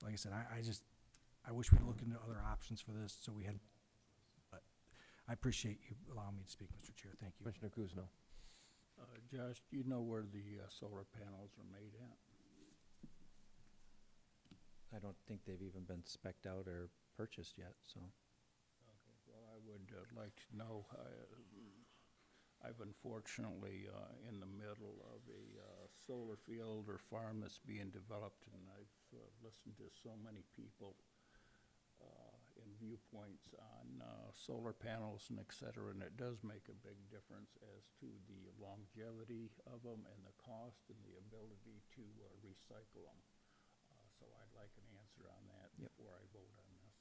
like I said, I wish we'd look into other options for this, so we had, but I appreciate you allowing me to speak, Mr. Chair. Thank you. Commissioner Kuzno. Josh, do you know where the solar panels are made I don't think they've even been spec'd out or purchased yet, so. Okay, well, I would like to know, I've unfortunately in the middle of a solar field or farm that's being developed, and I've listened to so many people and viewpoints on solar panels and et cetera, and it does make a big difference as to the longevity of them and the cost and the ability to recycle them. So I'd like an answer on that Yep. before I vote on this.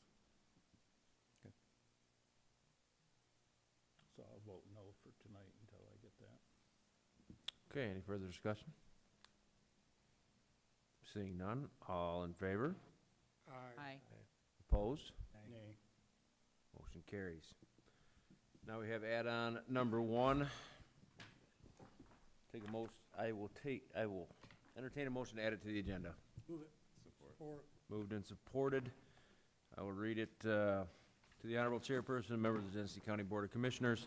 Okay. So I'll vote no for tonight until I get that. Okay, any further discussion? Seeing none, all in favor? Aye. Opposed? Nay. Motion carries. Now we have add-on number 1. I will entertain a motion to add it to the agenda. Move it. Support. Moved and supported. I will read it to the Honorable Chairperson, members of the Genesee County Board of Commissioners,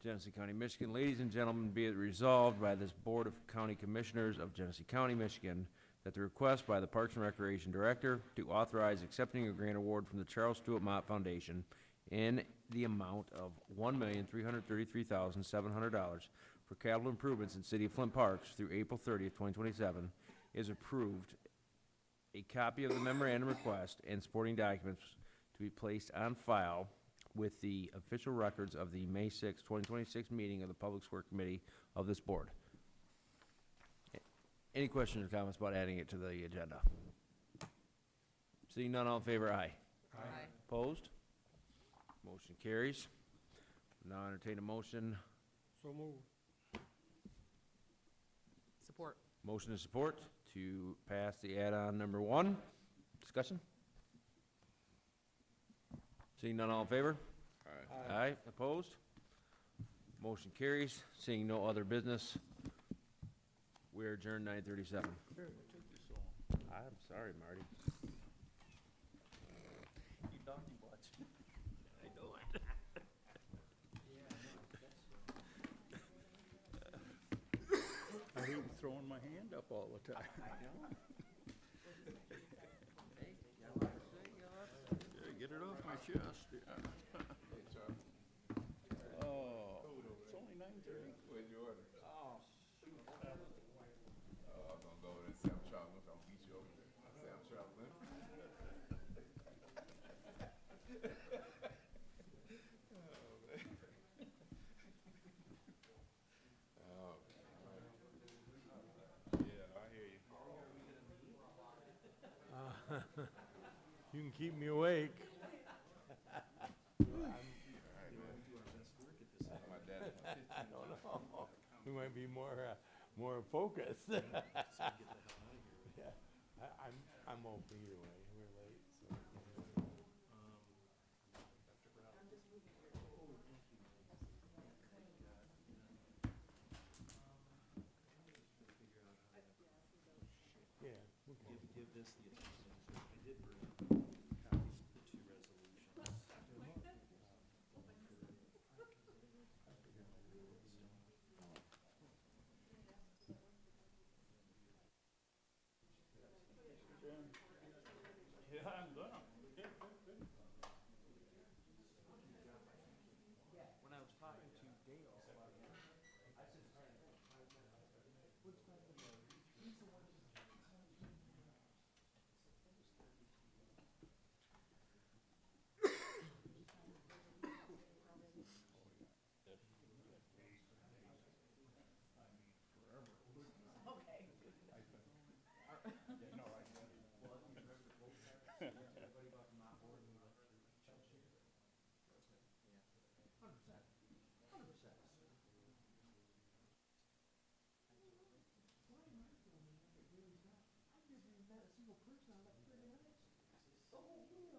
Genesee County, Michigan. Ladies and gentlemen, be it resolved by this Board of County Commissioners of Genesee County, Michigan, that the request by the Parks and Recreation Director to authorize accepting a grant award from the Charles Stewart Mott Foundation in the amount of $1,333,700 for capital improvements in City of Flint Parks through April 30th, 2027 is approved. A copy of the memorandum request and supporting documents to be placed on file with the official records of the May 6, 2026 meeting of the Public Works Committee of this board. Any questions or comments about adding it to the agenda? Seeing none, all in favor, aye. Aye. Opposed? Motion carries. Now entertain a motion. So moved. Support. Motion and support to pass the add-on number 1. Discussion? Seeing none, all in favor? Aye. Aye. Opposed? Motion carries. Seeing no other business, we are adjourned 9:37. I'm sorry, Marty. You donkey butts. I know it. I hate throwing my hand up all the time. Yeah, get it off my chest, yeah. Oh, it's only 9:30. Where's your order? Oh, shoot. I'm gonna go over there and say I'm traveling. I'm gonna beat you over there. Say I'm traveling. Oh, yeah, I hear you. You can keep me awake. My dad. I don't know. We might be more focused. Yeah, I'm open either way. We're late, so. Yeah. we can- Give this the attention. I did bring copies of the 2 resolutions. Yeah, I'm done. When I was talking to Dale, I said, Oh,